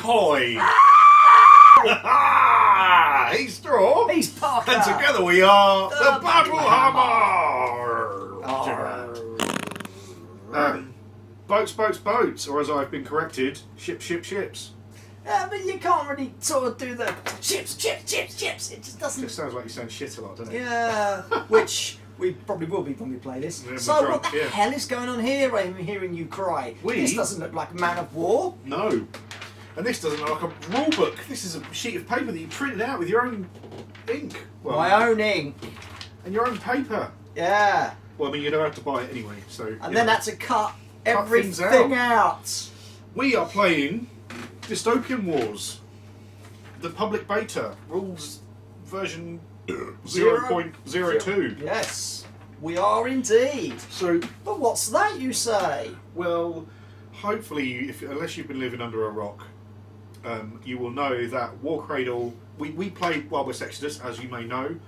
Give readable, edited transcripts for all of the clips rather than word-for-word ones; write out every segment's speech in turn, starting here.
McCoy. He's Straw. He's Parker. And together we are the Battlehammer. Boats, boats, boats, or as I've been corrected, ships, ships, ships. Yeah, but you can't really sort of do the ships, ships, ships, ships. It just doesn't. It sounds like you sound shit a lot, doesn't it? Yeah, which we probably will be when we play this. Yeah, so drunk, what the hell is going on here? I'm hearing you cry. This doesn't look like Man of War. No. And this doesn't look like a rule book. This is a sheet of paper that you printed out with your own ink. Well, my own ink. And your own paper. Yeah. Well, I mean, you don't have to buy it anyway, so... And then that's to cut everything out. We are playing Dystopian Wars. The public beta. Rules version 0.02. Yes. We are indeed. So... But what's that, you say? Well, hopefully, unless you've been living under a rock, you will know that War Cradle... We played Wild West Exodus, as you may know.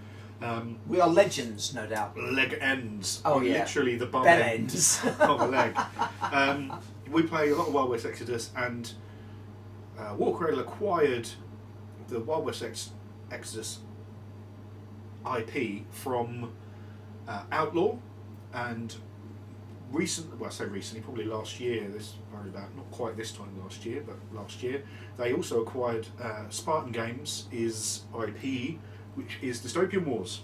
We are legends, no doubt. Leg ends. Oh, yeah. Literally the bum ends of a leg. We play a lot of Wild West Exodus, and War Cradle acquired the Wild West Exodus IP from Outlaw, and I say recently, probably last year, not quite this time last year, but last year, they also acquired Spartan Games' IP, which is Dystopian Wars.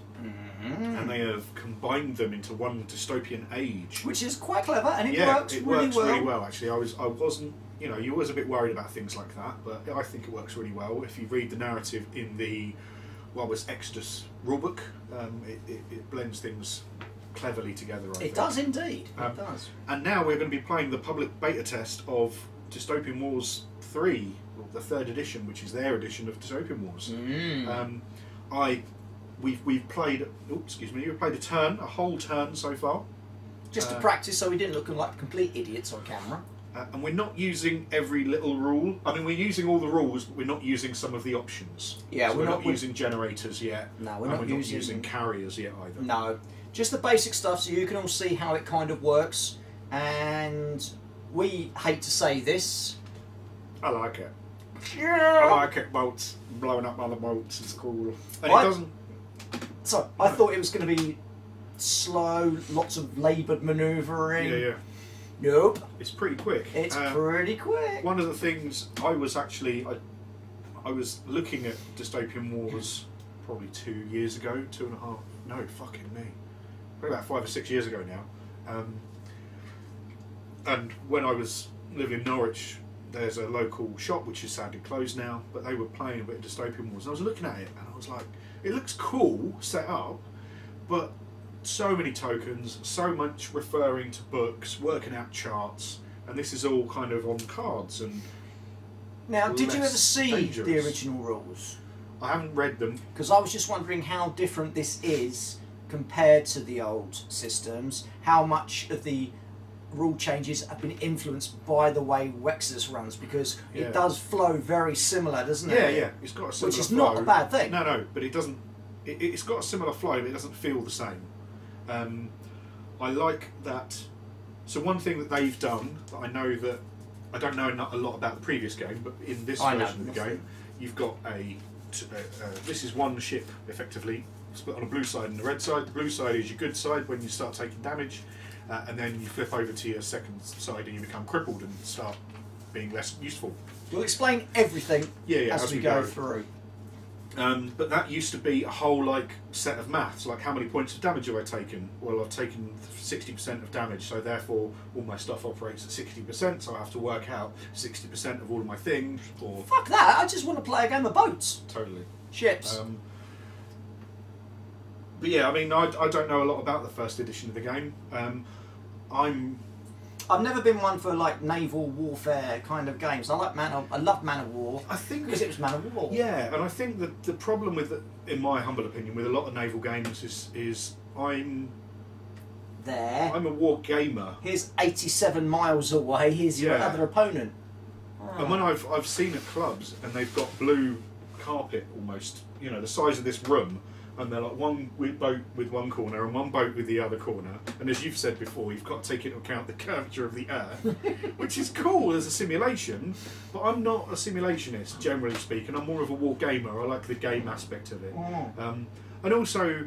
And they have combined them into one dystopian age, which is quite clever, and it works really well. Actually, I wasn't, you know, you're always a bit worried about things like that, but I think it works really well. If you read the narrative in the Wild West Exodus rulebook, it blends things cleverly together. I think. Does indeed. It does. And now we're going to be playing the public beta test of Dystopian Wars 3, or the 3rd edition, which is their edition of Dystopian Wars. We've played. We've played a whole turn so far. Just to practice, so we didn't look like complete idiots on camera. And we're not using every little rule. I mean, we're using all the rules, but we're not using some of the options. Yeah, so we're not using generators yet. No, we're not using carriers yet either. No, just the basic stuff, so you can all see how it kind of works. And we hate to say this. I like it. Yeah. I like it. Boats blowing up other boats. It's cool. And it doesn't. So I thought it was going to be slow, lots of laboured manoeuvring. Yeah. Nope. It's pretty quick. It's pretty quick. One of the things I was looking at Dystopian Wars probably 2 years ago, 2.5. No, fucking me. Probably about 5 or 6 years ago now. And when I was living in Norwich, there's a local shop which is sadly closed now, but they were playing a bit of Dystopian Wars, and I was looking at it and I was like, it looks cool set up, but so many tokens, so much referring to books, working out charts, and this is all kind of on cards. And now, did you ever see dangerous. The original rules? I haven't read them. Because I was just wondering how different this is compared to the old systems, how much of the rule changes have been influenced by the way Exodus runs, because it does flow very similar, doesn't it? Yeah, it's got a similar which is flow. not a bad thing. No, but it doesn't. It's got a similar flow, but it doesn't feel the same. I like that. So one thing that they've done that I know that I don't know a lot about the previous game, but in this version of the game, you've got this is one ship effectively split on a blue side and a red side. The blue side is your good side when you start taking damage. And then you flip over to your second side and you become crippled and start being less useful. We'll explain everything as we go through. But that used to be a whole set of maths, like how many points of damage have I taken? Well, I've taken 60% of damage, so therefore all my stuff operates at 60%, so I have to work out 60% of all of my things. Or fuck that, I just want to play a game of boats. Totally. Ships. But yeah, I mean, I don't know a lot about the first edition of the game. I've never been one for naval warfare kind of games. I love Man of War. I think because it was Man of War. Yeah, and I think that the problem with, in my humble opinion, with a lot of naval games is I'm a war gamer. Here's 87 miles away. Here's your other opponent. Oh. And when I've seen at clubs and they've got blue carpet almost, the size of this room, and they're like one boat with one corner and one boat with the other corner. And as you've said before, you've got to take into account the curvature of the Earth, which is cool as a simulation. But I'm not a simulationist, generally speaking. I'm more of a war gamer. I like the game aspect of it, and also.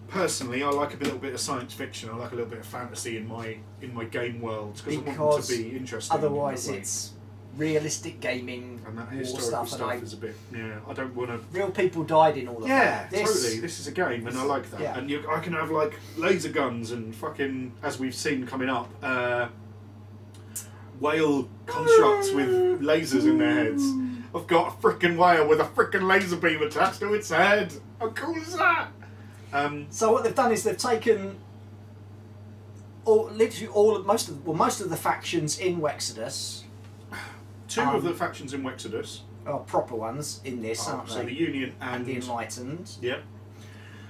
Personally, I like a little bit of science fiction. I like a little bit of fantasy in my game world because I want them to be interesting. Otherwise, it's realistic gaming and that war historical stuff. And is a bit. Yeah, I don't want to. Real people died in all of that. Yeah, totally. This is a game, and I like that. Yeah. And I can have like laser guns and fucking, as we've seen coming up, whale constructs with lasers in their heads. I've got a frickin' whale with a frickin' laser beam attached to its head. How cool is that? So what they've done is they've taken most of the factions in Wexodus. Two of the factions in Wexodus are proper ones in this, aren't they? So the Union and the Enlightened. Yep.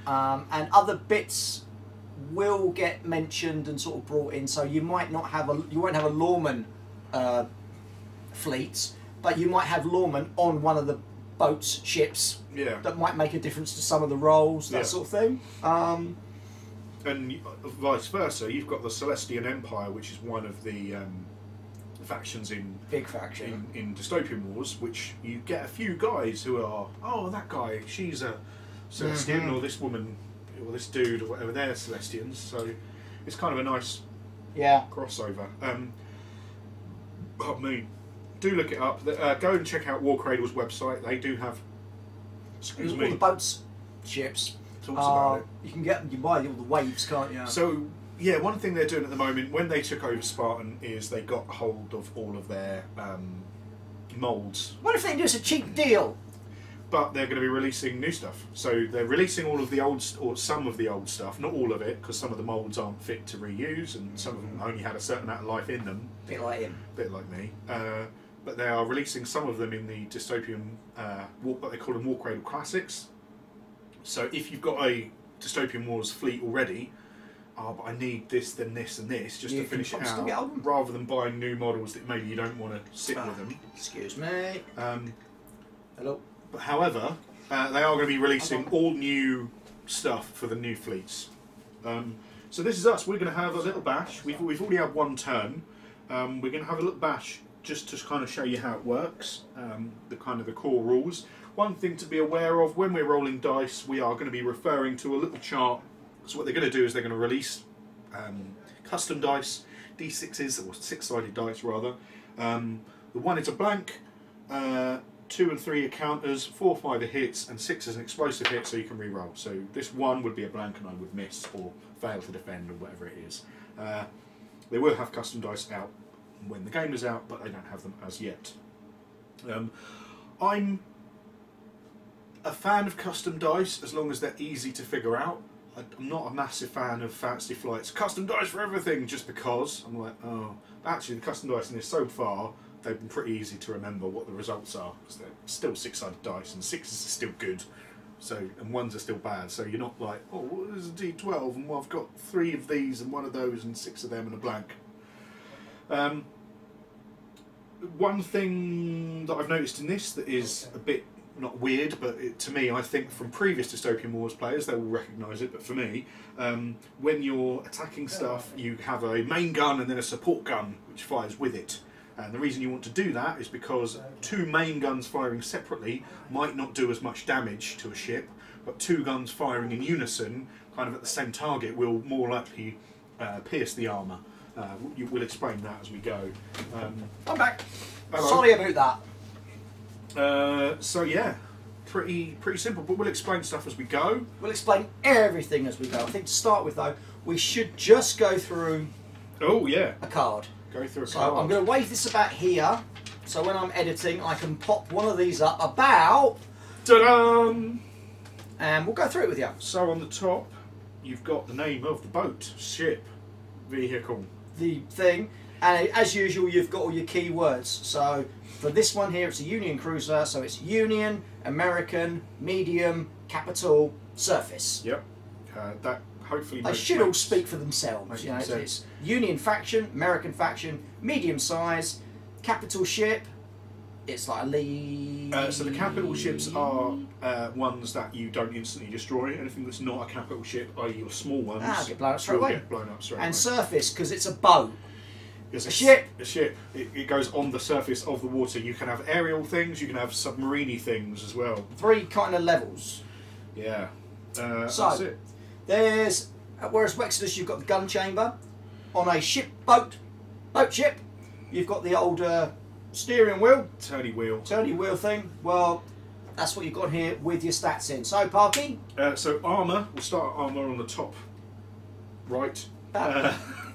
And other bits will get mentioned and sort of brought in. So you won't have a lawman fleet, but you might have lawmen on one of the boats, ships. Yeah. That might make a difference to some of the roles, that sort of thing. And vice versa, you've got the Celestian Empire, which is one of the factions in big faction in Dystopian Wars, which you get a few guys who are, oh, that guy, she's a Celestian, or this woman, or this dude, or whatever, they're Celestians. So it's kind of a nice crossover. Pardon me. Do look it up. Go and check out Warcradle's website. They do have. Excuse me. All the boats, ships. Talks about it. You can buy all the waves, can't you? So yeah, one thing they're doing at the moment when they took over Spartan is they got hold of all of their molds. What if they do us a cheap deal? But they're going to be releasing new stuff. So they're releasing all of the old, or some of the old stuff, not all of it, because some of the molds aren't fit to reuse, and some of them only had a certain amount of life in them. Bit like him. Bit like me. But they are releasing some of them in the Dystopian, what they call them Warcradle Classics. So if you've got a Dystopian Wars fleet already, but I need this, then this, and this just to finish it out, rather than buying new models that maybe you don't want to sit with them. Excuse me. Hello. But however, they are going to be releasing all new stuff for the new fleets. So this is us. We're going to have a little bash. We've already had one turn. We're going to have a little bash just to kind of show you how it works, the core rules. One thing to be aware of, when we're rolling dice, we are going to be referring to a little chart. So what they're going to do is they're going to release custom dice, D6s, or six-sided dice rather. The one is a blank, 2 and 3 are counters, 4, 5 are hits, and 6 is an explosive hit, so you can re-roll. So this one would be a blank and I would miss, or fail to defend, or whatever it is. They will have custom dice out when the game is out, but they don't have them as yet. I'm a fan of custom dice as long as they're easy to figure out. I'm not a massive fan of Fantasy Flight's custom dice for everything, just because I'm like, oh, actually the custom dice in this so far, they've been pretty easy to remember what the results are, because they're still six-sided dice, and 6s are still good, so, and 1s are still bad, so you're not like, oh, well, there's a D12, and well, I've got 3 of these, and 1 of those, and 6 of them, and a blank. One thing that I've noticed in this that is a bit, not weird, but to me, I think from previous Dystopian Wars players, they will recognise it, but for me, when you're attacking stuff, you have a main gun and then a support gun, which fires with it. And the reason you want to do that is because 2 main guns firing separately might not do as much damage to a ship, but 2 guns firing in unison, kind of at the same target, will more likely pierce the armour. We'll explain that as we go. I'm back. Hello. Sorry about that. So yeah, pretty simple, but we'll explain stuff as we go. We'll explain everything as we go. I think to start with though, we should just go through a card. Go through a card. So I'm going to wave this about here, so when I'm editing I can pop one of these up about... Ta-da! And we'll go through it with you. So on the top, you've got the name of the boat, ship, vehicle. The thing, and as usual you've got all your key words. So for this one here it's a Union cruiser, so it's Union, American, medium, capital, surface. Yep. That hopefully they should all speak for themselves. You know, it's Union faction, American faction, medium size, capital ship, It's like a lead. So the capital ships are ones that you don't instantly destroy. Anything that's not a capital ship, i.e. your small ones, get blown up straight away. Get blown up straight away. And surface, because it's a boat. It's a ship. A ship. It goes on the surface of the water. You can have aerial things. You can have submarine-y things as well. 3 kind of levels. Yeah. So that's it. There's whereas Wexodus you've got the gun chamber. On a boat ship, you've got the old steering wheel. Turny wheel thing. Well, that's what you've got here with your stats in. So Parky. So armour. We'll start armour on the top right.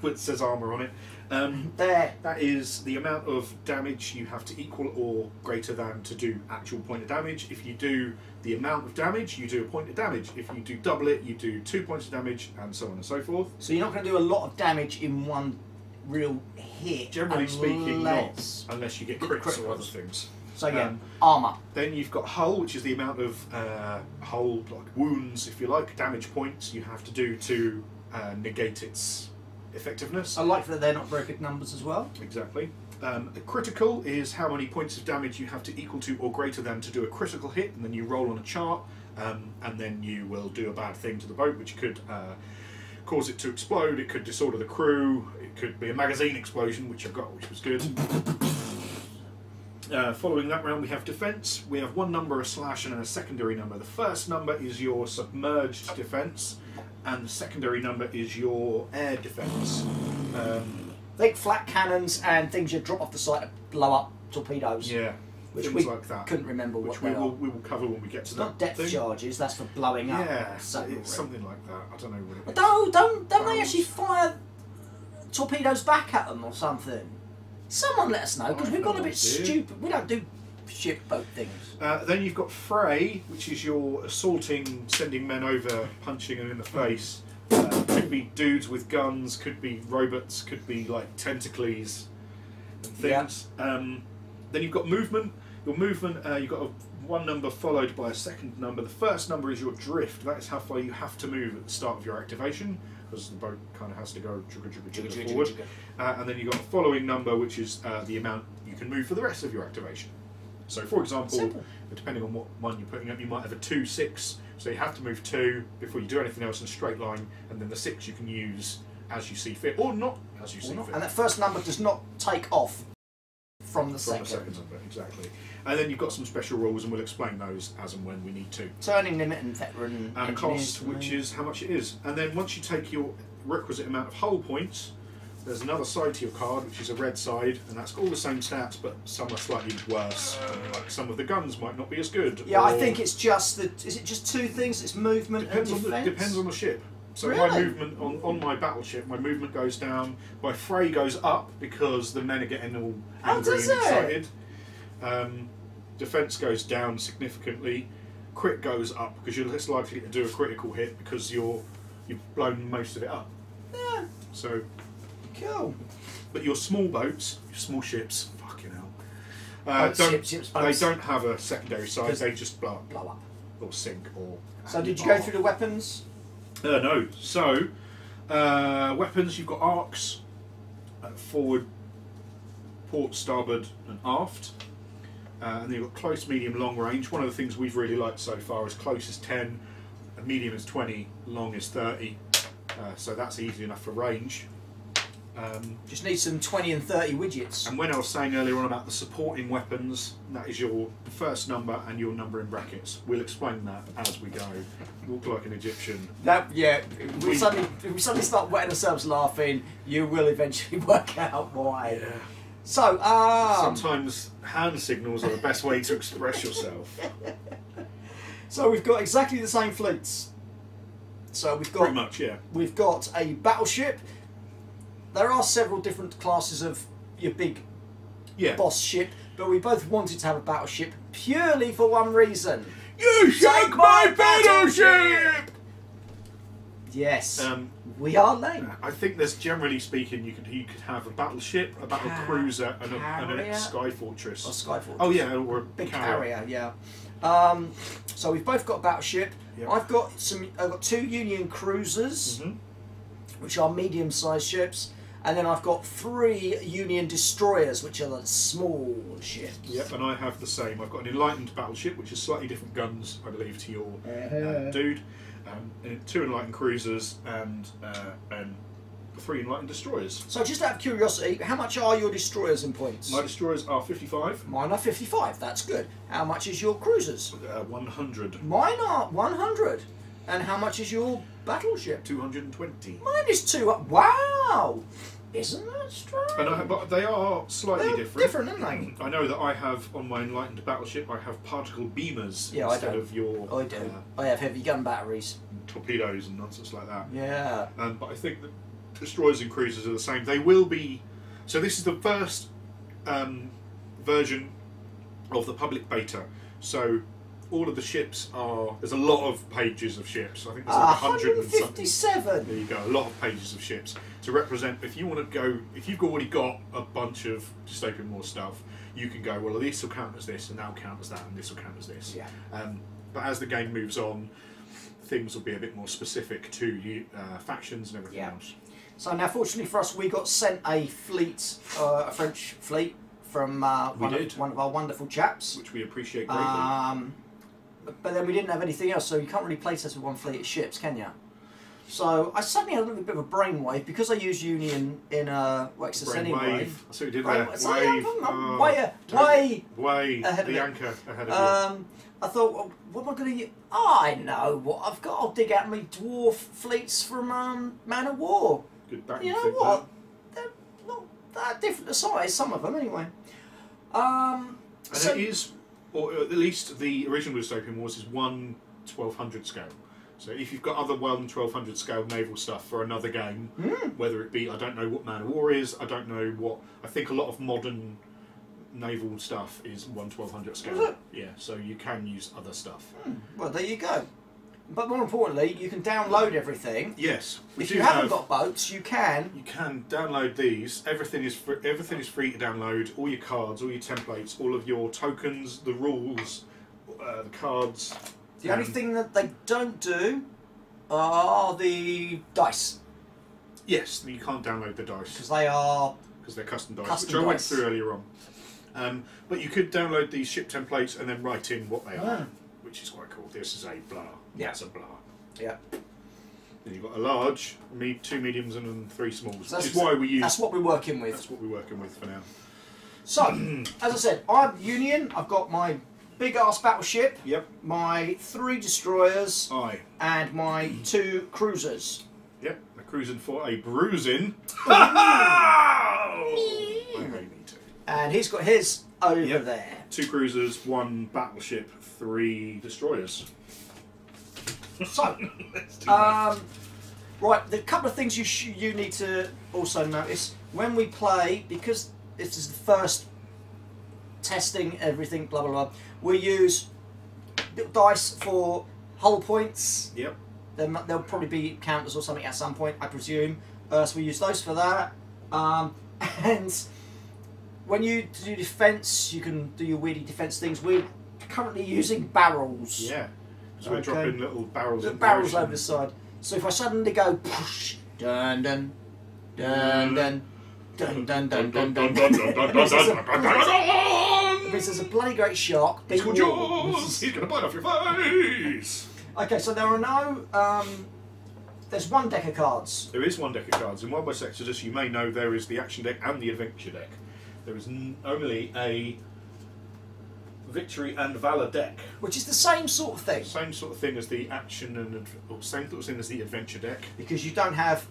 Which says armour on it. There. That is the amount of damage you have to equal or greater than to do actual point of damage. If you do the amount of damage, you do a point of damage. If you do double it, you do 2 points of damage, and so on and so forth. So you're not going to do a lot of damage in one real hit. Generally speaking, not, unless you get crits or other things. So yeah, armour. Then you've got hull, which is the amount of hull, like wounds, if you like, damage points you have to do to negate its effectiveness. I like that they're not very big numbers as well. Exactly. A critical is how many points of damage you have to equal to or greater than to do a critical hit, and then you roll on a chart, and then you will do a bad thing to the boat, which could cause it to explode, it could disorder the crew, it could be a magazine explosion, which I've got, which was good. Following that round we have defence. We have one number, a slash, and a secondary number. The first number is your submerged defence, and the secondary number is your air defence. Think flat cannons and things you drop off the side to blow up torpedoes. Yeah, which things we like that. Couldn't remember what we will cover when we get to that. Not depth thing. Charges. That's for blowing up. Yeah, it's something like that. I don't know what it is. Don't they actually fire torpedoes back at them or something? Someone let us know, because we've got a bit stupid. We don't do ship boat things. Then you've got fray, which is your assaulting, sending men over, punching them in the face. Could be dudes with guns, could be robots, could be like tentacles and things. Then you've got movement. Your movement, you've got one number followed by a second number. The first number is your drift. That is how far you have to move at the start of your activation, because the boat kind of has to go forward. And then you've got a following number, which is the amount you can move for the rest of your activation. So, for example, depending on what one you're putting up, you might have a 2, 6. So you have to move 2 before you do anything else in a straight line, and then the 6 you can use as you see fit, or not as you see fit. And that first number does not take off from the second. From the second number, exactly. And then you've got some special rules, and we'll explain those as and when we need to. Turning limit and veteran. And cost, which is how much it is. And then once you take your requisite amount of hull points, there's another side to your card, which is a red side, and that's all the same stats, but some are slightly worse. Like some of the guns might not be as good. Yeah, I think it's just that. Is it just 2 things? It's movement and defence. Depends on the ship. So really? My movement on my battleship, my movement goes down. My fray goes up because the men are getting all angry and excited. Defence goes down significantly. Crit goes up because you're less likely to do a critical hit because you've blown most of it up. Yeah. So. Cool. But your small boats, your small ships, fucking hell, they don't have a secondary side. They just blow up, or sink, or. So did you go through the weapons? No. So weapons, you've got arcs, forward, port, starboard, and aft. And then you've got close, medium, long range. One of the things we've really liked so far is close is 10, medium is 20, long is 30. So that's easy enough for range. Just need some 20 and 30 widgets. And when I was saying earlier on about the supporting weapons, that is your first number and your number in brackets. We'll explain that as we go. Walk like an Egyptian. If we suddenly start wetting ourselves laughing, you will eventually work out why. Yeah. So, sometimes hand signals are the best way to express yourself. So we've got exactly the same fleets. So we've got pretty much, yeah. We've got a battleship. There are several different classes of your big boss ship, but we both wanted to have a battleship purely for one reason. You sank my battleship! Yes, we are lame. I think there's, generally speaking, you could have a battleship, a battle cruiser, and a sky fortress. Or sky fortress. Oh yeah, or a big carrier. Yeah. So we've both got a battleship. Yep. I've got 2 Union cruisers, which are medium-sized ships. And then I've got 3 Union destroyers, which are the small ships. Yep, and I have the same. I've got an enlightened battleship, which is slightly different guns, I believe, to your dude. 2 enlightened cruisers and 3 enlightened destroyers. So just out of curiosity, how much are your destroyers in points? My destroyers are 55. Mine are 55, that's good. How much is your cruisers? 100. Mine are 100. And how much is your battleship? 220. Mine is 2. Wow! Isn't that strange? But they are slightly different. Different, aren't they? I know that I have, on my enlightened battleship, I have particle beamers instead of your... I do. I have heavy gun batteries. Torpedoes and nonsense like that. Yeah. But I think that destroyers and cruisers are the same. They will be... So this is the first version of the public beta. So all of the ships are... There's a lot of pages of ships. I think there's like 157. There you go. A lot of pages of ships to represent. If you want to go... If you've already got a bunch of Dystopian War stuff, you can go, well, this will count as this, and that'll count as that, and this will count as this. Yeah. But as the game moves on, things will be a bit more specific to factions and everything else. So now, fortunately for us, we got sent a fleet, a French fleet, from one of our wonderful chaps. Which we appreciate greatly. But then we didn't have anything else, so you can't really playtest with one fleet of ships, can you? So I suddenly had a little bit of a brainwave, because I use Union in Wexus anyway. I see what you did there. Way ahead of the it. anchor ahead of you. I thought, well, what am I going to use? I know what I've got. I'll dig out my dwarf fleets from Man of War. Good back. You know what? They're not that different a size, some of them anyway. And it is, or at least the original Dystopian Wars is 1/1200 scale. So if you've got other 1/1200 scale naval stuff for another game, whether it be, I don't know what Man of War is, I don't know what, I think a lot of modern naval stuff is 1/1200 scale. Is it? Yeah, so you can use other stuff. Well, there you go. But more importantly, you can download everything. Yes. If you haven't got boats, you can. You can download these. Everything is free to download. All your cards, all your templates, all of your tokens, the rules, the cards. The only thing that they don't do are the dice. Yes, you can't download the dice. Because they are... Because they're custom dice, which I went through earlier on. But you could download these ship templates and then write in what they are, which is quite cool. This is a blah. That's a blah. Yeah. Then you've got a large, 2 mediums and 3 smalls. Which is why we use... That's what we're working with. That's what we're working with for now. So, as I said, I'm Union. I've got my big ass battleship. Yep. My 3 destroyers. Aye. And my 2 cruisers. Yep. A cruising for a bruising. And he's got his over there. 2 cruisers, 1 battleship, 3 destroyers. So, right, the couple of things you need to also notice when we play, because this is the first testing everything, blah blah blah. We use little dice for hull points. Yep. There'll probably be counters or something at some point, I presume. So we use those for that. And when you do defence, you can do your weirdy defence things. We're currently using barrels. Yeah. So we're dropping little barrels. Little barrels over the side. So if I suddenly go, push, dun dun, dun dun, dun dun dun dun dun dun, there's a bloody great shark. He's called Jaws. He's gonna bite off your face. Okay, so there are no. There's 1 deck of cards. There is 1 deck of cards. In Wild West Exodus, you may know there is the action deck and the adventure deck. There is only a victory and valor deck, which is the same sort of thing. Same sort of thing as the action and same sort of thing as the adventure deck. Because you don't have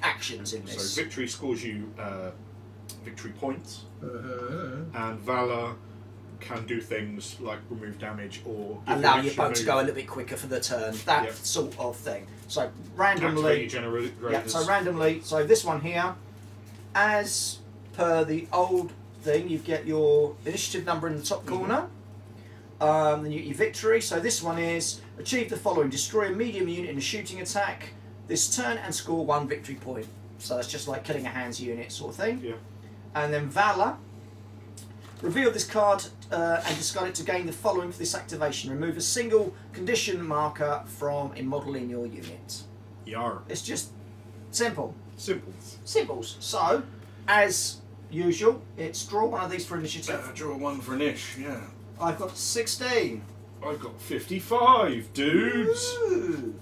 actions in this. So victory scores you victory points, and valor can do things like remove damage or allow your boat to go a little bit quicker for the turn. That sort of thing. So randomly, so this one here, as per the old thing, you get your initiative number in the top corner. Then you get your victory. So this one is achieve the following: destroy a medium unit in a shooting attack this turn and score 1 victory point. So that's just like killing a hands unit sort of thing. Yeah. And then valor. Reveal this card and discard it to gain the following for this activation. Remove a single condition marker from a model in your unit. Yar. It's just Simple. Simples. Simples. So, as usual, it's draw one of these for initiative. Draw one for Nish, yeah. I've got 16. I've got 55, dudes. Ooh.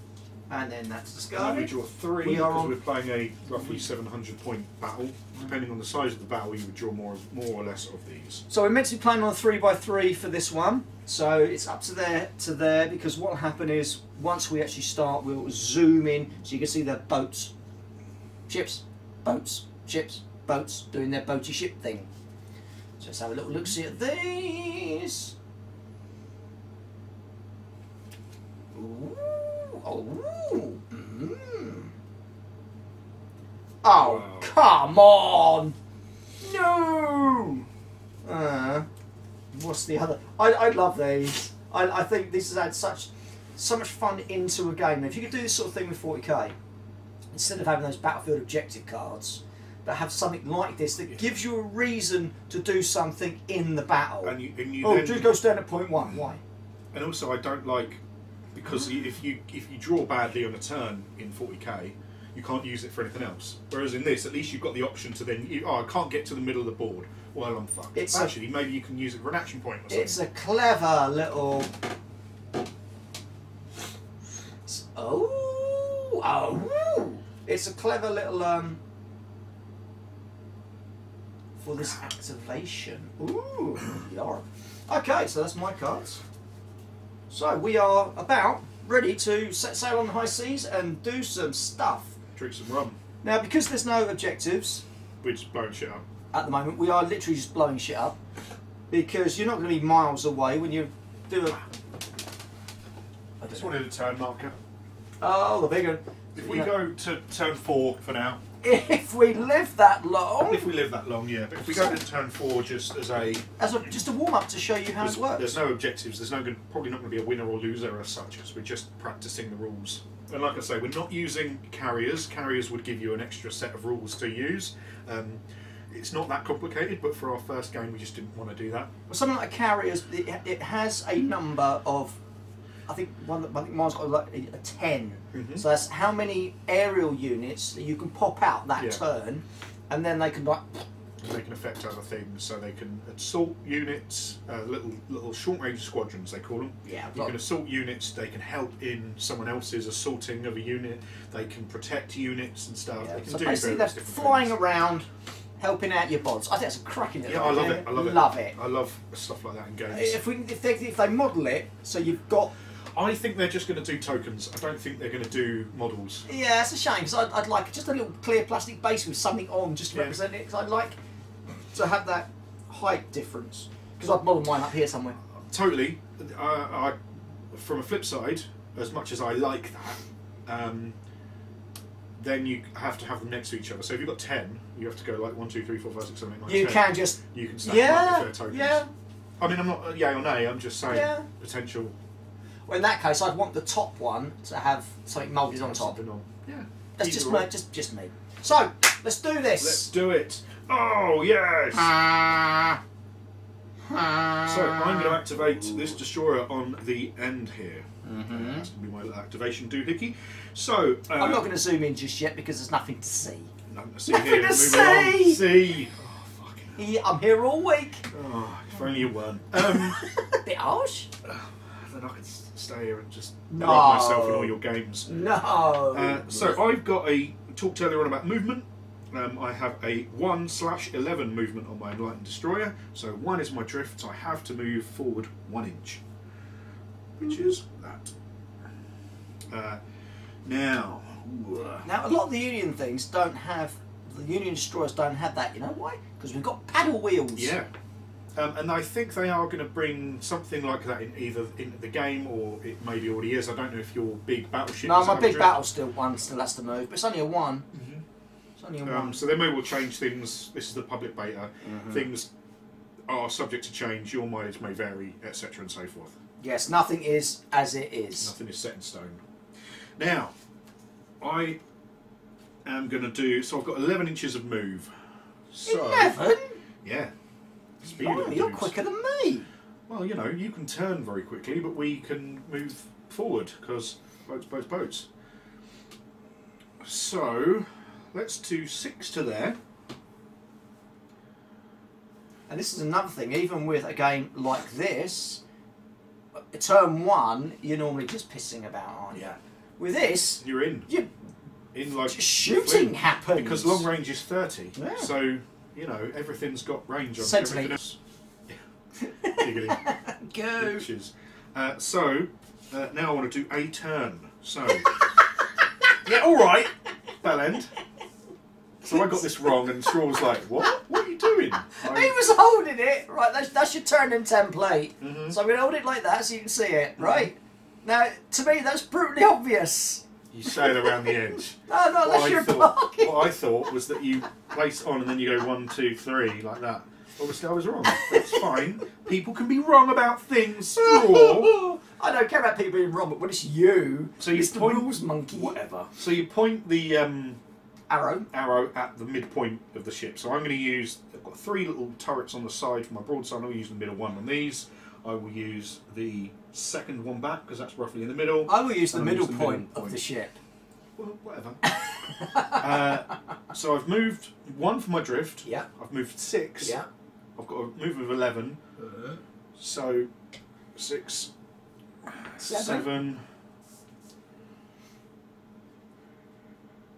And then that's And discarded. we draw 3 We are because on- we're playing a roughly 700 point battle. Depending on the size of the battle, you would draw more or less of these. So we're meant to be playing on a 3x3 for this one. So it's up to there because what will happen is once we actually start, we'll zoom in so you can see the boats, ships, boats, ships, boats doing their boaty ship thing. So let's have a little look see at these. Ooh, oh, oh, Wow. come on! No! What's the other? I love these. I think this has had so much fun into a game. If you could do this sort of thing with 40k, instead of having those battlefield objective cards, but have something like this that gives you a reason to do something in the battle. And you oh, then, Drew goes down at point 1. Why? And also, I don't like because if you draw badly on a turn in 40k, you can't use it for anything else. Whereas in this, at least you've got the option to then. I can't get to the middle of the board. Well, I'm fucked. Actually, maybe you can use it for an action point or something. It's a clever little. Oh! It's a clever little for this activation. Ooh, yarp. Okay, so that's my cards. So we are about ready to set sail on the high seas and do some stuff. Drink some rum. Now, because there's no objectives We're just blowing shit up. at the moment, we are literally just blowing shit up because you're not going to be miles away when you do a. I just wanted a turn marker. Oh, the big one. If we go to turn 4 for now. If we live that long. If we live that long, yeah. But if we go to turn 4 just as Just a warm up to show you how it works. there's no objectives. There's probably not going to be a winner or loser as such because we're just practicing the rules. And like I say, we're not using carriers. Carriers would give you an extra set of rules to use. It's not that complicated, but for our first game, we just didn't want to do that. Well, something like carriers, it has a number of. I think mine's got like a 10. Mm-hmm. So that's how many aerial units that you can pop out that turn, and then they can like. They can affect other things, so they can assault units, little short-range squadrons they call them. Yeah. You can assault units. They can help in someone else's assaulting of a unit. They can protect units and stuff. Yeah. They can So do basically, various they're different flying things. around, helping out your bods. I think that's a cracking little Yeah, I love idea. it. I love it. Love it. I love stuff like that in games. If they model it, so you've got. I think they're just going to do tokens. I don't think they're going to do models. Yeah, it's a shame because I'd like just a little clear plastic base with something on just to represent it. Because I'd like to have that height difference. Because I've modelled mine up here somewhere. Totally. From a flip side, as much as I like that, then you have to have them next to each other. So if you've got 10, you have to go like 1, 2, 3, 4, 5, 6, 7, 8, 9, 10. You can just. You can stack them up if they're tokens. Yeah. I mean, I'm not yay or nay. I'm just saying potential. Well, in that case, I'd want the top one to have something moulded on top. Something on. Yeah. That's Either just or. me. Just me. So let's do this. Let's do it. Oh yes. So I'm going to activate this destroyer on the end here. That's going to be my little activation doohickey. So I'm not going to zoom in just yet because there's nothing to see. Nothing to see Nothing here. to Moving see. on. See. Oh fucking hell. Yeah, I'm here all week. Oh, if only you weren't. Bit harsh. Then I could stay here and just No. rub myself in all your games. No. So I've got talked earlier on about movement. I have a 1/11 movement on my Enlightened Destroyer. So 1 is my drift, so I have to move forward 1 inch. Which is that. Now, Now, a lot of the Union things don't have. The Union destroyers don't have that. You know why? Because we've got paddle wheels. yeah. And I think they are going to bring something like that in either in the game or it maybe already is. I don't know if your big battleship. No, is my have a big drift. battle still has to move, but it's only a 1. It's only a 1. So they may well change things. This is the public beta. Things are subject to change. Your mileage may vary, etc., and so forth. Yes, nothing is as it is. Nothing is set in stone. Now, I am going to do. So I've got 11 inches of move. So 11? yeah. Speed Oh, of the you're dudes. quicker than me. Well, you know, you can turn very quickly, but we can move forward because boats. So let's do 6 to there. And this is another thing, even with a game like this, turn 1, you're normally just pissing about, aren't you? Yeah. With this, You're in. In like shooting happens. Because long range is 30. Yeah. So, you know, everything's got range on everything else. Giggling. Go. Bitches. Now I want to do a turn. So, yeah, all right, Bellend. So I got this wrong, and Straw was like, "What? What are you doing?" He was holding it. Right, that's your turning template. Mm-hmm. So I'm going to hold it like that so you can see it, right? Now, to me, that's brutally obvious. You sail around the edge. No, not unless you're blocking. What I thought was that you place it on and then you go 1, 2, 3 like that. Obviously, I was wrong. That's fine. People can be wrong about things. Straw. I don't care about people being wrong, but when it's you, So you it's the point, rules monkey. whatever. So you point the Arrow at the midpoint of the ship. So I'm going to use. I've got 3 little turrets on the side for my broadside. I'll use the middle one on these. I will use the second one back because that's roughly in the middle. I will use the middle point of the ship. Well, whatever. So I've moved 1 for my drift. Yeah. I've moved 6. Yeah. I've got a move of 11. So 6, 7.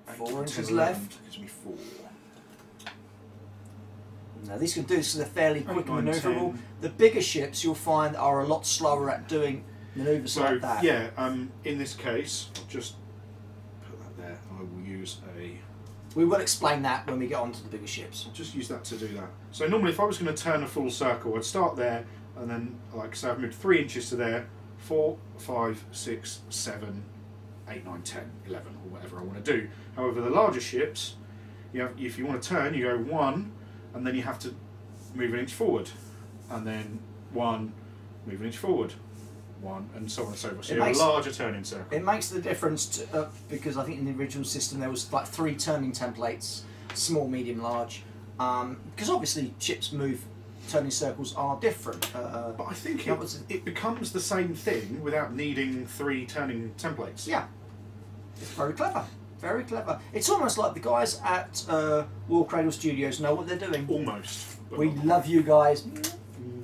4 inches 10, 11. left. Gives me 4. Now these can do this because they're fairly quick 8, 9, and manoeuvrable. 10. The bigger ships you'll find are a lot slower at doing manoeuvres So like that. yeah, in this case, I'll just put that there. I will use a. We will explain that when we get on to the bigger ships. I'll just use that to do that. So normally, if I was going to turn a full circle, I'd start there, and then, like I say, I've moved 3 inches to there. 4, 5, 6, 7, 8, 9, 10, 11, or whatever I want to do. However, the larger ships, if you want to turn, you go 1, and then you have to move an inch forward, and then 1, move an inch forward, 1, and so on and so forth. So you have a larger turning circle. It makes the difference to, because I think in the original system there was like 3 turning templates, small, medium, large. Because obviously ships move, turning circles are different. But I think it becomes the same thing without needing 3 turning templates. Yeah, it's very clever. Very clever. It's almost like the guys at War Cradle Studios know what they're doing. Almost. We love you guys.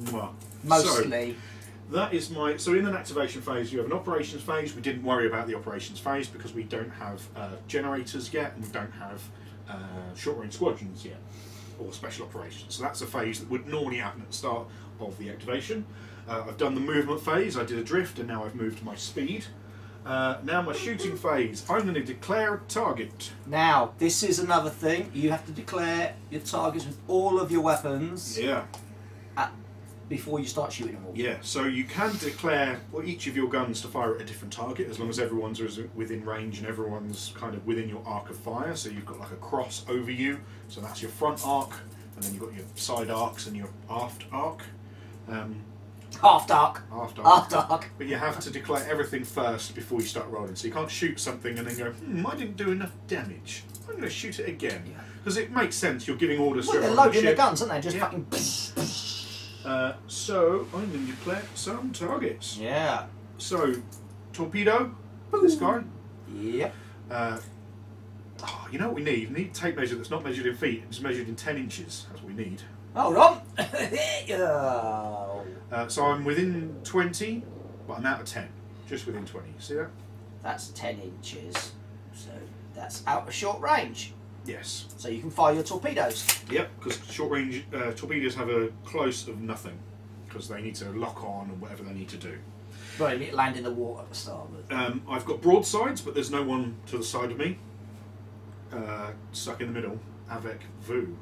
Mwah. Mostly. So, that is my. So in an activation phase, you have an operations phase. We didn't worry about the operations phase because we don't have generators yet, and we don't have short-range squadrons yet, or special operations. So that's a phase that would normally happen at the start of the activation. I've done the movement phase. I did a drift, and now I've moved to my speed. Now my shooting phase. I'm going to declare a target. Now, this is another thing. You have to declare your targets with all of your weapons. Yeah. Before you start shooting them all. Yeah, so you can declare each of your guns to fire at a different target as long as everyone's within range and everyone's kind of within your arc of fire. So you've got like a cross over you, so that's your front arc, and then you've got your side arcs and your aft arc. Aft arc. Aft arc. But you have to declare everything first before you start rolling. So you can't shoot something and then go, I didn't do enough damage. I'm going to shoot it again. Because it makes sense, you're giving orders to everyone. They're loading their guns, aren't they? Just fucking... so I'm going to declare some targets. Yeah. So, torpedo, this guy. Yep. You know what we need? We need a tape measure that's not measured in feet, it's measured in 10 inches. That's what we need. Hold on. So I'm within 20, but I'm out of 10. Just within 20. See that? That's 10 inches. So that's out of short range. Yes. So you can fire your torpedoes. Yep, because short range torpedoes have a close of nothing, because they need to lock on and whatever they need to do. Well, you land in the water at the start. I've got broadsides, but there's no one to the side of me. Stuck in the middle, avec vous.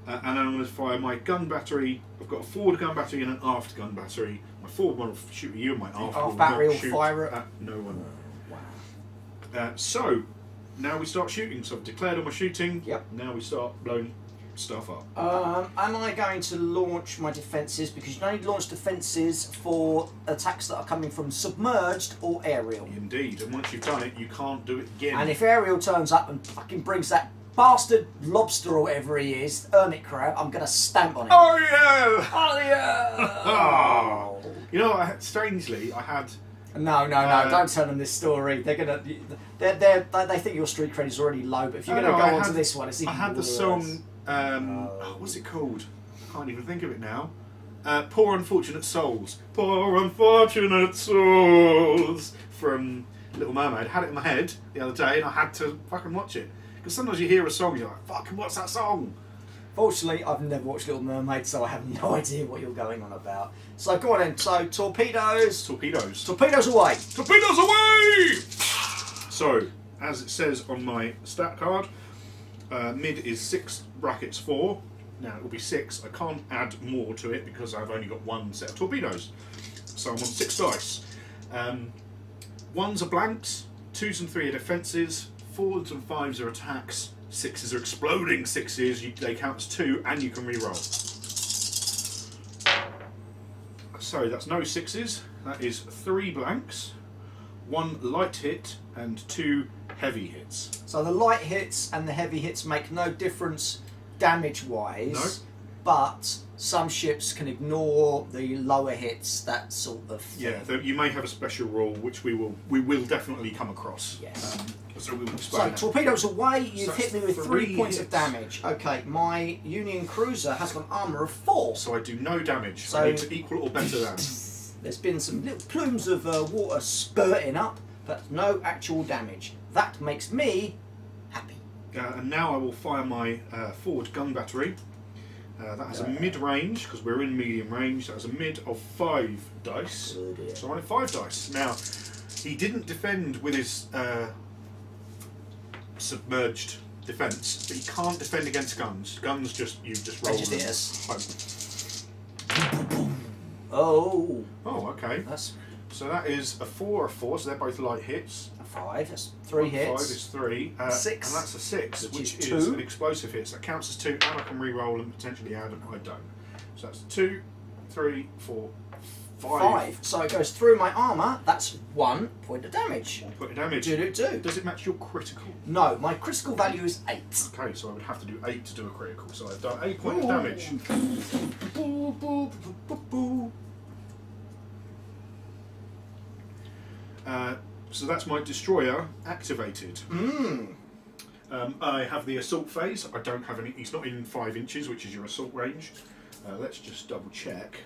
And then I'm going to fire my gun battery. I've got a forward gun battery and an aft gun battery. My forward one will shoot at you, and my aft battery will shoot fire at no one. Wow. So now we start shooting. So I've declared all my shooting. Yep. Now we start blowing stuff up. Am I going to launch my defences? Because you can only launch defences for attacks that are coming from submerged or aerial. Indeed, and once you've done it, you can't do it again. And if aerial turns up and fucking brings that bastard lobster or whatever he is, hermit crab, I'm going to stamp on him. Oh yeah! Oh yeah! You know, strangely, I had No, don't tell them this story. They're gonna, they think your street cred is already low. But if you're gonna go on to this one, it's even I had the worse. song. What's it called? I can't even think of it now. Poor Unfortunate Souls. Poor Unfortunate Souls from Little Mermaid. I had it in my head the other day, and I had to fucking watch it because sometimes you hear a song, and you're like, "Fucking, what's that song?" Fortunately, I've never watched Little Mermaid, so I have no idea what you're going on about. So go on then. So torpedoes. Torpedoes away. Torpedoes away! So, as it says on my stat card, mid is 6 brackets 4. Now it will be 6. I can't add more to it because I've only got 1 set of torpedoes. So I'm on 6 dice. 1s are blanks, 2s and 3 are defences, 4s and 5s are attacks, 6s are exploding 6s, they count as 2 and you can re-roll. So that's no 6s, that is 3 blanks, 1 light hit and 2 heavy hits. So the light hits and the heavy hits make no difference damage-wise, No. but some ships can ignore the lower hits, that sort of thing. Yeah, you may have a special rule which we will definitely come across. Yes. So we will So explain. torpedoes away, you've So hit me with 3 3 points of hits. damage. Okay, my Union cruiser has got an armour of 4. So I do no damage. So- I need to equal or better than. There's been some little plumes of water spurting up, but no actual damage. That makes me happy. And now I will fire my forward gun battery. That has a mid-range, because we're in medium range. That has a mid of 5 dice. Good. So I'm on 5 dice. Now, he didn't defend with his submerged defence, but he can't defend against guns. Guns you just roll just them hit us. home. Oh, Oh, okay. that's So that is a 4 or a 4, so they're both light hits. a 5. That's 3 hits. 5 is 3. 6. And that's a 6, Which which is is 2. an explosive hit. So that counts as 2, and I can re-roll and potentially add, and I don't. So that's 2, 3, 4, 5. So it goes through my armour. That's 1 point of damage. 1 point of damage. Do. Does it match your critical? No, my critical value is 8. Okay, so I would have to do 8 to do a critical. So I've done 8 points of damage. So that's my destroyer activated. I have the assault phase. I don't have any. He's not in 5 inches, which is your assault range. Let's just double check.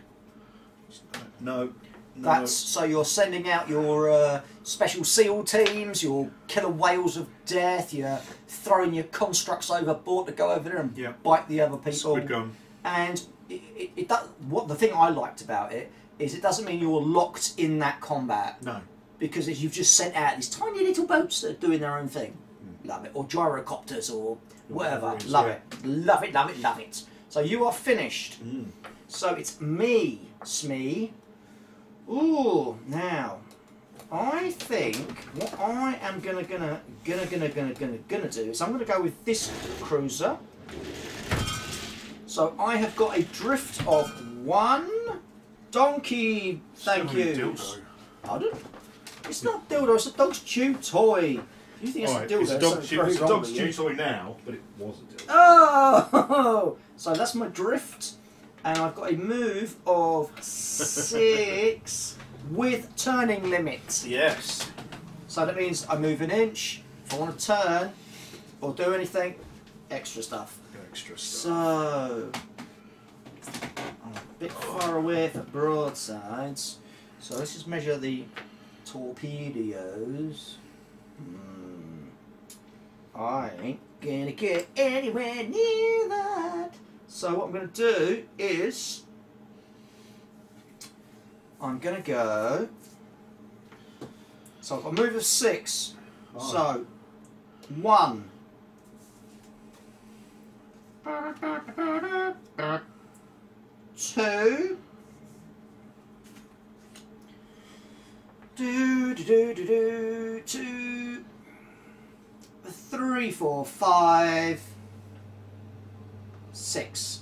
No. That's so you're sending out your special SEAL teams, your killer whales of death. You're throwing your constructs overboard to go over there and bite the other people. Squid gun. And it does, what the thing I liked about it is it doesn't mean you're locked in that combat. No. Because if you've just sent out these tiny little boats that are doing their own thing. Love it. Or gyrocopters or whatever. Love it. Love it, love it, love it. So you are finished. So it's me, Smee. Ooh, now I think what I am gonna do is I'm gonna go with this cruiser. So I have got a drift of 1 donkey. Thank you. Pardon? It's not dildo. It's a dog's chew toy. You think it's a dildo? It's a dog's chew toy now, but it was a dildo. Oh! So that's my drift. And I've got a move of 6 with turning limits. Yes. So that means I move an inch. If I want to turn or do anything, extra stuff. Extra stuff. So I'm a bit far away for broadsides. So let's just measure the torpedoes. I ain't gonna get anywhere near that. So what I'm going to do is I'm going to go. So I've got a move of 6. Oh. So 1. 2. 2. 3, 4, 5. 6.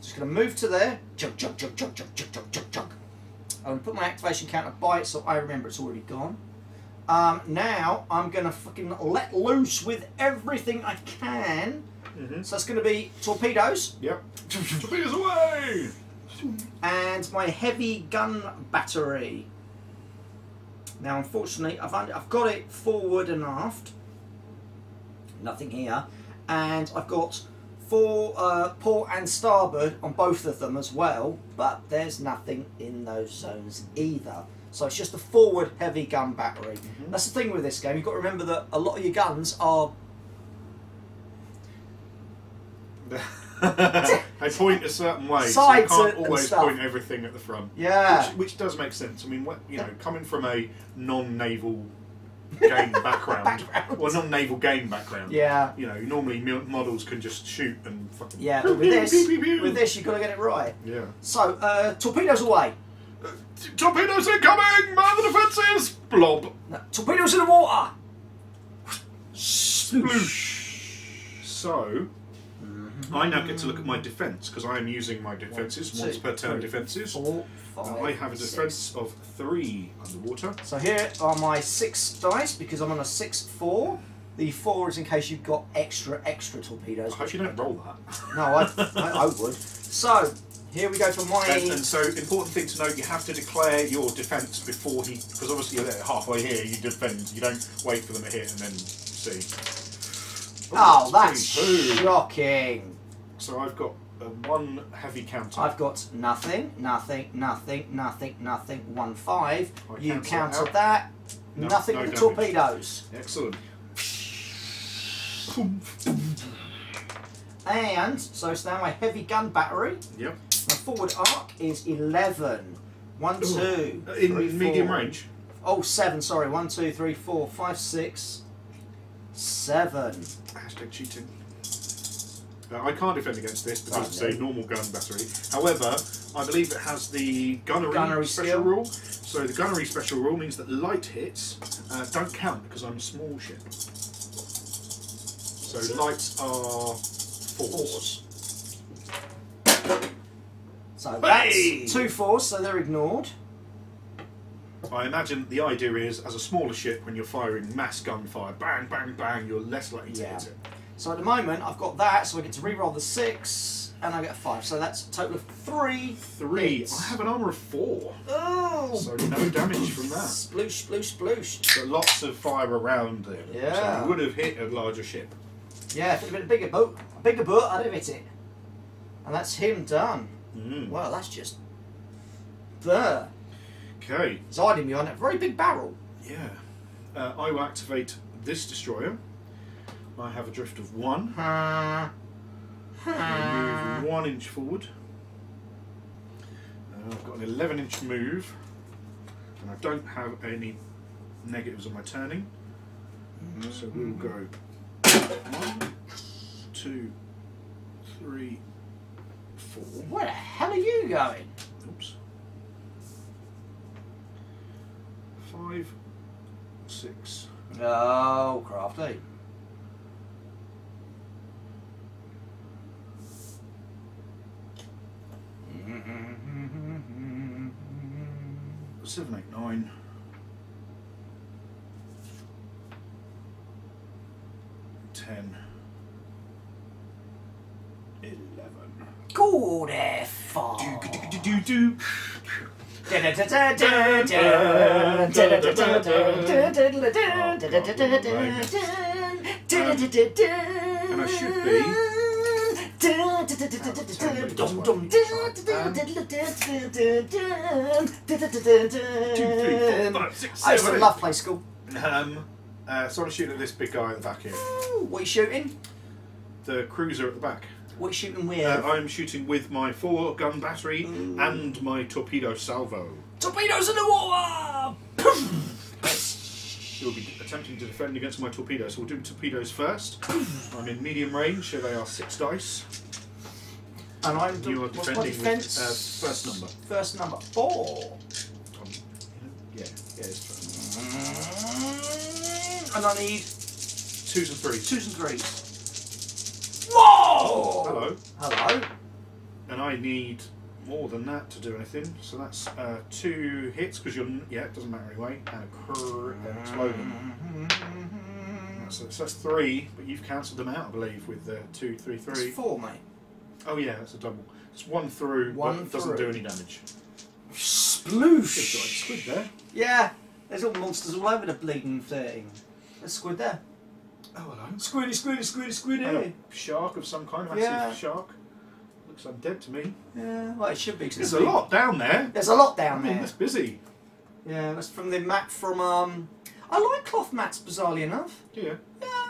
Just going to move to there. Chug, chug, chug, chug, chug, chug, chug, chug, chug. I'm going to put my activation counter by it so I remember it's already gone. Now I'm going to fucking let loose with everything I can. So that's going to be torpedoes. Yep. Torpedoes away! And my heavy gun battery. Now, unfortunately, I've got it forward and aft. Nothing here, and I've got 4 port and starboard on both of them as well, but there's nothing in those zones either. So it's just a forward heavy gun battery. That's the thing with this game. You've got to remember that a lot of your guns are. They point a certain way, Sides so you can't and always stuff. point everything at the front. Yeah. Which does make sense. I mean, you know, coming from a non-naval game background, or non-naval game background. Yeah. You know, normally models can just shoot and fucking. Yeah, pew, but with pew, this, pew, pew, pew. with this, you've got to get it right. Yeah. So, torpedoes away. Torpedoes incoming! Man the defences! Blob. No, torpedoes in the water. Sploosh. So, I now get to look at my defence, because I am using my defences, 1, once 2, per turn 3, defences. 4, 5, I have a 6. defence of 3 underwater. So here are my 6 dice, because I'm on a 6-4. The 4 is in case you've got extra torpedoes. I hope you don't roll that. No, I would. So, here we go for my... And so, important thing to note, you have to declare your defence before he... Because obviously you're there halfway here, you defend. You don't wait for them to hit and then see. Oh, that's 22. shocking. So I've got 1 heavy counter. I've got nothing, 1, 5. I You cancel counted out. that. No, Nothing no with the damage. torpedoes. Excellent. And, so it's now my heavy gun battery. Yep. My forward arc is 11. 1, 2, 3, In medium 4. range? Oh, 7, sorry. 1, 2, 3, 4, 5, 6, 7. Hashtag cheating. I can't defend against this because it's a normal gun battery. However, I believe it has the gunnery special skill. rule. So the gunnery special rule means that light hits don't count because I'm a small ship. So lights are 4s. So that's 2 4s, so they're ignored. I imagine the idea is, as a smaller ship, when you're firing mass gunfire, bang, bang, bang, you're less likely to hit it. So at the moment, I've got that, so I get to re-roll the 6, and I get a 5. So that's a total of 3. 3. hits. I have an armour of 4. Oh! So no damage from that. Sploosh, sploosh, sploosh. But lots of fire around there. Yeah. So you would have hit a larger ship. Yeah, if it had been a bigger boat, I'd have hit it. And that's him done. Well, that's just... There. Okay. He's hiding behind a very big barrel. Yeah. I will activate this destroyer. I have a drift of 1. I'll move 1 inch forward. I've got an 11-inch move. And I don't have any negatives on my turning. So we'll go 1, 2, 3, 4. Where the hell are you going? Oops. 5, 6. Oh, crafty. Mm-hmm. 7, 8, 9. 10. 11. Good effort. Do. And I should be. I used to love play school. So I'm shooting at this big guy at the back here. What are you shooting? The cruiser at the back. What are you shooting with? I'm shooting with my 4-gun battery and my torpedo salvo. Torpedoes in the water! You'll be attempting to defend against my torpedoes. So we'll do torpedoes first. I'm in medium range, so they are 6 dice. And I'm You are what's my defending defense? with first number. First number 4. Yeah, it's first. And I need 2s and 3s. 2s and 3s. Whoa! Hello. Hello. And I need more than that to do anything. So that's 2 hits because you're it doesn't matter anyway, and an explosion. So that's 3, but you've cancelled them out, I believe, with 2, 3, 3. It's 4, mate. Oh yeah, that's a double. It's 1 through, but it doesn't do any damage. Sploosh. Good there. Yeah, There's all monsters all over the bleeding thing. There's a squid there. Oh, hello. Squiddy, squiddy, squiddy, squiddy. And a shark of some kind, massive shark. Looks undead to me. Yeah, well, it should be. There's a lot down there. There's a lot down there. It's busy. Yeah, that's from the map from. I like cloth mats, bizarrely enough. Yeah. Yeah.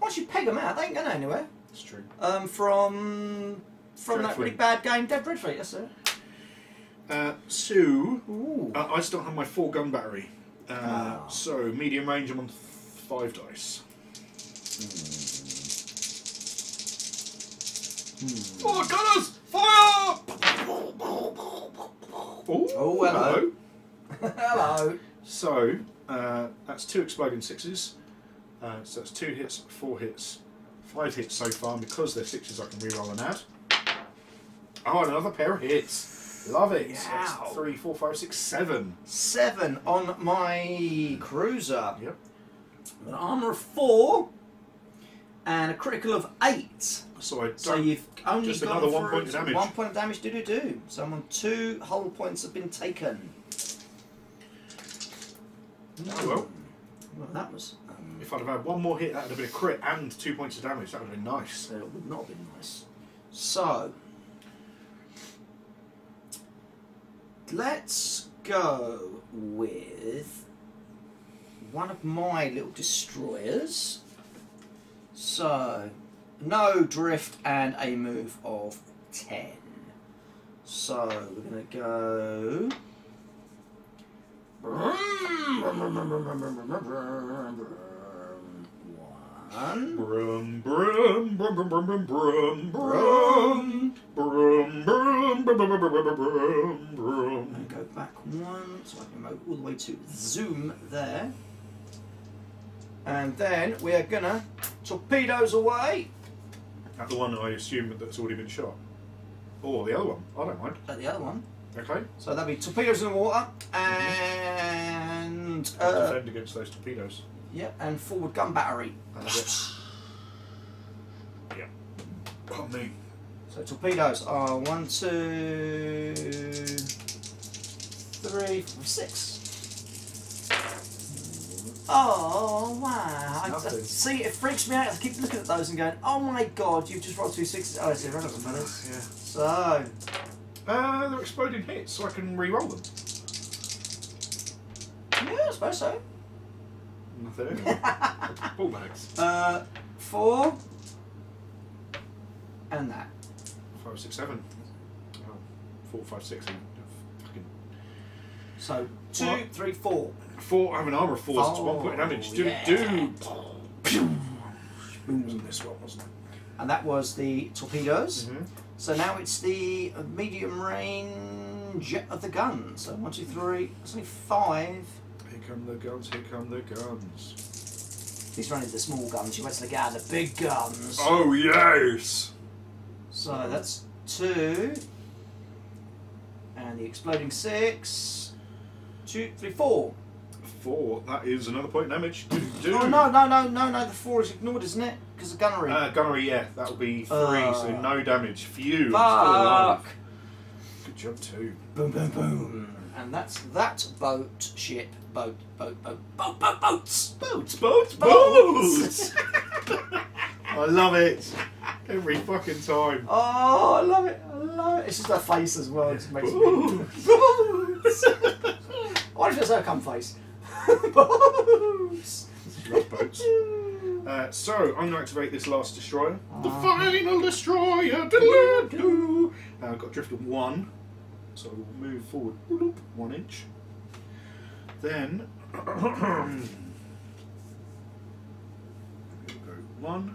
Once you peg them out, they ain't going anywhere. That's true. From that really bad game, Dead Red Fleet. That's it. So, I still have my 4 gun battery. So medium range, I'm on 5 dice. Fire gunners! Fire! Oh, hello. Hello. So, that's 2 exploding 6s. So that's 2 hits, 4 hits, 5 hits so far, and because they're 6s I can reroll and add. Oh, and another pair of hits. Love it. So that's 3, 4, 5, 6, 7. 7 on my cruiser. Yep. An armour of 4 and a critical of 8. So you've only just gone another 1 for point of damage. 1 point of damage. Do. So I'm on 2 whole points have been taken. Oh well. Well, that was. If I'd have had 1 more hit, that would have been a crit and 2 points of damage. That would have been nice. It would not have been nice. So let's go with one of my little destroyers. So no drift and a move of 10. So we're going to go. One. Brum brum brum brum brum brum brum brum brum brum brum brum. And go back 1, so I can go all the way to zoom there. And then we're gonna torpedoes away. At the one I assume that's already been shot. Or the other one. I don't mind. At the other one. Okay. So that'll be torpedoes in the water and Defend against those torpedoes. yeah, and forward gun battery. Yeah. Oh me. So torpedoes are 1, 2, 3, 4, 6. Oh wow! See, it freaks me out. I keep looking at those and going, "Oh my god, you've just rolled 2 6s." Oh, it's irrelevant, fellas. Yeah. So they're exploding hits, so I can re-roll them. yeah, I suppose so. Nothing anyway. Ball bags. 4 and that. 5, 6, 7. Oh, 4, 5, 6. Fucking. So 2, 3, 4. 4. I have an armour of 4, so it's 1 point of damage. Yeah. Wasn't this one, wasn't it? And that was the torpedoes. Mm-hmm. So now it's the medium range of the guns. So 1, 2, 3. It's only 5. Here come the guns. Here come the guns. He's running the small guns. You went to get out the big guns. Oh yes. So that's 2. And the exploding 6. 2, 3, 4. 4. That is another point of damage. Oh no! The 4 is ignored, isn't it? Because of gunnery. Gunnery, yeah. That'll be 3, so no damage. Phew. Fuck! Good job too. Boom, boom, boom. And that's that boat, ship, boats. I love it. Every fucking time. Oh, I love it. It's just her face as well. It just makes me. I wonder if it's her cum face. Boats. Love boats. So I'm going to activate this last destroyer. The final destroyer. I've got a drift of 1, so we'll move forward 1 inch. Then we'll go 1.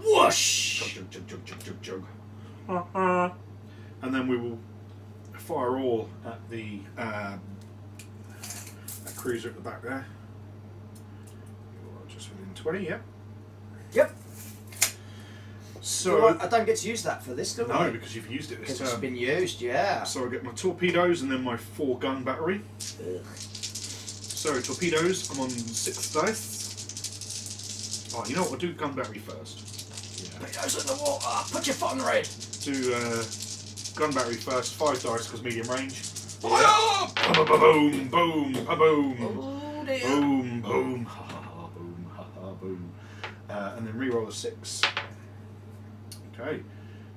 Whoosh! Jug. And then we will fire all at the that cruiser at the back there. Just within 20, yeah. Yep. So I don't get to use that for this, do I? no, because you've used it this Because it's turn. been used, yeah. So I get my torpedoes and then my 4 gun battery. Ugh. So torpedoes, I'm on 6 dice. Oh, you know what? I'll do gun battery first. Torpedoes in the water. Put your foot on the red. Do gun battery first. 5 dice because medium range. Fire! Boom, boom, boom, Oh dear. boom, boom, ha ha, boom, ha ha, boom. And then re-roll a 6. Okay,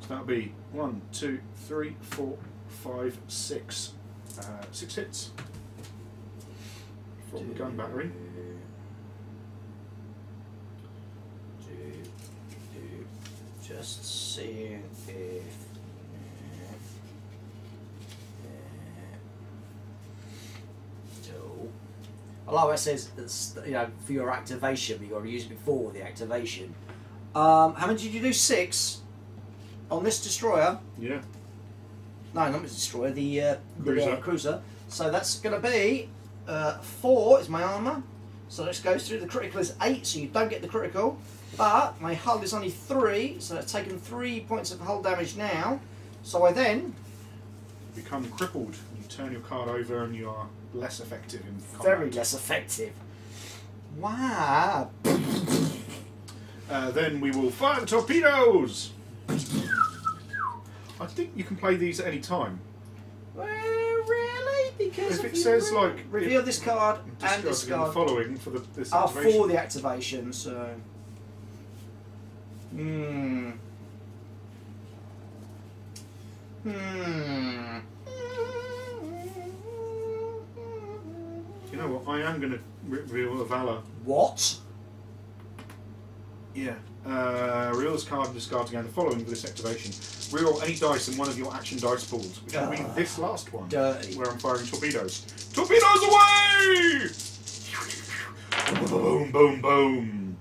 so that'll be 1, 2, 3, 4, 5, 6. 6 hits from the gun battery. Just seeing if. I like what it says. It's, you know, for your activation, but you got to use it before the activation. How many did you do? 6 on this destroyer. Yeah. No, not the destroyer. The Cruiser. Cruiser. So that's going to be 4 is my armour. So this goes through. The critical is 8, so you don't get the critical. But my hull is only 3, so it's taken 3 points of hull damage now. So I then become crippled. You turn your card over and you are less effective in combat. very less effective. Wow. Then we will fire the torpedoes. I think you can play these at any time. Well, really? Because If it says like reveal this card and this discarding the card following for this are activation. for the activation. So. Hmm. You know what? I am going to reveal a Valor. What? Yeah. Reveal this card and discard again the following for this activation. Reroll any dice in one of your action dice pools, which will be this last one, Dirty. where I'm firing torpedoes. Torpedoes away! Boom, boom, boom.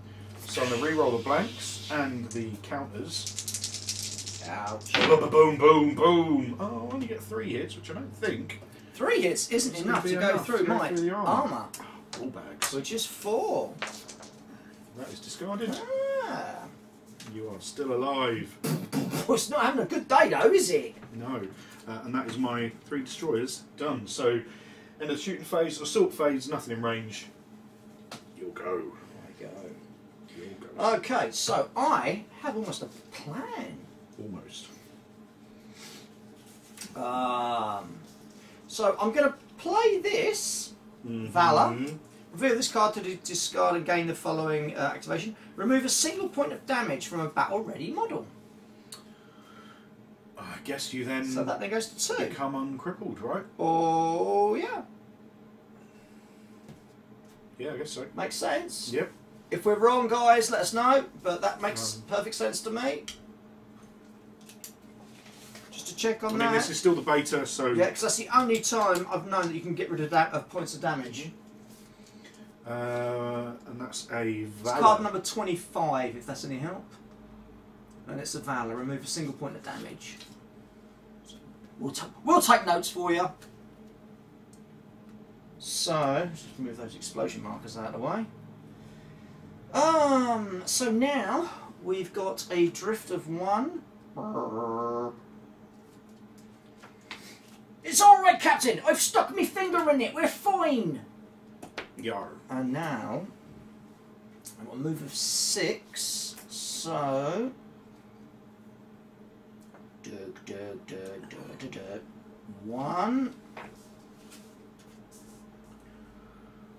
So I'm going to reroll the blanks and the counters. Ouch. Boom, boom, boom. Oh, I only get 3 hits, which I don't think. 3 hits isn't It's enough gonna to be go enough through to go my through the armour, Ball bags. which is 4. That is discarded. Ah. You are still alive. Well, it's not having a good day though, is it? No. And that is my 3 destroyers done. So, in the shooting phase, assault phase, nothing in range. You'll go. There you You'll go. go. Okay, so I have almost a plan. Almost. So I'm going to play this Valor. Reveal this card to discard and gain the following activation. Remove a single point of damage from a battle-ready model. I guess you then So that then goes to 2. become uncrippled, right? Oh, yeah. Yeah, I guess so. Makes sense. Yep. If we're wrong, guys, let us know. But that makes perfect sense to me. Just to check on I mean, that. this is still the beta, so... Yeah, because that's the only time I've known that you can get rid of points of damage. And that's a It's Valor. card number 25, if that's any help. And it's a Valor. Remove a single point of damage. We'll take notes for you. So, just move those explosion markers out of the way. So now we've got a drift of 1. It's all right, Captain. I've stuck my finger in it. We're fine. Yar. And now I've got a move of 6. So 1,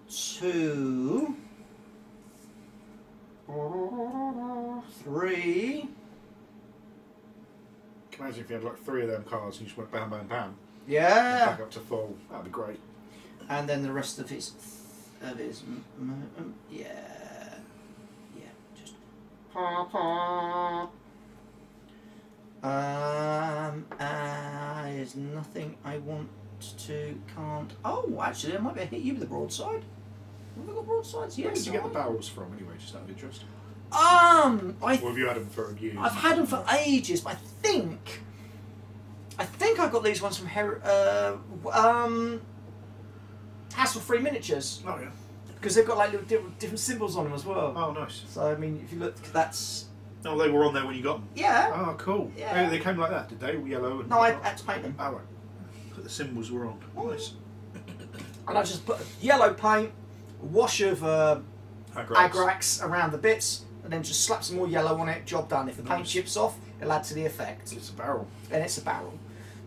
2, 3. Imagine if you had like 3 of them cards and you just went bam, bam, bam. Yeah. Back up to full. That'd be great. And then the rest of his just there's nothing I want to, can't. Oh, actually, I might be able to hit you with a broadside. Have I got broadsides? Where Yes. did you get the barrels from anyway, just out of interest? Or Or have you had them for years? I've had them for ages, but I think I got these ones from Hassle-Free Miniatures, Oh, yeah. because they've got like little different symbols on them as well. Oh, nice. So I mean, if you look, that's Oh, they were on there when you got them? yeah. Oh, cool. Yeah. They came like that, did they? Yellow and... No, I had to paint them, Oh, right. But the symbols were on. Nice. and I just put yellow paint, a wash of Agrax. Agrax around the bits, and then just slap some more yellow on it, job done. If the paint chips off, it'll add to the effect. It's a barrel. Then it's a barrel.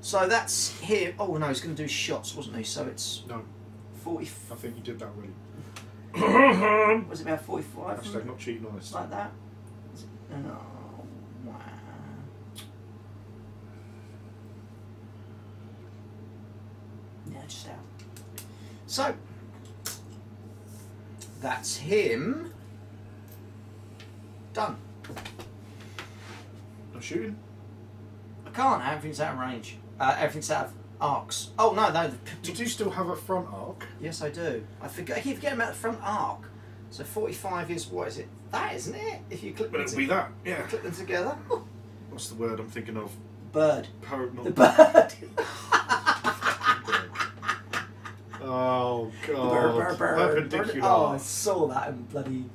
So that's here. Oh no, he's going to do shots, wasn't he? So it's No, 40. I think you did that really. Was it about 45? Hashtag not cheating on this. Like that? Is it? Oh, wow. Yeah, just out. So, that's him. Done. No shooting? I can't, everything's out of range. Everything's out of arcs. Oh no, no. You do still have a front arc. Yes, I do. I keep forgetting about the front arc. So 45 is, what is it? That, isn't it? If you click But them it'll be that, yeah. click them together. What's the word I'm thinking of? Bird. Not The bird. Oh Bird. god. Perpendicular. Oh, I saw that in bloody...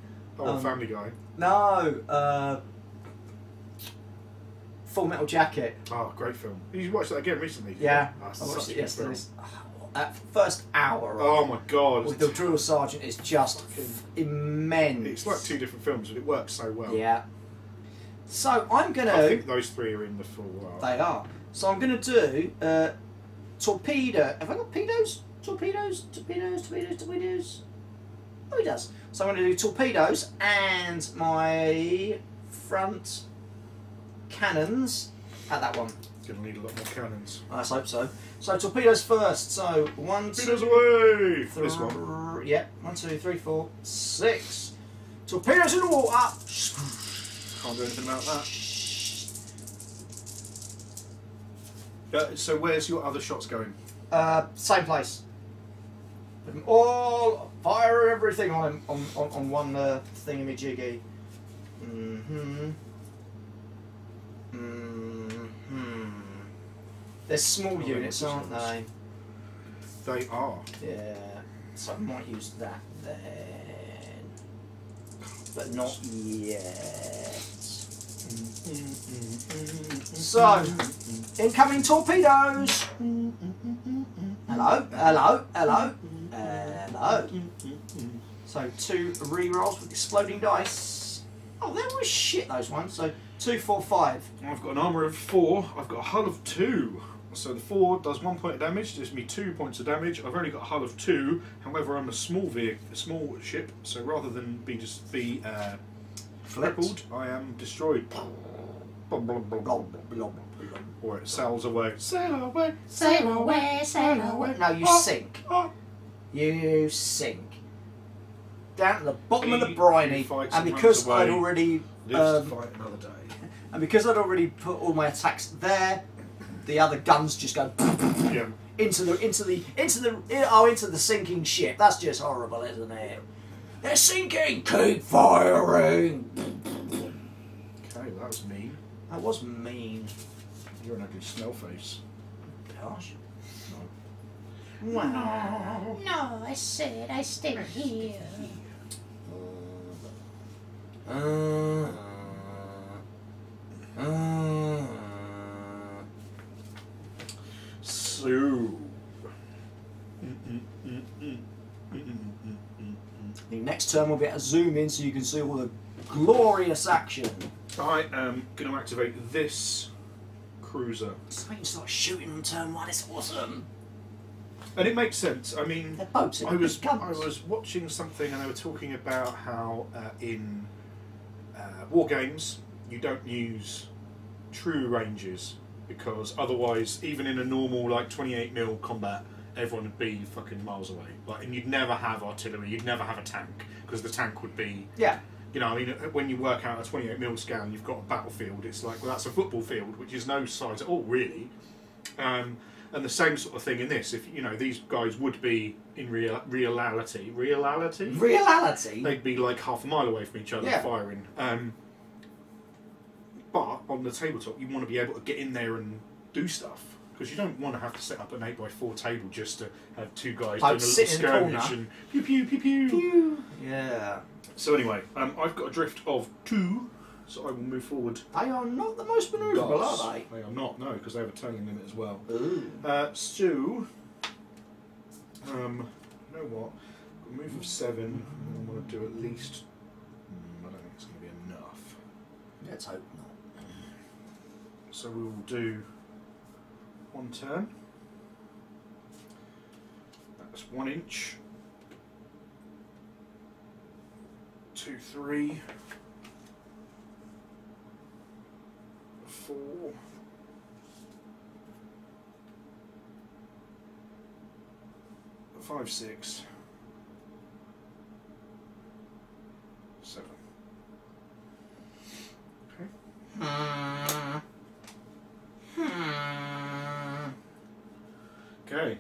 Family Guy. No, Full Metal Jacket. Oh, great film. You watched that again recently? Yeah, Oh, I such watched a it good yesterday. film. That first hour Oh my god. with the drill sergeant is just immense. It's like two different films, but it works so well. Yeah. So I'm gonna. I think those three are in the full. They are. So I'm gonna do torpedo. Have I got pedos? Torpedoes. Oh, he does. So I'm gonna do torpedoes and my front cannons at that one. Gonna need a lot more cannons. Let's hope so. So torpedoes first. So 1, 2, Torpedoes away! 3, This one. Yep. 1, 2, 3, 4, 6. Torpedoes in the water. Can't do anything about that. So where's your other shots going? Same place. Put them all, fire everything on him on one thingamajiggy. They're small units, aren't they? They are. Yeah. So I might use that then, but not yet. So, incoming torpedoes. Hello, hello, hello, hello. So 2 re-rolls with exploding dice. Oh, they were shit, those ones. So 2, 4, 5. I've got an armour of 4. I've got a hull of 2. So the 4 does 1 point of damage, gives me 2 points of damage. I've only got a hull of 2. However, I'm a small ship, so rather than be crippled, I am destroyed. Or it sails away. Sail away, sail away, sail away. No, you sink. You sink. Down to the bottom of the briny. And because I'd already lives to fight another day. And because I'd already put all my attacks there, the other guns just go into the sinking ship. That's just horrible, isn't it? They're sinking. Keep firing. Okay, that was mean. That was mean. You're an ugly smell face. Gosh. No. Wow. No, I said I stay here. So. The next turn we'll be able to zoom in so you can see all the glorious action. I am going to activate this cruiser. So you can start shooting on turn 1, it's awesome. And it makes sense. I mean, They're boats, I was watching something and they were talking about how in war games you don't use true ranges because otherwise, even in a normal like 28mm combat, everyone would be fucking miles away. Like, and you'd never have artillery, you'd never have a tank because the tank would be. Yeah. You know, I mean, when you work out a 28mm scale and you've got a battlefield, it's like, well, that's a football field, which is no size at all, really. And the same sort of thing in this. If you know, these guys would be in reality, Reality. they'd be like half a mile away from each other firing. But on the tabletop, you want to be able to get in there and do stuff because you don't want to have to set up an 8x4 table just to have 2 guys doing a little skirmish and pew pew pew pew. Pew. Yeah. So anyway, I've got a drift of 2, so I will move forward. They are not the most manoeuvrable, are they? They are not, no, because they have a turning limit as well. Ooh. So, you know what? Got a move of 7, and I want to do at least. I don't think it's going to be enough. Let's hope not. So we will do 1 turn. That's 1 inch. 2, 3, 4, 5, 6, 7. Okay. Okay.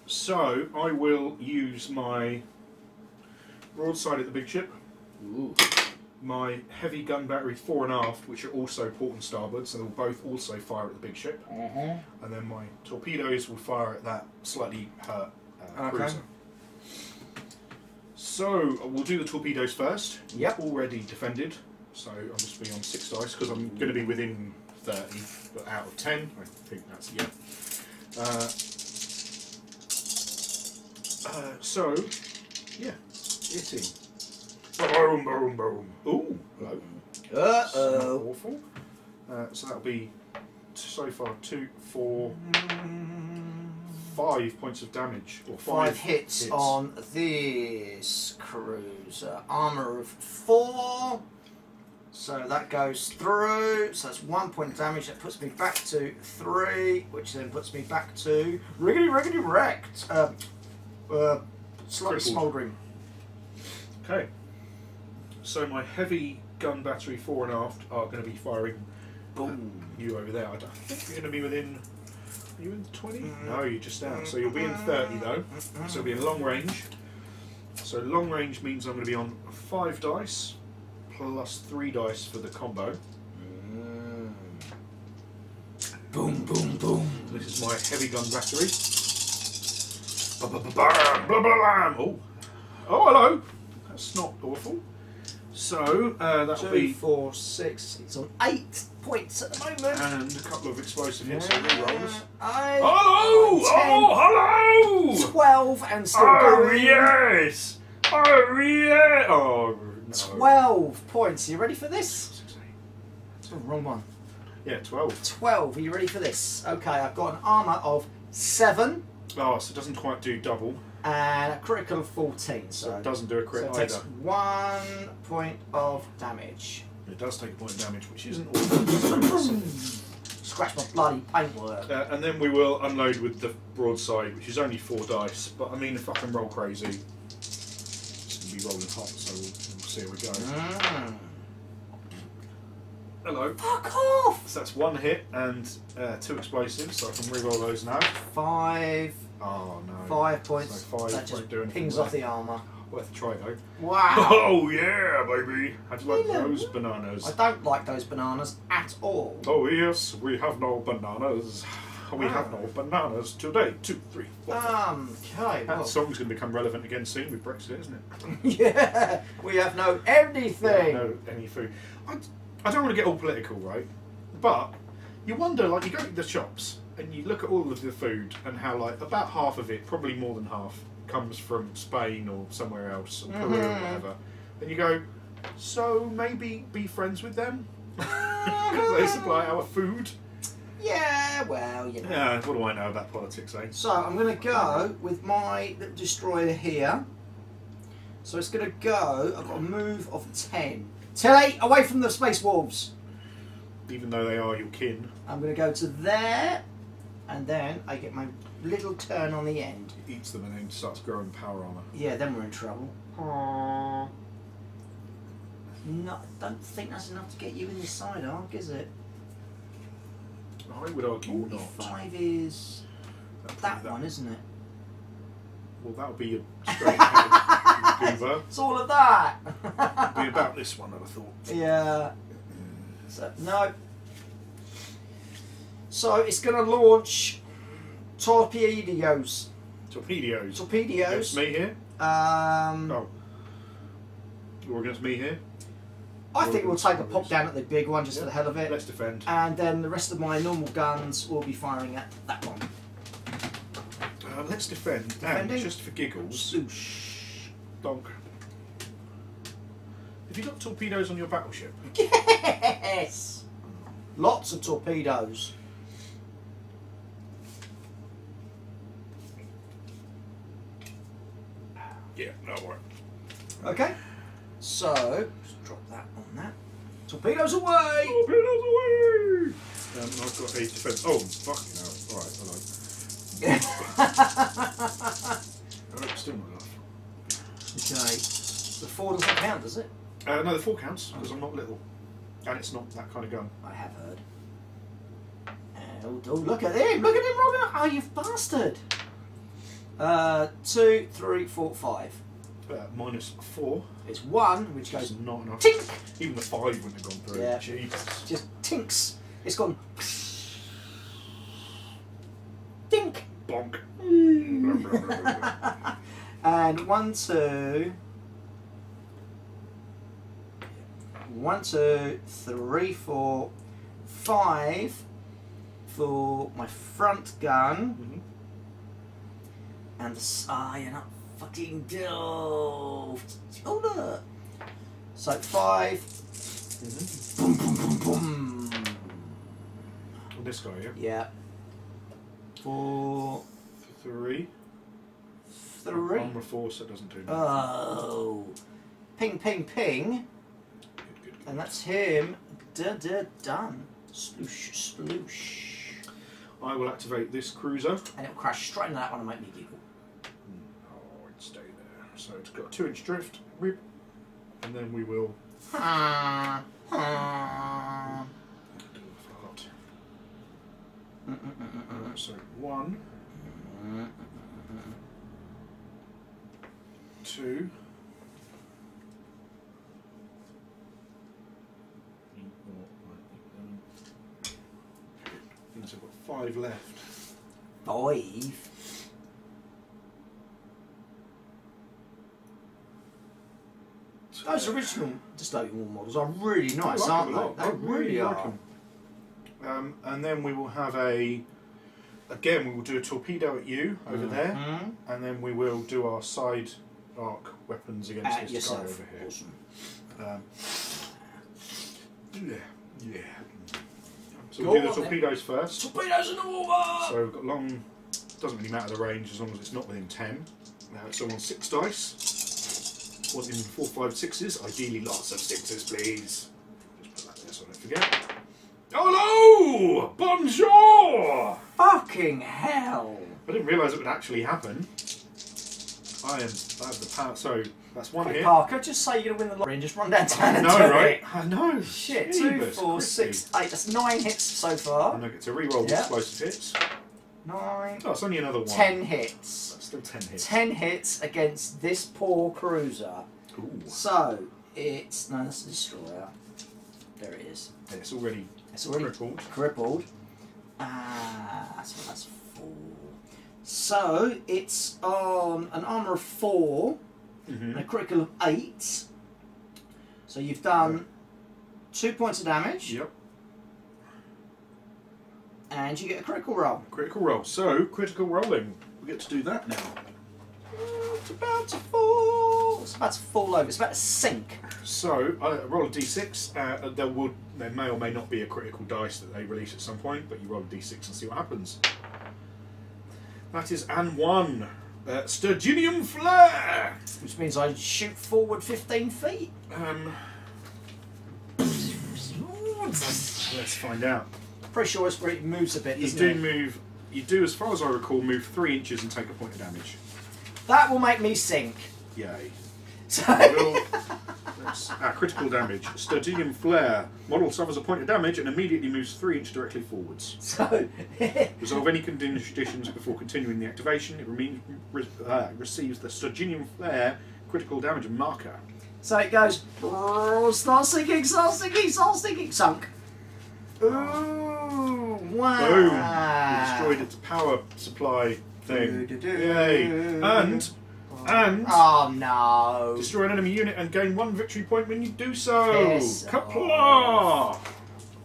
So I will use my broadside at the big ship. Ooh. My heavy gun battery fore and aft, which are also port and starboard, so they'll both also fire at the big ship. And then my torpedoes will fire at that slightly hurt cruiser. So we'll do the torpedoes first. Yep. Already defended, so I'll just be on 6 dice because I'm going to be within 30, but out of 10, I think that's yeah. So yeah, hitting. Boom, boom, boom. Ooh, hello. Uh-oh. Not awful. So that'll be so far 2, 4, 5 points of damage, or 5 hits on this cruiser. Armour of 4. So that goes through. So that's 1 point of damage. That puts me back to 3, which then puts me back to riggedy wrecked. Slightly smouldering. Okay. So my heavy gun battery fore and aft are going to be firing. Boom. You over there. I don't think you're going to be within. Are you in 20? No, you're just out. So you'll be in 30 though. So you'll be in long range. So long range means I'm going to be on 5 dice plus 3 dice for the combo. Boom, boom, boom. This is my heavy gun battery. Oh, hello. That's not awful. So that'll be 2, 4, 6. It's on 8 points at the moment. And a couple of explosive hits on the rolls. Hello! 10, oh, hello! 12 and still Oh going. yes! Oh yeah! Oh no. 12 points. Are you ready for this? Oh, wrong one. Yeah, 12. 12. Are you ready for this? Okay, I've got an armour of 7 Oh, so it doesn't quite do double. and a critical of 14. So it doesn't do a crit so it either. takes 1 point of damage. It does take a point of damage, which isn't awful. Scratch my bloody paintwork. And then we will unload with the broadside, which is only 4 dice. But I mean, if I can roll crazy, it's going to be rolling hot, so we'll see how we go. Hello. Fuck off! So that's 1 hit and 2 explosives, so I can re-roll those now. 5. Oh no. 5 points. So 5 that just won't do anything pings there. off the armour. Worth a try though. Wow! Oh yeah, baby! How'd you like those bananas? I don't like those bananas at all. Oh yes, we have no bananas. We have no bananas today. 2, 3, 4. Okay. That Well, song's going to become relevant again soon with Brexit, isn't it? yeah, we have no anything. No, any food. I don't want to get all political, right? But you wonder, like, you go to the shops and you look at all of the food and how, like, about half of it, probably more than half, comes from Spain or somewhere else, or Peru or whatever. And you go, so maybe be friends with them because they supply our food. Yeah, well, you know. Yeah, what do I know about politics, eh? So I'm going to go with my little destroyer here. So it's going to go. I've got a move of 10. Tilly, away from the space wolves. Even though they are your kin. I'm going to go to there, and then I get my little turn on the end. It eats them and then starts growing power armor. Yeah, then we're in trouble. Aww. No, I don't think that's enough to get you in the side arc, is it? I would argue not. 45 is that one, isn't it? Well, that would be a straight head goober. It's all of that. It'd be about this one, I'd have thought. Yeah. So, no. So it's going to launch torpedoes. Torpedoes. Torpedoes. Against me here? Oh. Or against me here? I think we'll take a pop down at the big one just for the hell of it. Let's defend. And then the rest of my normal guns will be firing at that one. Let's defend. And Defending? just for giggles. Swoosh. Donk. Have you got torpedoes on your battleship? Yes! Lots of torpedoes. Yeah, no worry. Okay. So, just drop that on that. Torpedoes away! Torpedoes away! I've got a defense. Oh, fucking hell. Alright, oh, still not enough. Okay. The 4 doesn't count, does it? No, the 4 counts, because I'm not little. And it's not that kind of gun. I have heard. Oh, look at him! Look at him, Robin! Oh, you bastard! 2, 3, 4, 5. -4. It's 1, which That's goes not enough. tink! Even the 5 wouldn't have gone through. Yeah. Jeepers. Just tinks. It's gone tink! Bonk. And 1, 2. 1, 2, 3, 4, 5 for my front gun. Mm-hmm. And you're not fucking hold up. So 5. Mm-hmm. Boom, boom, boom, boom. This guy, yeah? Yeah. 4, 3. 3. Armor 4, so it doesn't do nothing. Oh. Ping, ping, ping. Good. And that's him. Done. Sploosh, sploosh. I will activate this cruiser. And it'll crash straight into that one and make me giggle. Oh, it'd stay there. So it's got a 2-inch drift. Whip. And then we will do a fart. So 1, 2. Means I've got 5 left. 5. Those original Dystopian models are really nice, I like aren't them a lot. they? I They really like are. them. And then we will have again we will do a torpedo at you over there, and then we will do our side arc weapons against At this yourself. guy over here. Awesome. Yeah. So we'll do the Go on, torpedoes first. Torpedoes in the water! So we've got long, doesn't really matter the range as long as it's not within 10. So on 6 dice. Wanting 4, 5, 6s, ideally lots of 6s please. Just put that there so I don't forget. Hello! Bonjour! Fucking hell! I didn't realise it would actually happen. I have the power, so that's 1 Quick, hit. Parker, just say you're going to win the lottery and just run downtown and No, do right? it. I know. Shit, Jeebus, 2, 4, 6, 8. That's 9 hits so far. And I get to re-roll the Yeah. explosive hits. 9. Oh, it's only another 1. 10 hits. That's still 10 hits. 10 hits against this poor cruiser. Ooh. So, it's... No, that's a destroyer. There it is. Yeah, it's already crippled. Crippled. So that's 4. So, it's on an armour of 4 and a critical of 8. So you've done 2 points of damage. Yep. And you get a critical roll. Critical roll. So, critical rolling. We get to do that now. It's about to fall. It's about to fall over. It's about to sink. So, I roll a d6. There may or may not be a critical dice that they release at some point, but you roll a d6 and see what happens. That is an 1. Sturginium flare! Which means I shoot forward 15 feet. Let's find out. Pretty sure it moves a bit, You doesn't do it? move, as far as I recall, move 3 inches and take a point of damage. That will make me sink. Yay. So That's critical damage. Sturginium flare. Model suffers a point of damage and immediately moves 3 inches directly forwards. So Resolve any conditions before continuing the activation. It receives the Sturginium flare critical damage marker. So it goes, start sinking, start sinking, start sinking, sunk. Ooh, wow. Boom. It destroyed its power supply thing. Yay. And oh no. destroy an enemy unit and gain 1 victory point when you do so. Piss Kapla!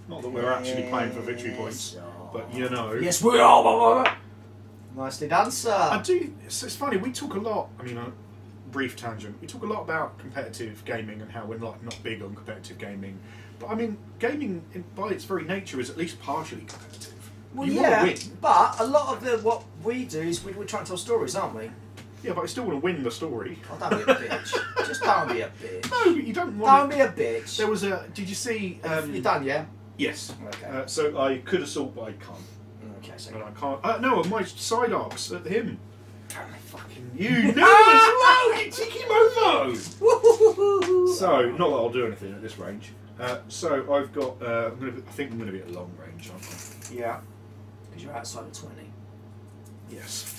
Not that we're actually playing for victory points, but you know. Yes, we are. Nicely done, I sir. do. It's funny. We talk a lot. I mean, brief tangent. We talk a lot about competitive gaming and how we're not big on competitive gaming. But I mean, gaming by its very nature is at least partially competitive. Well, you yeah, want to win. but a lot of what we do is we're trying to tell stories, aren't we? Yeah, but I still want to win the story. Oh, don't be a bitch. Just don't be a bitch. No, but you don't want Don't be a bitch. There was a... Did you see... You're done, yeah? Yes. Okay. So I could assault, but I can't. Okay, so... And I can't... no, my side arcs at him. Damn it, fucking... You knew as well, you cheeky mofo! So, not that I'll do anything at this range. So I've got... I think I'm going to be at long range, aren't I? Yeah. Because you're outside of 20. Yes.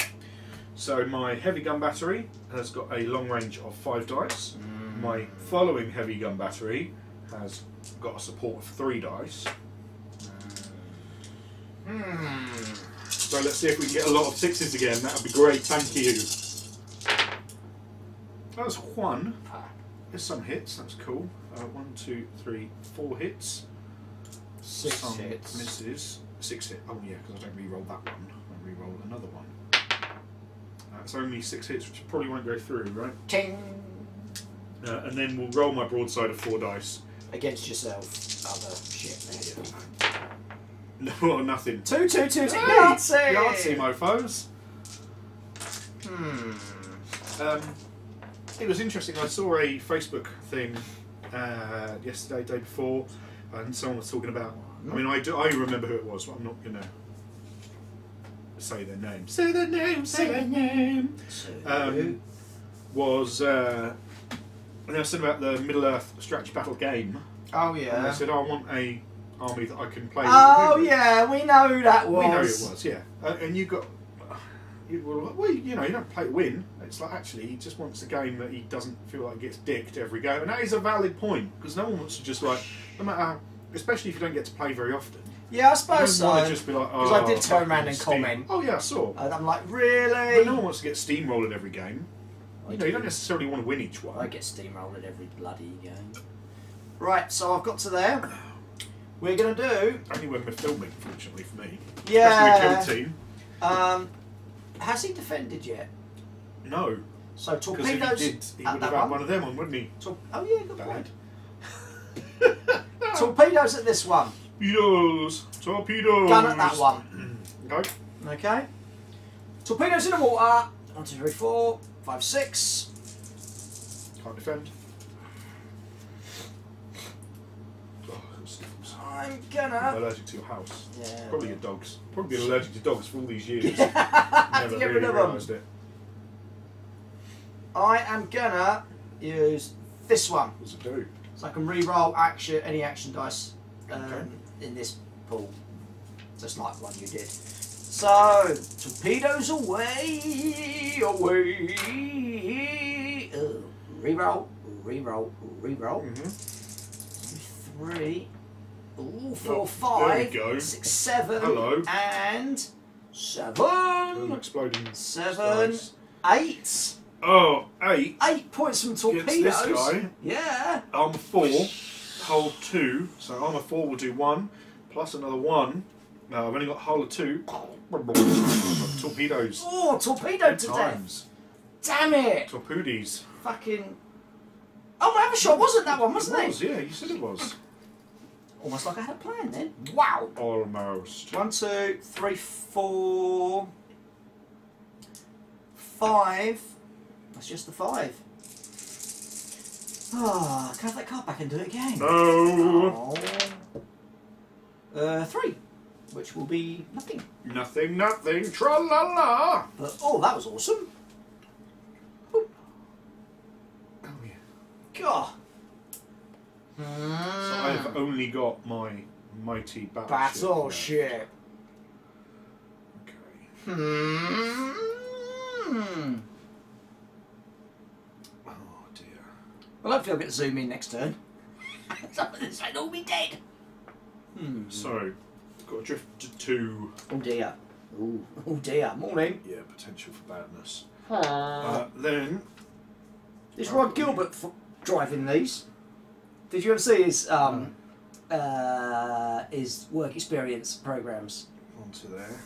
So my heavy gun battery has got a long range of 5 dice. My following heavy gun battery has got a support of 3 dice. So let's see if we can get a lot of 6s again. That would be great. Thank you. That's 1. There's some hits. That's cool. 1, 2, 3, 4 hits. 6 some hits. Misses. 6 hits. Oh yeah, because I don't re-roll that one. I re-roll another one. It's only 6 hits, which probably won't go through, right? Ting! And then we'll roll my broadside of 4 dice. Against yourself. Other shit. No, nothing. 2, 2, 2, 2. Hey! Yahtzee! Yahtzee, mofos. It was interesting. I saw a Facebook thing yesterday, day before, and someone was talking about. I mean, I remember who it was, but I'm not gonna say their name. Say their name. Say their name. Was and they were saying about the Middle Earth strategy battle game. Oh yeah. And they said, "I want a army that I can play." Oh with. yeah, we know who that was. We know who it was, yeah. And you got. You were like, well, you know, you don't play to win. It's like actually he just wants a game that he doesn't feel like gets dicked every game, and that is a valid point because no one wants to just like, no matter, especially if you don't get to play very often. Yeah, I suppose so. Want to just be like, because I did turn around and comment. Oh yeah, I saw. And I'm like, really? But no one wants to get steamrolled at every game. You know, you don't necessarily want to win each one. I get steamrolled at every bloody game. Right, so I've got to there. We're gonna do. Only when we're filming, fortunately for me. Yeah. Especially the kill team. Has he defended yet? No. So Because if torpedoes. he did, he would have had one of them on, wouldn't he? Oh yeah, good Bad. point. Torpedoes at this one. Torpedoes. Torpedoes. Gun at that one. Okay. Okay. Torpedoes in the water. 1, 2, 3, 4, 5, 6. Can't defend. Oh, I've got sniffles. I'm I'm gonna. allergic to your house. Yeah. Probably your dogs. Probably been allergic to dogs for all these years. Have to Never get really rid of them. realised it. I am gonna use this one, What's it do? so I can re-roll any action dice Okay. in this pool, just like the one you did. So torpedoes away, away. Re-roll, re-roll, re-roll. 3. Ooh, 4, Oh, 5, there we go. 6, 7, Hello. and 7. Little exploding 7, stars. 8. Oh, 8. 8 points from torpedoes. Against this guy. Yeah. Armour 4. Hull 2. So armour 4 will do 1. Plus another 1. I've only got hull of 2. Torpedoes. Oh, torpedo to death. Times. Damn it. Torpedoes. Fucking. Oh, my other shot wasn't that one, wasn't it? It was, yeah, you said it was. Almost like I had a plan then. Wow. Almost. 1, 2, 3, 4, 5. That's just the 5. Ah, can I have that card back and do it again? No. Oh. 3, which will be nothing. Nothing, nothing. Tra-la-la. But oh, that was awesome. Boop. Oh, yeah. God. So I've only got my mighty battleship. Battleship. Okay. Oh dear. Well, hopefully I'll get to zoom in next turn. Some of this might all be dead. So, got to drift to 2. Oh dear. Ooh. Oh dear. Morning. Yeah, potential for badness. Aww. Then. Is Rod Gilbert driving these? Did you ever see his work experience programs? Onto there.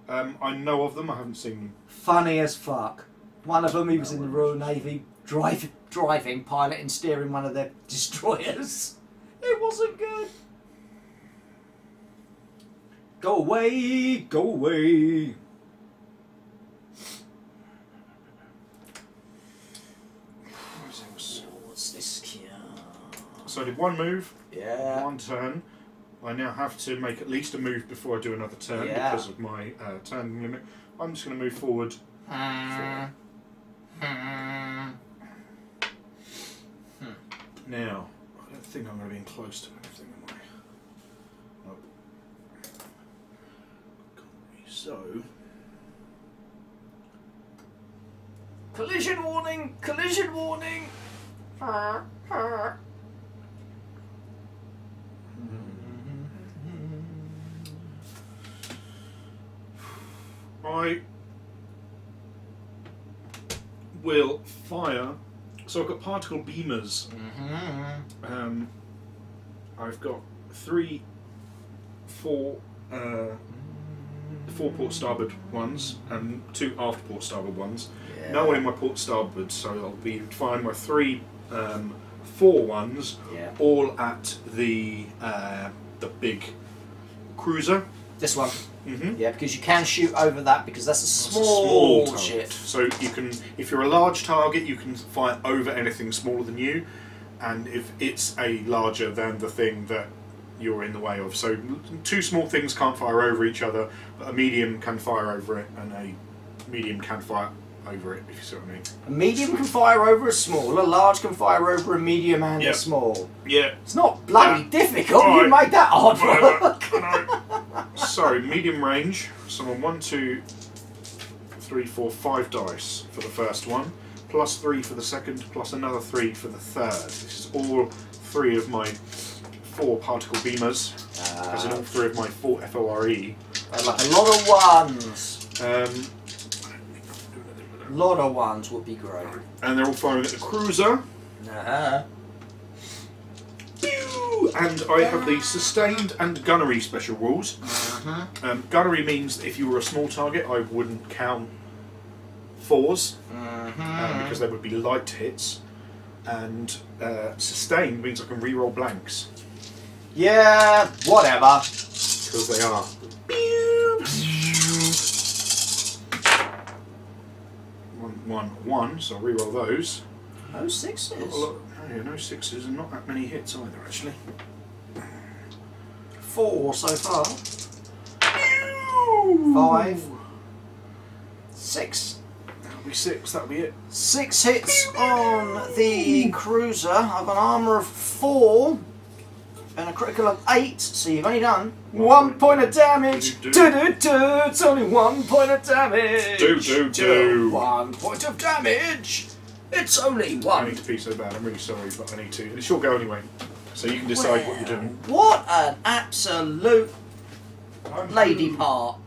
I know of them. I haven't seen them. Funny as fuck. One of them, he was in the Royal Navy, driving, piloting, steering one of their destroyers. It wasn't good. Go away, go away. What's this here? So I did one move, Yeah. one turn. I now have to make at least a move before I do another turn because of my turn limit. I'm just going to move forward. Now, I don't think I'm going to be in close to anything, am I? Nope. So, Collision warning! Collision warning! I will fire. So I've got particle beamers. I've got 3, 4 port starboard ones and 2 aft port starboard ones. Yeah. No one in my port starboard, so I'll be firing my 3 4 ones, all at the big cruiser. This one. Mm-hmm. Yeah, because you can shoot over that because that's a small target. ship. So you can, if you're a large target, you can fire over anything smaller than you, and if it's a larger than the thing that you're in the way of. So 2 small things can't fire over each other, but a medium can fire over it, and a medium can fire over it, if you see what I mean. A medium can fire over a small, a large can fire over a medium and a small. Yeah. It's not bloody difficult, Right. you made that hard work. So, medium range, so on 1, 2, 3, 4, 5 dice for the first one, plus 3 for the second, plus another 3 for the third. This is all 3 of my 4 particle beamers, as in all 3 of my 4 FORE. Like a lot of ones. A lot of ones would be great. And they're all firing at the cruiser. And I have the sustained and gunnery special rules. Gunnery means that if you were a small target, I wouldn't count 4s because they would be light hits. And sustained means I can re-roll blanks. Yeah, whatever. Because they are. 1, 1, so I'll re-roll those. No 6s. Yeah, no 6s and not that many hits either, actually. 4 so far. 5. 6. That'll be 6, that'll be it. 6 hits on the cruiser. I've got an armour of 4 and a critical of 8, so you've only done 1 point of damage. It's only 1 point of damage. 1 point of damage. It's only 1. I need to be so bad, I'm really sorry, but I need to. And she'll go anyway, so you can decide what you're doing. What an absolute lady part.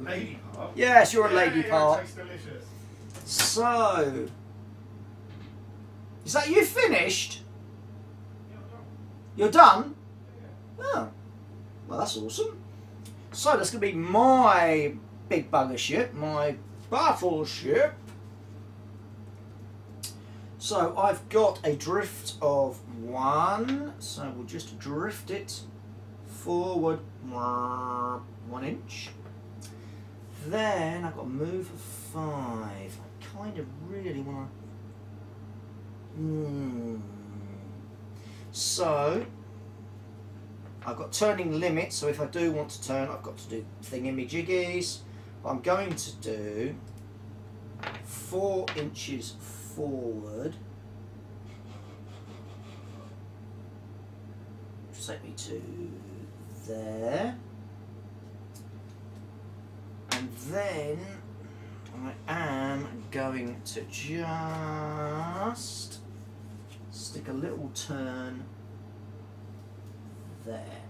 Lady part? Yes, you're a lady part. It tastes delicious. So, is that you finished? You're done? Oh, well that's awesome. So that's going to be my big bugger ship, my battleship. So I've got a drift of 1, so we'll just drift it forward 1 inch. Then I've got a move of 5. I kind of really want to... So I've got turning limit, so if I do want to turn, I've got to do thingy-jiggies. I'm going to do 4 inches forward. Just take me to there. And then I am going to just stick a little turn there.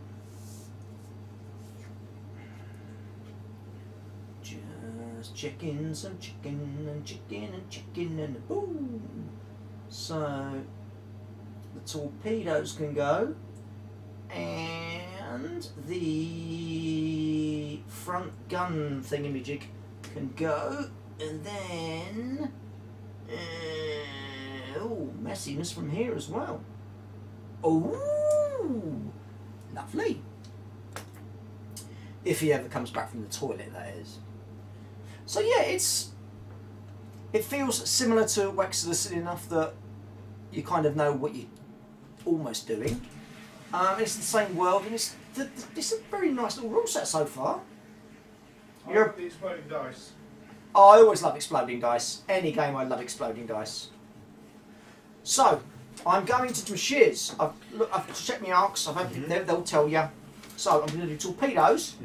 Just checking some chicken and chicken and chicken and boom. So the torpedoes can go and the front gun thingamajig can go, and then Oh, messiness from here as well. Oh, lovely. If he ever comes back from the toilet, that is. So yeah, it feels similar to Wexodus enough that you kind of know what you're almost doing. It's the same world, and it's a very nice little rule set so far. The exploding dice. Oh, I always love exploding dice. Any game I love exploding dice. So, I'm going to do shiz. I've checked my arcs. They'll tell you. So I'm going to do torpedoes.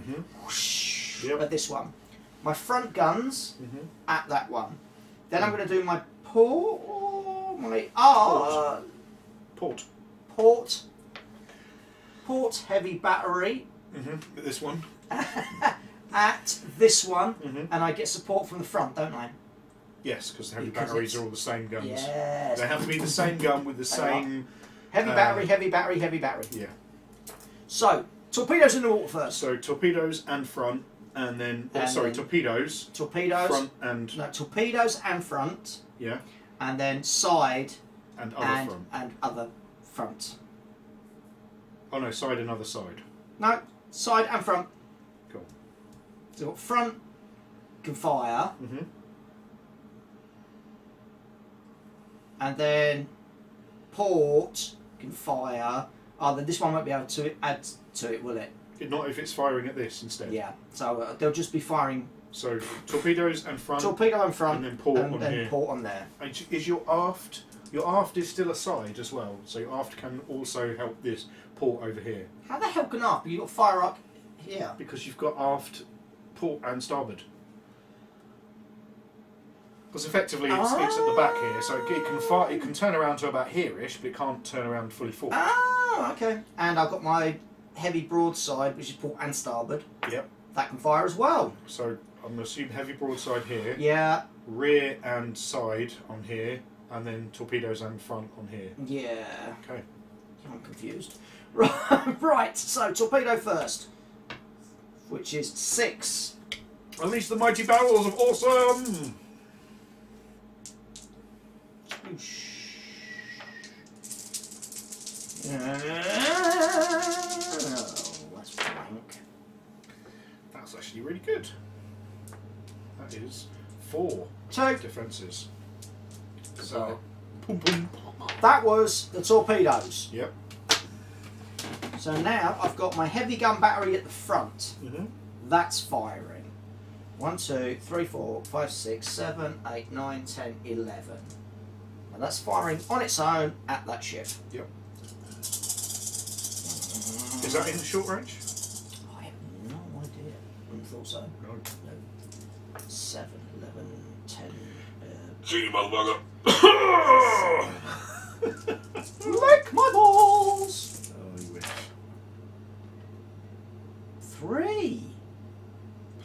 Whoosh, at this one. My front guns at that one. Then I'm going to do my port heavy battery. This one. At this one, and I get support from the front, don't I? Yes, because the heavy batteries are all the same guns. Yes. They have to be the same gun with the same... Heavy battery, heavy battery, heavy battery. Yeah. So, torpedoes in the water first. So, torpedoes and front, and then... torpedoes. Torpedoes. Front and... No, torpedoes and front. Yeah. And then side... And other front. And other front. Oh no, side and other side. No, side and front. Cool. So, front can fire. And then port can fire. Oh, then this one won't be able to add to it, will it? Not if it's firing at this instead. Yeah. So they'll just be firing. So torpedoes and front. Torpedo and front. And then port on here. Port on there. And is your aft? Your aft is still a side as well. So your aft can also help this port over here. How the hell can aft? You've got fire up here. Because you've got aft, port and starboard. Because effectively it's at the back here, so it can turn around to about here-ish, but it can't turn around fully forward. Oh, okay. And I've got my heavy broadside, which is port and starboard. Yep. That can fire as well. So I'm assuming heavy broadside here. Yeah. Rear and side on here, and then torpedoes and front on here. Yeah. Okay. I'm confused. Right. So torpedo first, which is 6. Unleash the mighty barrels of awesome. That's blank. That's actually really good. That is 4 2 defences. So, boom, boom. That was the torpedoes. Yep. So now I've got my heavy gun battery at the front. That's firing. 1, 2, 3, 4, 5, 6, 7, 8, 9, 10, 11. And that's firing on its own at that ship. Yep. Is that in short range? I have no idea. I wouldn't have thought so. No. 7, 11, 10. Gee, motherfucker! Lick my balls! Oh, you wish. 3.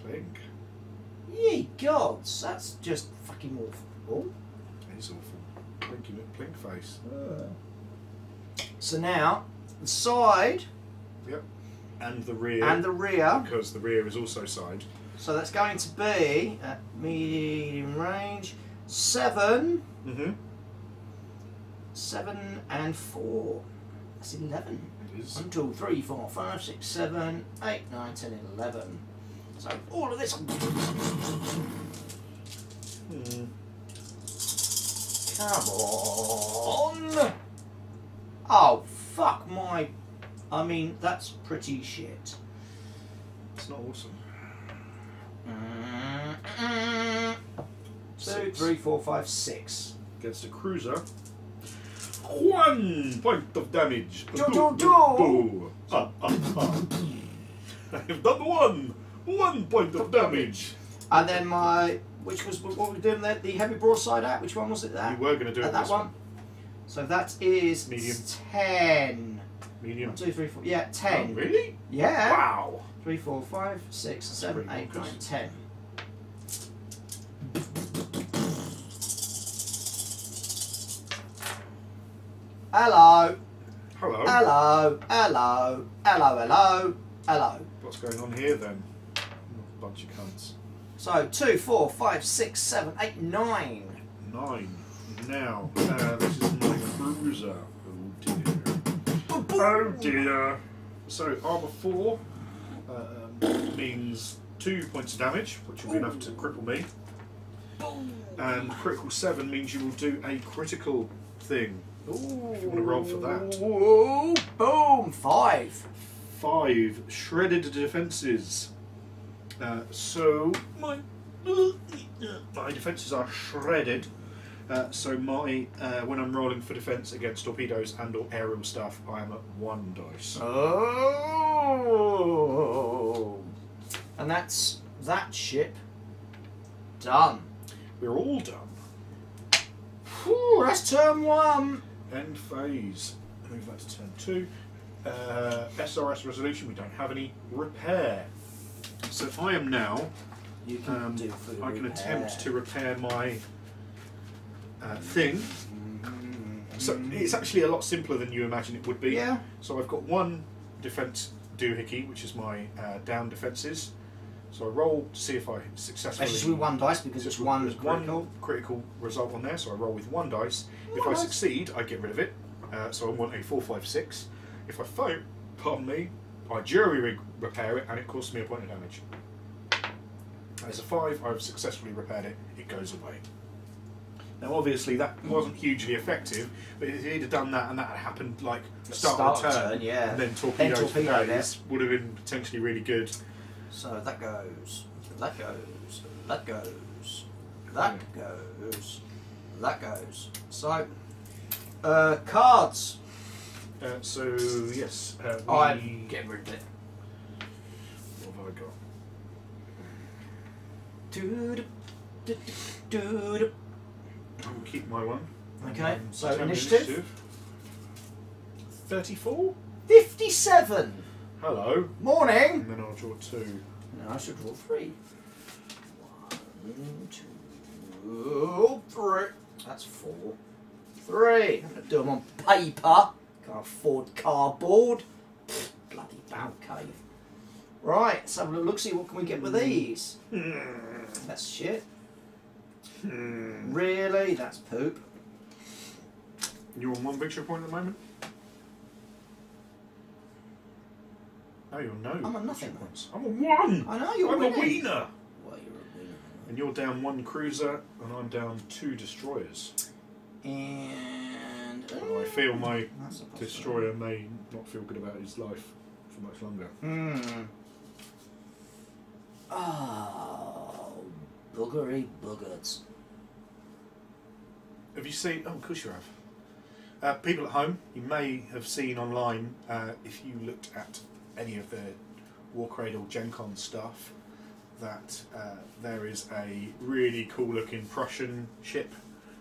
Plink. Ye gods, that's just fucking awful. It is awful. Plinky McPlink face. So now, the side. Yep. And the rear. And the rear. Because the rear is also side. So that's going to be, at medium range, 7. 7 and 4. That's 11. It is. 1, 2, 3, 4, 5, 6, 7, 8, 9, 10, and 11. So all of this. Come on. Oh, fuck my. I mean, that's pretty shit. It's not awesome. 2, 3, 4, 5, 6. Against a cruiser. 1 point of damage. Do. I've done 1 point of damage. And then my, which was what we were doing there, the heavy broadside at. Which one was it? That you were going to do it. That this one. So that is medium. 10. Medium. 1, 2, 3, 4. Yeah, 10. Oh, really? Yeah. Wow. 3, 4, 5, 6, 7, 8, 9, 10. Hello. Hello. Hello. Hello. Hello. Hello. Hello. What's going on here then? Bunch of cunts. So 2, 4, 5, 6, 7, 8, 9. 9. Now, this is my cruiser. Oh dear. Oh dear. So, armour 4 means 2 points of damage, which will be enough to cripple me. And critical 7 means you will do a critical thing. Ooh. If you want to roll for that. Ooh, boom! 5. 5 shredded defences. So my defences are shredded. So my when I'm rolling for defence against torpedoes and or aerial stuff, I am at 1 dice. Oh, and that's that ship done. We're all done. Whew, that's turn 1. End phase. Move that to turn 2. SRS resolution. We don't have any. Repair. So I am now. You can do I can attempt to repair my thing. So it's actually a lot simpler than you imagine it would be. Yeah. So I've got 1 defense doohickey, which is my down defenses. So I roll to see if I successfully. That's just with 1 dice because it's one critical result on there. So I roll with 1 dice. If I succeed, I get rid of it. So I want a 4, 5, 6. If I fail, pardon me, I jury repair it, and it costs me a point of damage. As a 5, I've successfully repaired it. It goes away. Now, obviously, that wasn't hugely effective, but if he'd have done that and that had happened like start of the turn, yeah, and then torpedoes for days, would have been potentially really good. So that goes, that goes, that goes, that goes, that goes. So, cards. So, yes. I'm getting rid of it. What have I got? I'll keep my one. Okay, so initiative. 34? 57! Hello. Morning! And then I'll draw 2. No, I should draw 3. 1, 2, 3. That's 4. 3. I'm going to do them on paper. Can't afford cardboard. Pfft, bloody bow cave. Right, let's have a look, see what can we get with these. That's shit. Really? That's poop. You're on 1 victory point at the moment? Oh, you're no. I'm on nothing. Points. I'm on 1! I know, you're I'm winning. a wiener! Well, you're a winner. And you're down 1 cruiser, and I'm down 2 destroyers. And I feel my destroyer may not feel good about his life for much longer. Oh, boogery boogers. Have you seen? Oh, of course you have. People at home, you may have seen online, if you looked at any of the War Cradle Gen Con stuff, that there is a really cool looking Prussian ship,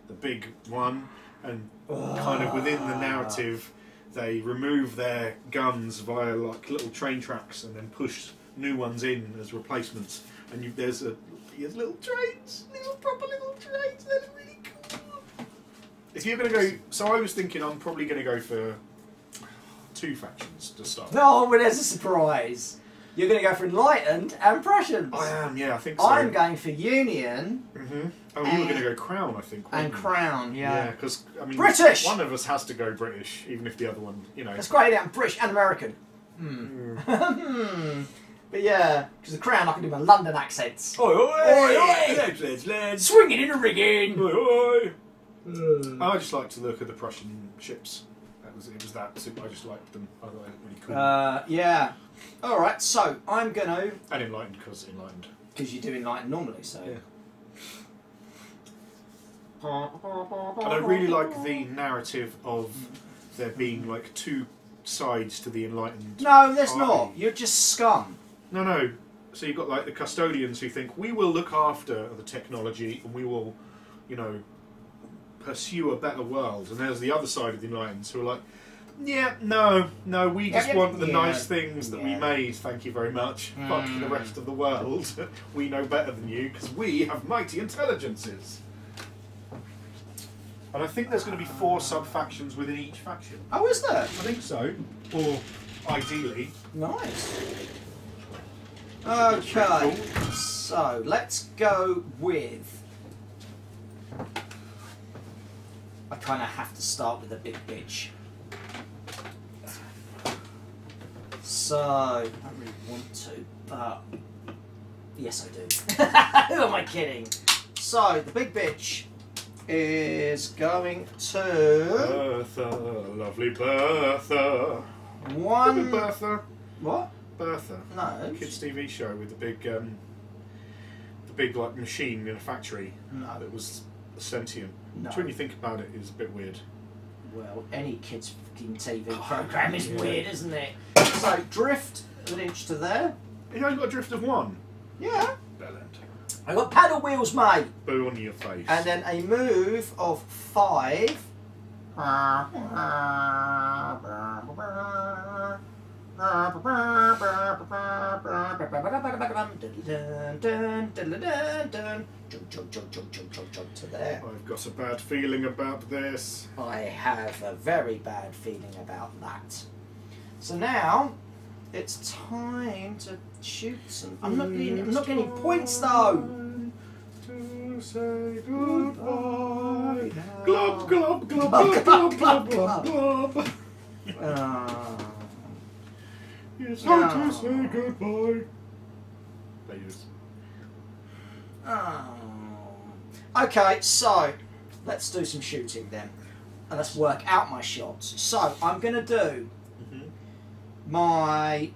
the big one, and kind of within the narrative they remove their guns via like little train tracks and then push new ones in as replacements, and there's little trains, proper little trains, they're really cool. If you're going to go, so I was thinking I'm probably going to go for 2 factions to start. No, but there's a surprise. You're going to go for Enlightened and Prussians. I am, yeah, I think so. I'm going for Union. Oh, you were going to go Crown, I think. And Crown, yeah. Yeah, because I mean, British. One of us has to go British, even if the other one, you know. That's great, I'm British and American. But yeah, because the Crown I can do my London accents. Oi, oi, oi, oi. Accents, lads. Swinging in the rigging. Oi, oi. I just like to look at the Prussian ships. It was that. I just liked them. I thought they were really cool. Yeah. All right. So I'm gonna. And Enlightened, because Enlightened. Because you do Enlightened normally, so. Yeah. And I really like the narrative of there being like 2 sides to the Enlightened. No, there's party. not. You're just scum. No. So you've got like the custodians who think we will look after the technology and we will, you know, pursue a better world. And there's the other side of the Enlightened who are like, yeah, no, we just want the nice things that we made, thank you very much. Fuck the rest of the world. We know better than you because we have mighty intelligences. And I think there's going to be 4 sub-factions within each faction. Oh, is there? I think so. Or, ideally. Nice. Okay, so let's go with I kind of have to start with a big bitch. So, I don't really want to, but yes I do. Who am I kidding? So, the big bitch is going to... Bertha, lovely Bertha. One... Bertha. What? Bertha. No. Kids TV show with the big like machine in a factory No. that was sentient. No. Which when you think about it is a bit weird. Well, any kids fucking TV program is yeah. weird, isn't it? So, drift an inch to there. You only got a drift of 1. Yeah. Bellend. I got paddle wheels, mate. Boo on your face. And then a move of 5. To there. I've got a bad feeling about this. I have a very bad feeling about that. So now it's time to shoot some. I'm not getting points though. To say goodbye. Glub glub glub glub glub glub glub glub. It's time to say goodbye. Ladies. Okay, so let's do some shooting then. And let's work out my shots. So I'm going to do my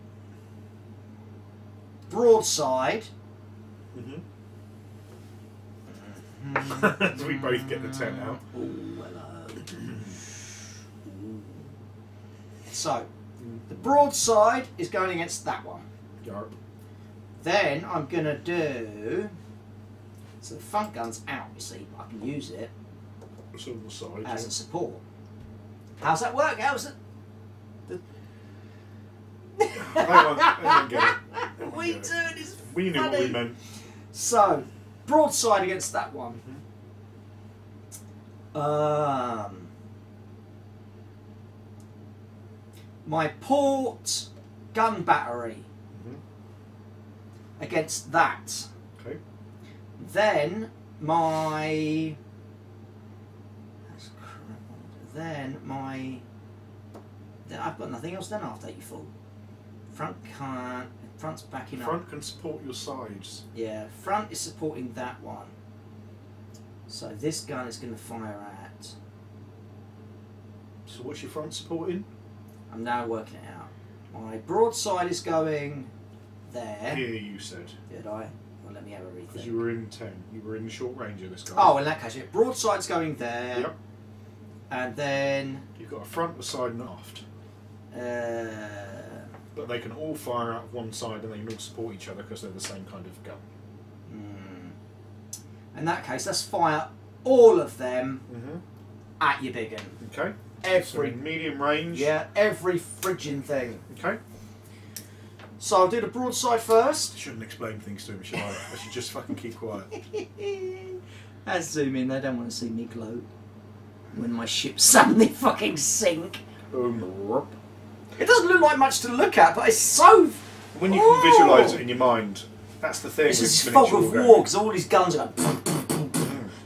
broadside. So we both get the 10 out. Ooh, hello. So the broadside is going against that one. Yarp. Then I'm going to do... So the front gun's out, you see, but I can use it It's on the side. as a support. How's that work? How's it? I don't get it. What are you doing? It's We knew what we funny. meant. So, broadside against that one. My port gun battery against that. Okay. Then my I've got nothing else then after you full. Front can't. Front's backing up. Front can support your sides. Yeah, front is supporting that one. So this gun is going to fire at. So what's your front supporting? I'm now working it out. My broadside is going there. Here you said. Did I? Well, let me have a rethink. Because you were in 10. You were in short range of this guy. Oh, in that case, yeah. Broadside's going there. Yep. And then. You've got a front, a side, and aft. But they can all fire out of one side and they can all support each other because they're the same kind of gun. In that case, let's fire all of them at your big one. Okay. Every so in medium range. Yeah, every friggin' thing. Okay. So I'll do the broadside first. Shouldn't explain things to him, should I? I should just fucking keep quiet. Let's zoom in. They don't want to see me gloat when my ships suddenly fucking sink. It doesn't look like much to look at, but it's so. When you can visualise it in your mind, that's the thing. This is with fog of miniature war because all these guns are going.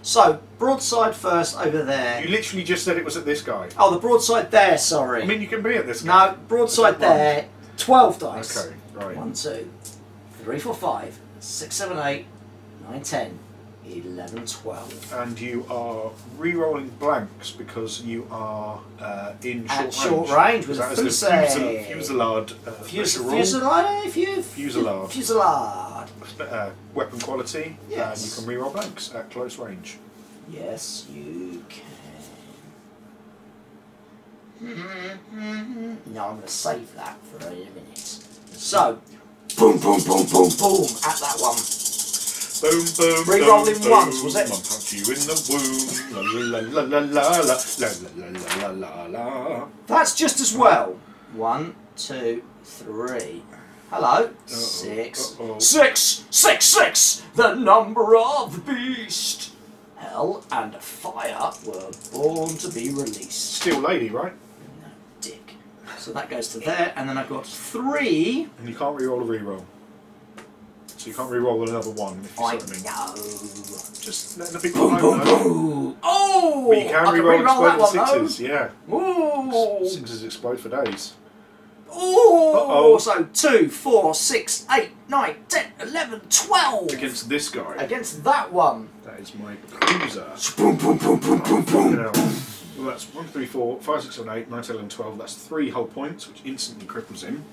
So broadside first over there. You literally just said it was at this guy. Oh, the broadside there. Sorry. I mean, you can be at this guy. No, broadside there. 12 dice. Okay, right. 1, 2, 3, 4, 5, 6, 7, 8, 9, 10, 11, 12. And you are re-rolling blanks because you are in short range. At short range with a That is the fusillade. fusillade. Fusillade. Fusillade. Weapon quality. Yes. And you can re-roll blanks at close range. Yes, you can. No, I'm going to save that for a minute. So, boom, boom, boom, boom, boom at that one. Boom, boom, re-rolling boom, ones, boom. was it? I'll punch you in the womb. La la la la la la la la la. That's just as well. 1, 2, 3. Hello. 6. 6, 6, 6. The number of the beast. Hell and fire were born to be released. Steel lady, right? No, dick. So that goes to there, and then I've got 3. And you can't re-roll a re-roll. So you can't re-roll another one, if you see what I mean. know. Just let the people Boom, know. boom, boom. Oh! But you can I re-roll re-roll exploding that one, sixes, yeah. Ooh. Sixes explode for days. Ooh. So 2, 4, 6, 8, 9, 10, 11, 12. Against this guy. Against that one. That is my cruiser. Boom, boom, boom, boom, boom, boom. Well, that's 1, 3, 4, 5, 6, 7, 8, 9, 10, 11, 12. That's 3 hull points, which instantly cripples him.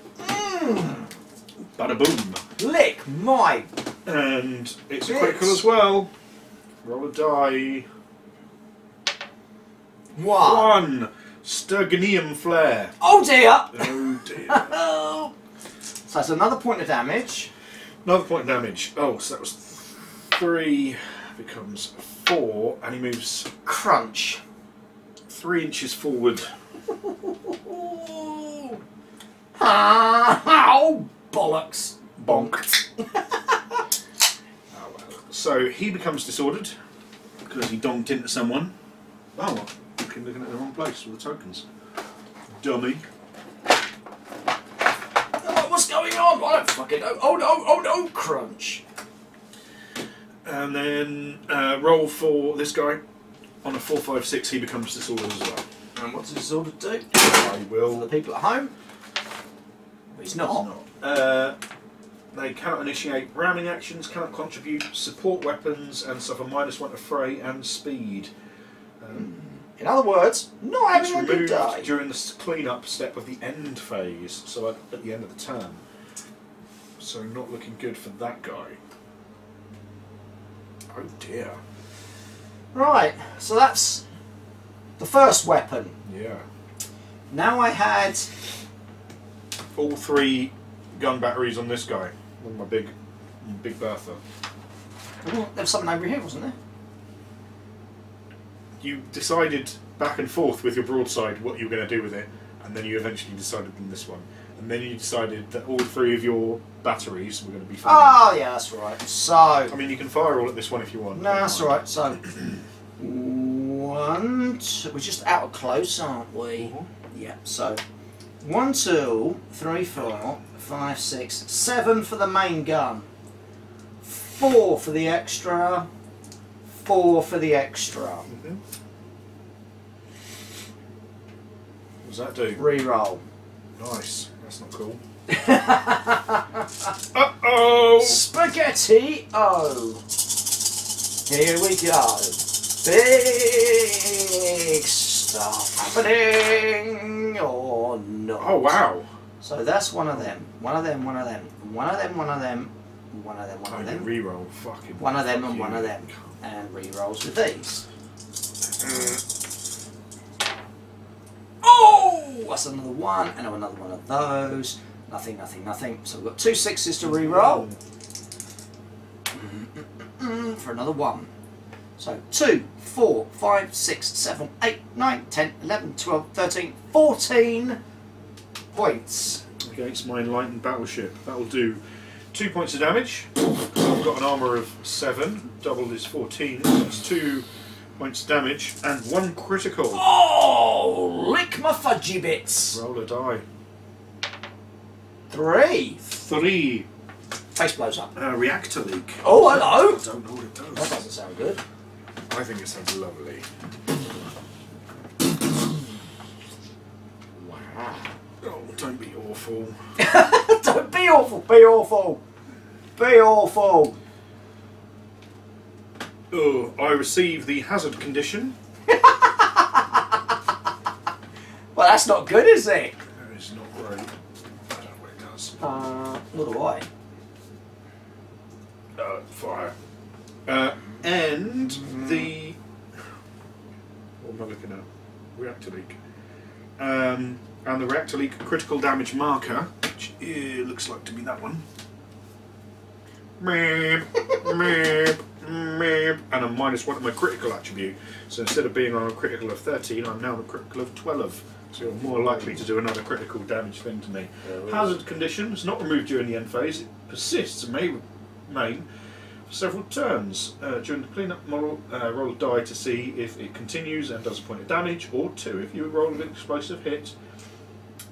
Bada boom. Lick my. And it's a Bits. critical as well. Roll a die. 1. Sturganium flare. Oh dear. Oh dear. So that's another point of damage. Another point of damage. Oh, so that was 3. Becomes 4, and he moves Crunch. 3 inches forward. Oh, bollocks. Bonk. Oh, well. So he becomes disordered because he donked into someone. Oh, I'm looking at the wrong place with the tokens. Dummy. Oh, what's going on? I don't fucking know. Oh no, oh no, crunch. And then roll for this guy. On a 4, 5, 6, he becomes disordered as well. And what's his disorder do? I For will. the people at home? He's not. They cannot initiate ramming actions, cannot contribute support weapons, and suffer -1 to fray and speed. In other words, not It's having a good removed day. during the clean-up step of the end phase, so at the end of the turn. So not looking good for that guy. Oh dear. Right, so that's the first weapon. Yeah. Now I had All 3 gun batteries on this guy. On my big Bertha. there was something over here, wasn't there? You decided back and forth with your broadside what you were going to do with it, and then you eventually decided on this one. And then you decided that all 3 of your batteries were going to be fine. Oh yeah, that's right. So I mean, you can fire all at this one if you want. no, that's all right. So 1, 2, we're just out of close, aren't we? Yeah. So 1, 2, 3, 4, 5, 6, 7 for the main gun. 4 for the extra. 4 for the extra. What does that do? Reroll. Nice. That's not cool. Uh-oh! Spaghetti-O. Here we go. Big stuff happening. Oh no. Oh wow. So that's one of them. One of them, one of them. One of them, one of them. One of them, one of them. Reroll. Fucking. One of them and fuck one you. of them. And re-rolls with these. Oh! That's another one, and another one of those. Nothing, nothing, nothing. So we've got 2 6s to re-roll. For another 1. So 2, 4, 5, 6, 7, 8, 9, 10, 11, 12, 13, 14 points. Against my enlightened battleship. That will do 2 points of damage. I've got an armour of 7. Doubled is 14. That's 2 points of damage and 1 critical. Oh! Lick my fudgy bits. Roll a die. 3. 3. Face blows up. Reactor leak. Oh, hello. I don't know what it does. That doesn't sound good. I think it sounds lovely. Wow. Oh, don't be awful. Don't be awful. Be awful. Be awful. Oh, I receive the hazard condition. Well, that's not good, is it? That is not great. I don't know what it does. What do I? Fire. And the... What am I looking at? Reactor leak. And the reactor leak critical damage marker, which looks like to be that one. Meep, meep, meep. And a -1 to my critical attribute. So instead of being on a critical of 13, I'm now on a critical of 12. So you're more likely to do another critical damage thing to me. Hazard condition is not removed during the end phase. It persists and may remain for several turns. During the cleanup model, roll a die to see if it continues and does a point of damage, or 2 if you roll an explosive hit,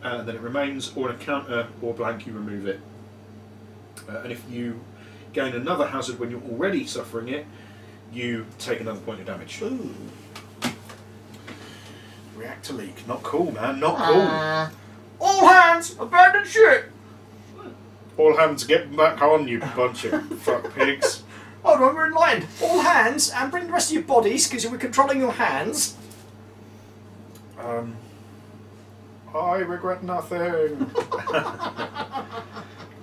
then it remains, or an encounter or blank, you remove it. And if you gain another hazard when you're already suffering it, you take another point of damage. Ooh. Reactor leak. Not cool, man. Not cool. All hands, abandon ship. All hands, get back on, you bunch of fuck pigs. Hold on, we're in line. All hands, and bring the rest of your bodies because we're controlling your hands. I regret nothing.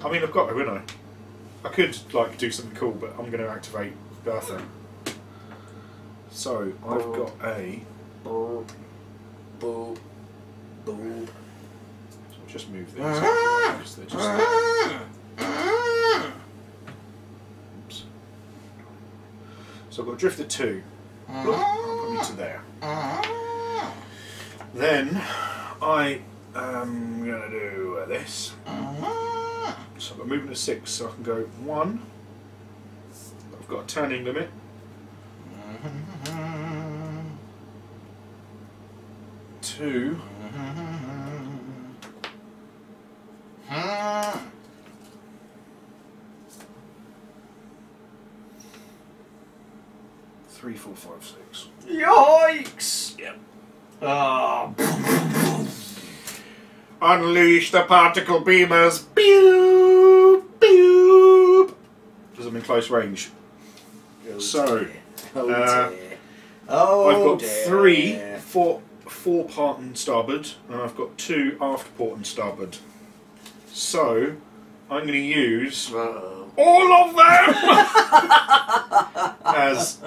I mean, I've got to, wouldn't I? I could like do something cool, but I'm going to activate Bertha. So I've got a. Boop, boop, boop. So I'll just move these. Because they're just. Oops. So I've got Drifter 2. I'll put me to there. Then I am going to do this. So I've got movement of 6, so I can go 1. I've got a turning limit. 2. 3, 4, 5, 6. Yikes! Yep. Unleash the particle beamers. Pew, pew. Because I'm in close range. So, I've got 3 fore port and starboard, and I've got 2 aft port and starboard. So, I'm going to use all of them as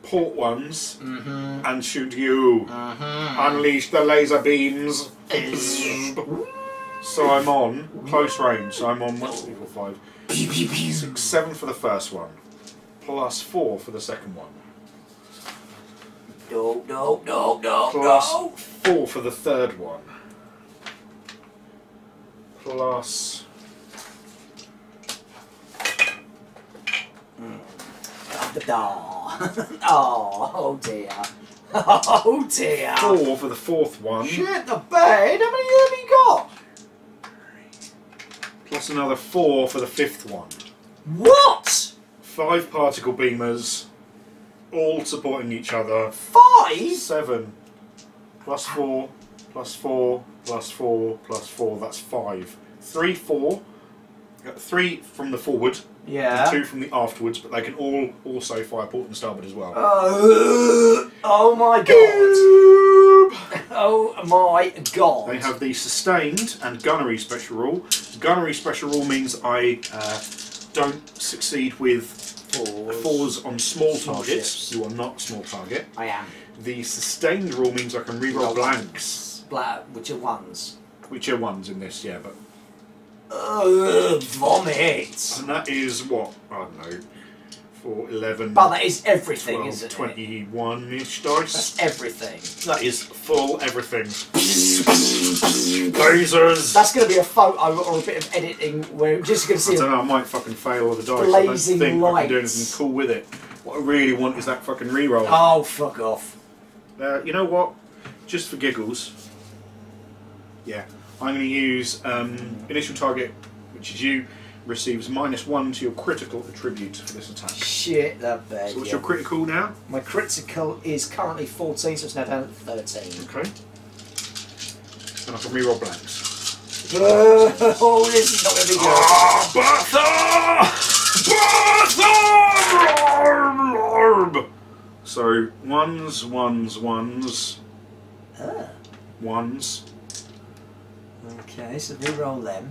port ones and shoot you. Unleash the laser beams. So I'm on close range. So I'm on 1, 2, 3, 4, 5, 6, 7 for the first one, plus 4 for the second one. No. Plus 4 for the third one. Plus. Oh dear. Oh dear. 4 for the fourth one. Shit the bed. How many have you got? Plus another 4 for the fifth one. What? 5 particle beamers, all supporting each other. 5? 7. Plus 4, plus 4, plus 4, plus 4. That's 5. 3, 4. 3 from the forward. Yeah. And 2 from the afterwards, but they can all also fire port and starboard as well. Oh my god. Oh my god. They have the sustained and gunnery special rule. Gunnery special rule means I don't succeed with fours on small targets. Ships. You are not a small target. I am. The sustained rule means I can reroll blanks. Which are ones? Which are ones in this, yeah, but. Vomit. And that is what? I don't know. 4, 11. But that is everything, 12, isn't it? 21-ish dice. That's everything. That is full everything. Lasers! That's going to be a photo or a bit of editing where we're just going to see I don't know, I might fucking fail all the dice. blazing I don't think I can do lights. anything cool with it. What I really want is that fucking reroll. Oh, fuck off. You know what? Just for giggles. Yeah. I'm going to use initial target, which is you, receives -1 to your critical attribute for this attack. Shit the bed. So what's your critical now? My critical is currently 14, so it's now down at 13. Okay. And I can reroll blanks. Oh, this is not going to be good. Bertha! So, ones. Ones. Okay, so reroll them.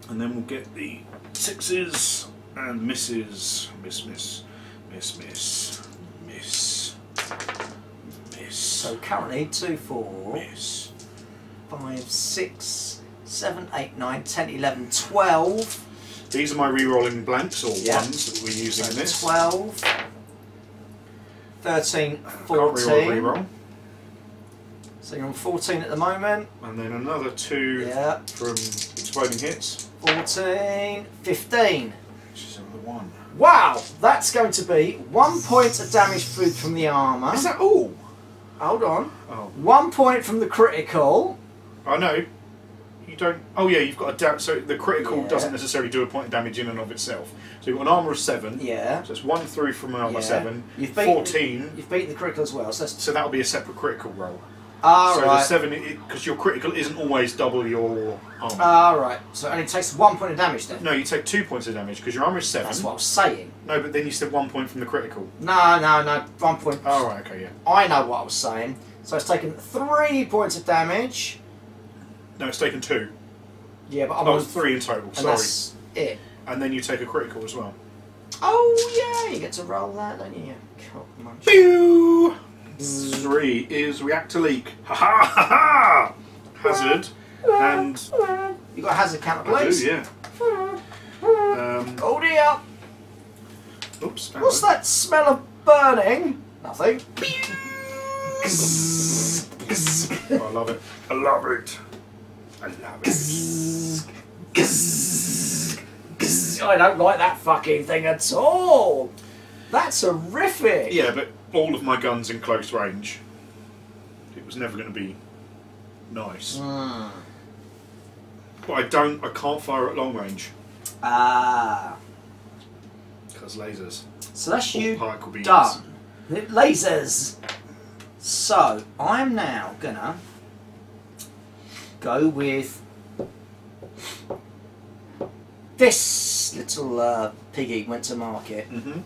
And then we'll get the 6s and misses. Miss. So currently 2, 4, Miss. 5, 6, 7, 8, 9, 10, 11, 12. These are my re-rolling blanks or Yeah. ones that we're using in this. 12, 13, Can't re-roll 14. re-roll. So you're on 14 at the moment. And then another 2 Yeah. from exploding hits. 14, 15. Which is another 1. Wow, that's going to be 1 point of damage from the armour. Is that all? Hold on. Oh. 1 point from the critical. I know. You don't. Oh yeah, you've got a so the critical Yeah. doesn't necessarily do a point of damage in and of itself. So you've got an armour of 7. Yeah. So it's 1 through from an armour Yeah. 7. You've beaten 14. You've beaten the critical as well. So that's So that'll be a separate critical roll. Ah, so right. the 7, because your critical isn't always double your armor. Ah, right. So it only takes 1 point of damage then? No, you take 2 points of damage because your armor is 7. That's what I was saying. No, but then you said 1 point from the critical. No. 1 point. Oh, right, okay, yeah. I know what I was saying. So it's taken 3 points of damage. No, it's taken 2. Yeah, but I'm Oh, on it's 3 in total, and sorry. that's it. And then you take a critical as well. Oh, yeah, you get to roll that, don't you? Cock munch. Pew! 3 is reactor leak. Ha ha ha ha! Hazard. And. You got a hazard counter, I do, please? yeah. Oh dear! Oops. hang What's on. that smell of burning? Nothing. Oh, I love it. I love it. I love it. I don't like that fucking thing at all. That's horrific. Yeah, but all of my guns in close range. It was never going to be nice. But I can't fire at long range. Ah. Because lasers. So that's Or you particle beams. done. Lasers. So I'm now gonna go with this little piggy went to market. Mm-hmm.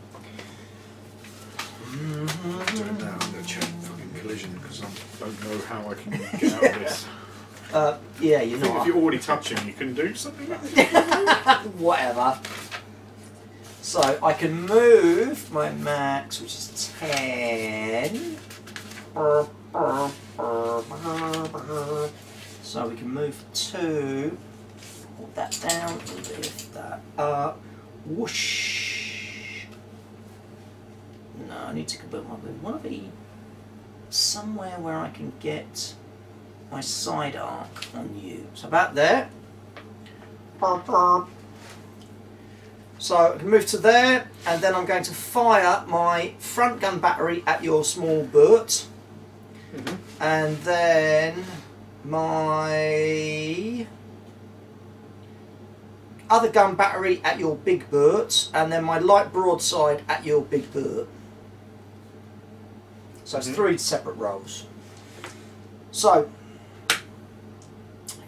Doing that, I'm going to check fucking collision because I don't know how I can get out of this. Yeah, you're I think not. if you're already touching, you can do something. Whatever. So I can move my max, which is 10. So we can move 2. Hold that down, lift that up. Whoosh. No, I need to convert my move. I want to be somewhere where I can get my side arc on you. So about there. So I can move to there, and then I'm going to fire my front gun battery at your small boat, and then my other gun battery at your big boat, and then my light broadside at your big boat. So it's 3 separate rolls. So,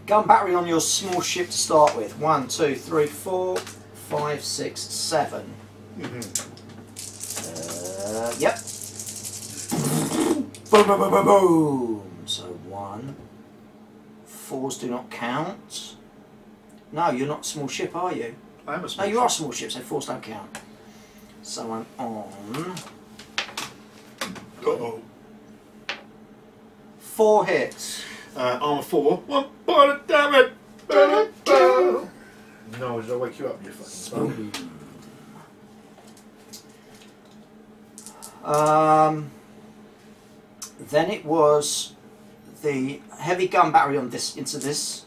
gun battery on your small ship to start with. 1, 2, 3, 4, 5, 6, 7. Yep. Boom, boom, boom, boom, boom. So 1. 4s do not count. No, you're not a small ship, are you? I am a small No, you are a small ship, so 4s don't count. So I'm on. Uh-oh. 4 hits. Armour 4. 1 point, damn it! No, did I wake you up, you fucking bum? Then it was the heavy gun battery on this into this,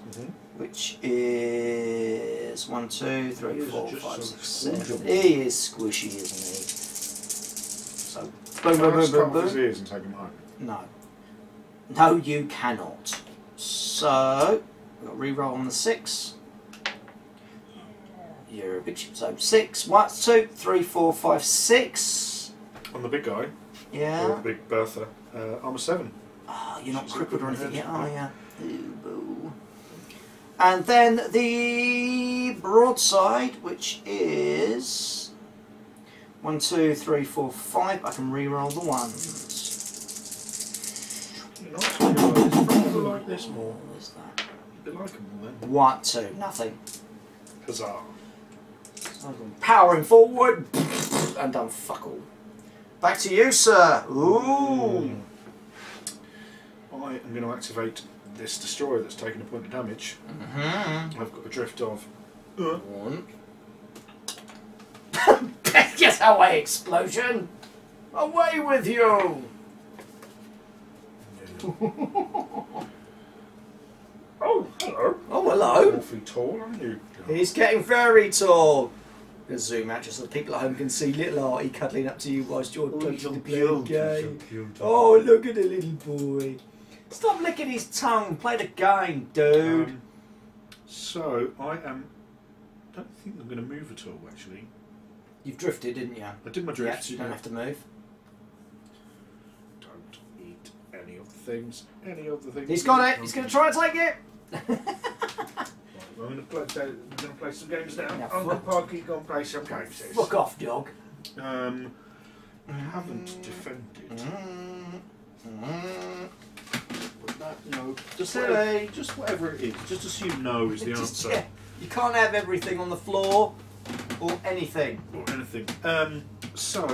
which is 1, 2, 3, 4, 5, 6, 7. He is squishy, isn't he? So boom, boom, boom, boom, Cut off his boom. ears and take him home. No. No, you cannot. So, we've got reroll on the 6. You're a big ship. So 6, 1, 2, 3, 4, 5, 6. On the big guy, or Yeah. the big Bertha, armour 7. Oh, you're not She's crippled or a anything good yet, are you? Ooh, boo. And then the broadside, which is 1, 2, 3, 4, 5. I can reroll the 1s. Nice to realise it's probably like this more. What is that? You like them more then. 1, 2, nothing. Huzzah. So I'm powering forward and done fuck all. Back to you, sir. Ooh. I am going to activate this destroyer that's taken a point of damage. I've got a drift of 1. Get away, explosion! Away with you! Oh, hello. Oh, hello. Awfully tall, aren't you? He's getting very tall. Gonna zoom out just so the people at home can see little Artie cuddling up to you whilst you're trying to play a game. Oh, look at the little boy. Stop licking his tongue. Play the game, dude. So I don't think I'm going to move at all. Actually, You've drifted, didn't you? I did my drift. Yeah, you don't have to move. Don't eat any of things. Any of the things. He's got it. He's going to try and take it. We're going to play some games now. Yeah, Uncle Parky, go and play some games. Fuck off, dog. Haven't defended. But that, no. Just Silly. just whatever it is. Just assume no is the answer. Yeah. You can't have everything on the floor or anything. Or anything. So,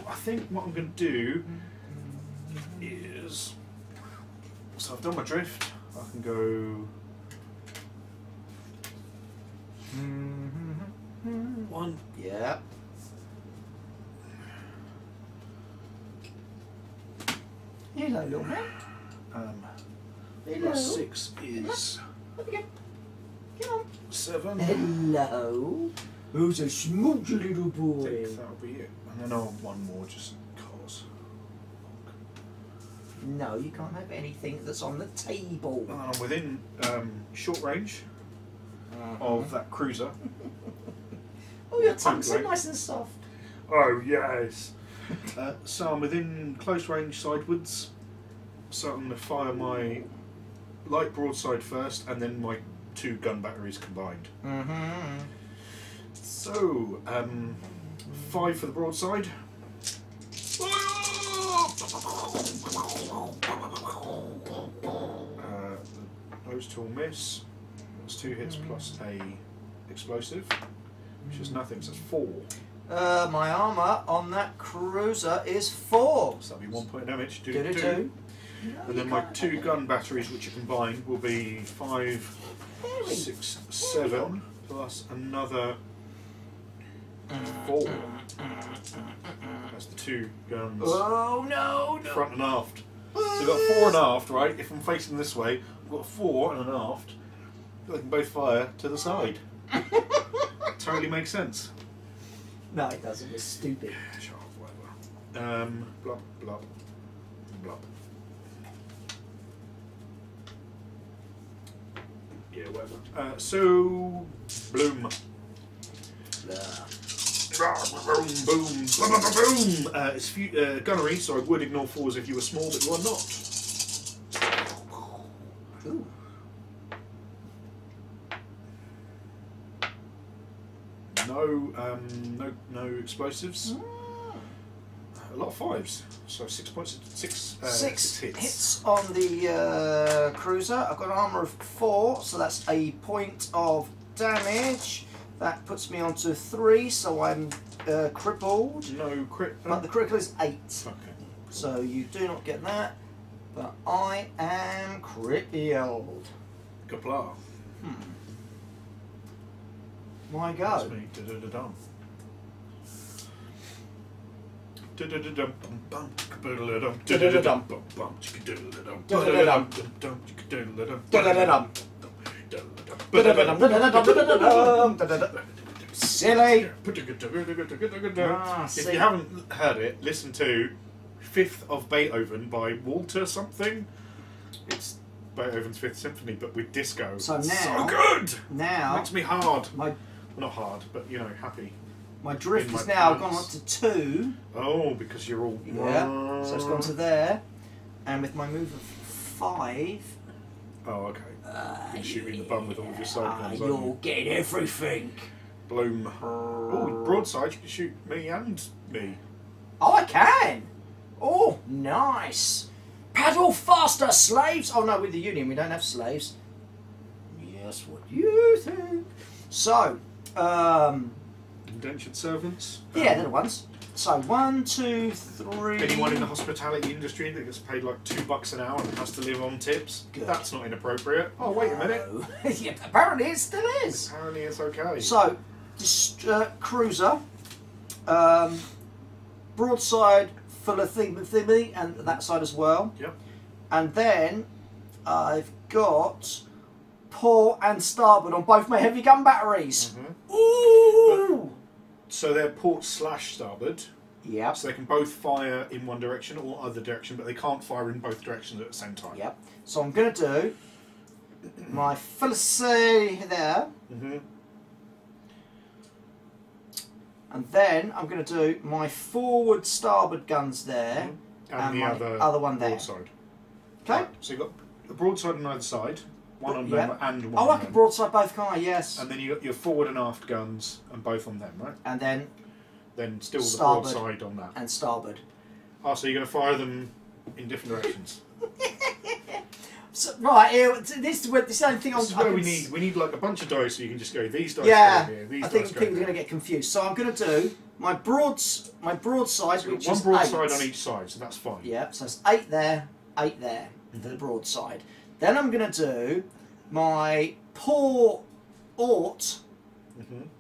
I think what I'm going to do is... So I've done my drift. I can go... 1. Yeah. Hello, little man. Hello. Plus 6 is... Up again. Come on. 7. Hello. Who's a smooth little I boy? think that'll be it. And then I'll have one more just cause. No, you can't have anything that's on the table. And I'm within short range of that cruiser. Oh, your tongue's so nice and soft. Oh, yes. So I'm within close range sidewards. So I'm going to fire my light broadside first and then my 2 gun batteries combined. So, 5 for the broadside. Those 2 will miss. That's 2 hits plus a explosive, which is nothing, so it's 4. My armour on that cruiser is 4. So that'll be 1 point of damage. Do. And then my 2 gun batteries, which are combined, will be 5, 6, 7, plus another 4. That's the 2 guns. Oh no, no. Front and aft. So I've got 4 and aft, right? If I'm facing this way, I've got 4 and an aft. They can both fire to the side. Totally makes sense. No, it doesn't. It's stupid. Sure, whatever. Blub, blub, blub. Yeah, whatever. So, bloom. Boom, boom, boom. It's gunnery, so I would ignore 4s if you were small, but you are not. Ooh. No explosives. A lot of 5s. So 6 points. 6 hits on the cruiser. I've got an armour of 4, so that's a point of damage. That puts me on to 3, so I'm crippled. No crit. But the critical is 8. Okay. So you do not get that. But I am crippled. Kapla. My That's go. me. Da-da-da-dum. Da-da-da-dum, bum, bum, ka-boodle-da-dum, da-da-da-dum, bum, bum, chicka-doodle-da-dum, da-da-da-dum, dum, dum, chicka-doodle-da-dum, Da-da-da-dum. da-da-da-dum. Silly. If you haven't heard it, listen to 5th of Beethoven by Walter something. It's Beethoven's 5th Symphony, but with disco. So now, so good. Now Makes me hard. my Not hard, but you know, happy. my drift In is my now pants. gone up to 2. Oh, because you're all. Yeah. So it's gone to there, and with my move of 5. Oh, okay. You can shoot me in the bum with all of your side guns. You'll get everything. Bloom. Oh, broadside, you can shoot me and me. Oh, I can. Oh, nice. Paddle faster, slaves. Oh no, with the Union we don't have slaves. Yes, what do you think? So, Indentured servants. yeah, they're the ones. So 1, 2, 3. Anyone in the hospitality industry that gets paid like $2 an hour and has to live on tips. Good. That's not inappropriate. Oh, wait a minute. No. Yeah, apparently it still is. Apparently it's okay. So, this cruiser, broadside full of thingy, and that side as well. Yep. And then I've got port and starboard on both my heavy gun batteries. Ooh! So they're port/starboard. Yep. So they can both fire in one direction or other direction, but they can't fire in both directions at the same time. Yep. So I'm going to do my Felicity there. And then I'm going to do my forward starboard guns there. And the my other one there. broadside. Okay. Right, so you've got a broadside on either side, one on them and one Oh, on I can them. broadside both, can't I? Yes. And then you got your forward and aft guns and both on them, right? And then Then still the starboard broadside on that. and starboard. Oh, so you're going to fire them in different directions. So, right, this is the only thing This is where we need like a bunch of dice so you can just go these dice Yeah, go here, these I dice think go people are here. going to get confused. So I'm going to do my broadside, So which one is broadside 8. on each side, so that's fine. Yeah, so it's 8 there, 8 there for the broadside. Then I'm going to do my port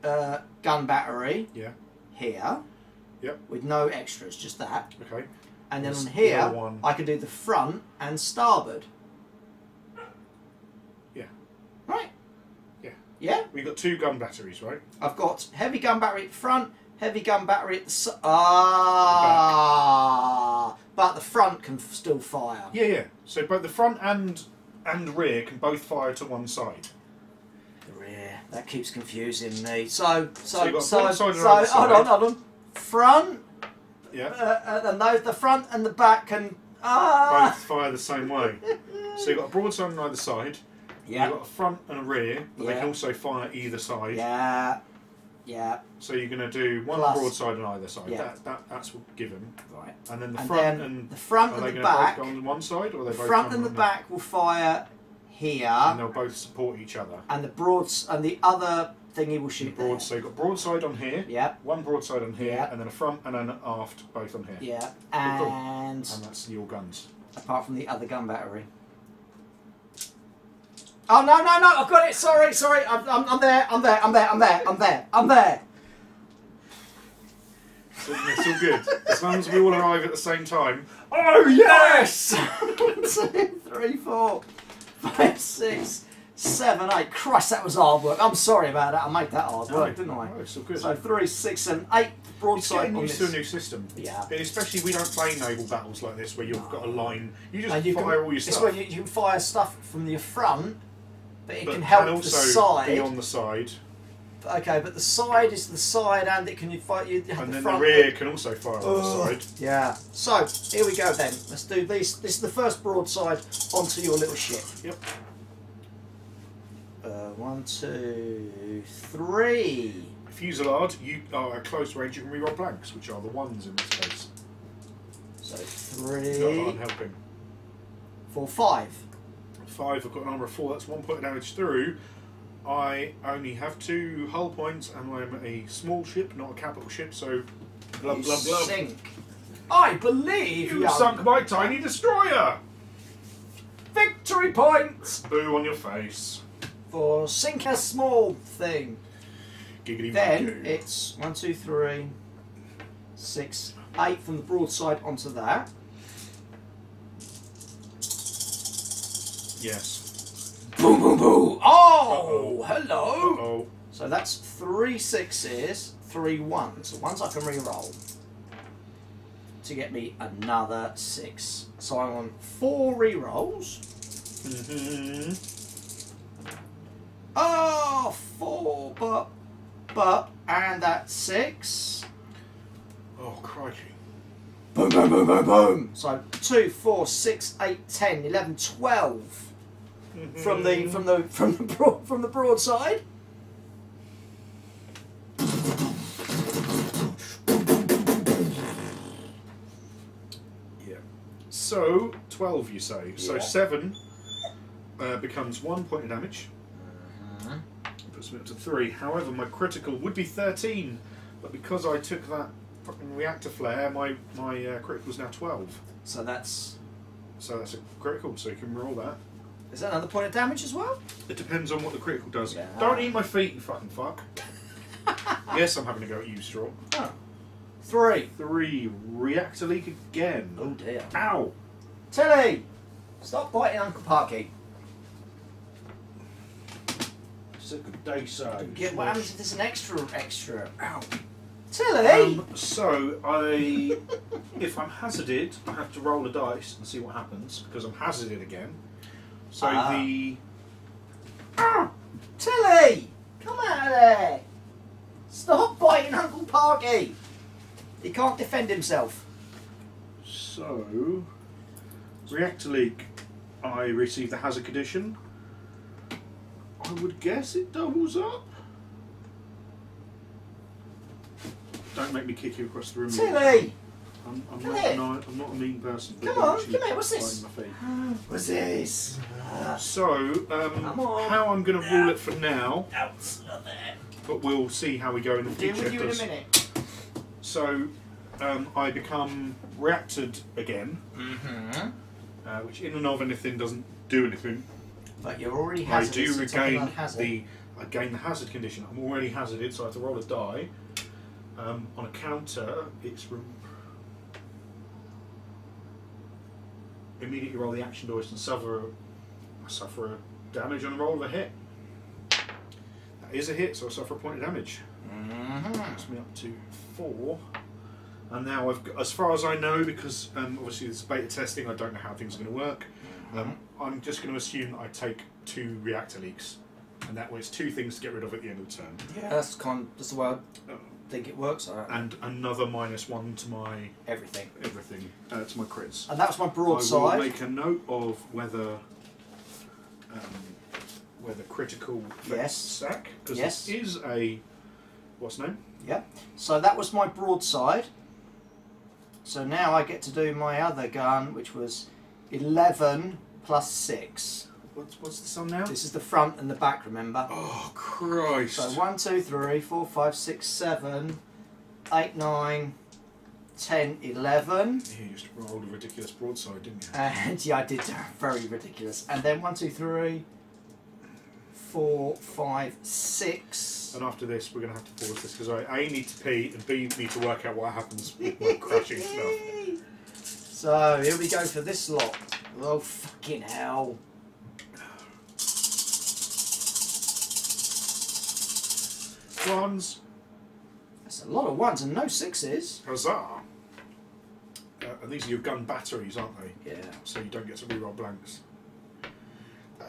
gun battery Yeah. here. Yep. With no extras, just that. Okay. And then There's on here, the other one. I can do the front and starboard. Yeah. Right? Yeah. Yeah? We've got 2 gun batteries, right? I've got heavy gun battery at the front, heavy gun battery at the but the front can still fire. Yeah, yeah. So both the front and rear can both fire to one side. The rear. That keeps confusing me. So you've got broadside on either hold side. on. Front, Yeah. and the front and the back can Both fire the same way. So you've got a broadside on either side. Yeah. You've got a front and a rear, but they Yeah. can also fire either side. Yeah. Yeah. So you're going to do one Plus- broadside on either side. Yeah. That's given. Right. And then the And front then and the front are and they the going to back. both go on one side, or are they both Front going and the on back will fire here, and they'll both support each other. and the other thingy will shoot there. So you've got broadside on here, Yeah. one broadside on here, Yeah. and then a front and an aft both on here. Yeah. Cool. And And that's your guns. apart from the other gun battery. Oh no! I've got it. Sorry. I'm there. It's all good. As long as we all arrive at the same time. Oh yes! 1, 2, 3, 4, 5, 6, 7, 8. Christ, that was hard work. I'm sorry about that. I made that hard work, didn't I? Oh, it's all good. So 3, 6, 7, 8 It's broadside getting on used this. to a new system. Yeah. And especially we don't play naval battles like this where you've got a line. You just And you fire can, all your it's stuff. where you can fire stuff from your front, but it but can help also the side. be on the side. Okay, but the side is the side, and it can you fight you. Have And the then front the rear can also fire on the side. Yeah. So here we go then. Let's do these. This is the first broadside onto your little ship. Yep. 1, 2, 3. Fusillade, you are at close range, you can reroll blanks, which are the ones in this case. So Not that 3, I'm helping. 4, 5. 5, I've got an armour of 4, that's 1 point of damage through. I only have 2 hull points and I'm a small ship, not a capital ship, so glub You glub glub. sink. I believe You sunk my tiny destroyer! Victory points Boo on your face. for sink a small thing. Giggity Then monkey. it's 1, 2, 3, 6, 8 from the broadside onto that. Yes. Boom, boom, boom. Oh, hello. Uh-oh. So that's 3 6s, 3 1s. So ones I can re-roll to get me another 6. So I'm on 4 re-rolls. Oh, 4, but, and that's 6. Oh, crikey. Boom, boom, boom, boom, boom. So 2, 4, 6, 8, 10, 11, 12 from the broadside. Yeah. So, 12 you say. So Yeah. 7 becomes 1 point of damage. Puts me up to 3. However, my critical would be 13. But because I took that fucking reactor flare, my critical is now 12. So that's So that's a critical, so you can roll that. is that another point of damage as well? It depends on what the critical does. Yeah. Don't eat my feet, you fucking fuck. Yes, I'm having to go at you, Straw. Oh. 3. 3. Reactor leak again. Oh dear. Ow! Tilly! Stop biting Uncle Parky. It's a good day, sir. What happens if there's an extra? Ow. Tilly! So, if I'm hazarded, I have to roll a dice and see what happens, because I'm hazarded again. So the... Ah! Tilly! Come out of there! Stop biting Uncle Parky! He can't defend himself. So... Reactor leak. I receive the hazard condition. I would guess it doubles up. Don't make me kick you across the room. Tilly! I'm Come not here. I'm not a mean person. But Come on, actually come here, what's this? biting my feet. What's this? So, Come on. how I'm going to rule it for now, Outs, not there. but we'll see how we go in the Deal future. with you in a minute. So, I become reacted again, which in and of anything doesn't do anything. But you're already I hazardous. do so take regain another hazard. I gain the hazard condition. I'm already hazarded, so I have to roll a die. On a counter, it's immediately roll the action dice and suffer a damage on a roll of a hit. That is a hit, so I suffer a point of damage. Puts me up to 4. And now I've got, as far as I know, because obviously it's beta testing, I don't know how things are going to work. I'm just going to assume that I take 2 reactor leaks, and that way it's 2 things to get rid of at the end of the turn. Yeah, that's the way I think it works. And another -1 to my everything, to my crits. and that was my I broadside. will make a note of whether critical Yes. sack, because Yes. this is a what's name? Yeah. So that was my broadside. So now I get to do my other gun, which was 11 plus 6. What's the sum now? This is the front and the back, remember? Oh Christ! So 1, 2, 3, 4, 5, 6, 7, 8, 9, 10, 11. You just rolled a ridiculous broadside, didn't you? And yeah, I did. Very ridiculous. And then 1, 2, 3, 4, 5, 6. And after this, we're going to have to pause this because I A, need to pee, and B, need to work out what happens with my crashing stuff. So here we go for this lot. Oh fucking hell! Ones. That's a lot of 1s and no 6s. Huzzah! And these are your gun batteries, aren't they? Yeah. So you don't get to reroll blanks.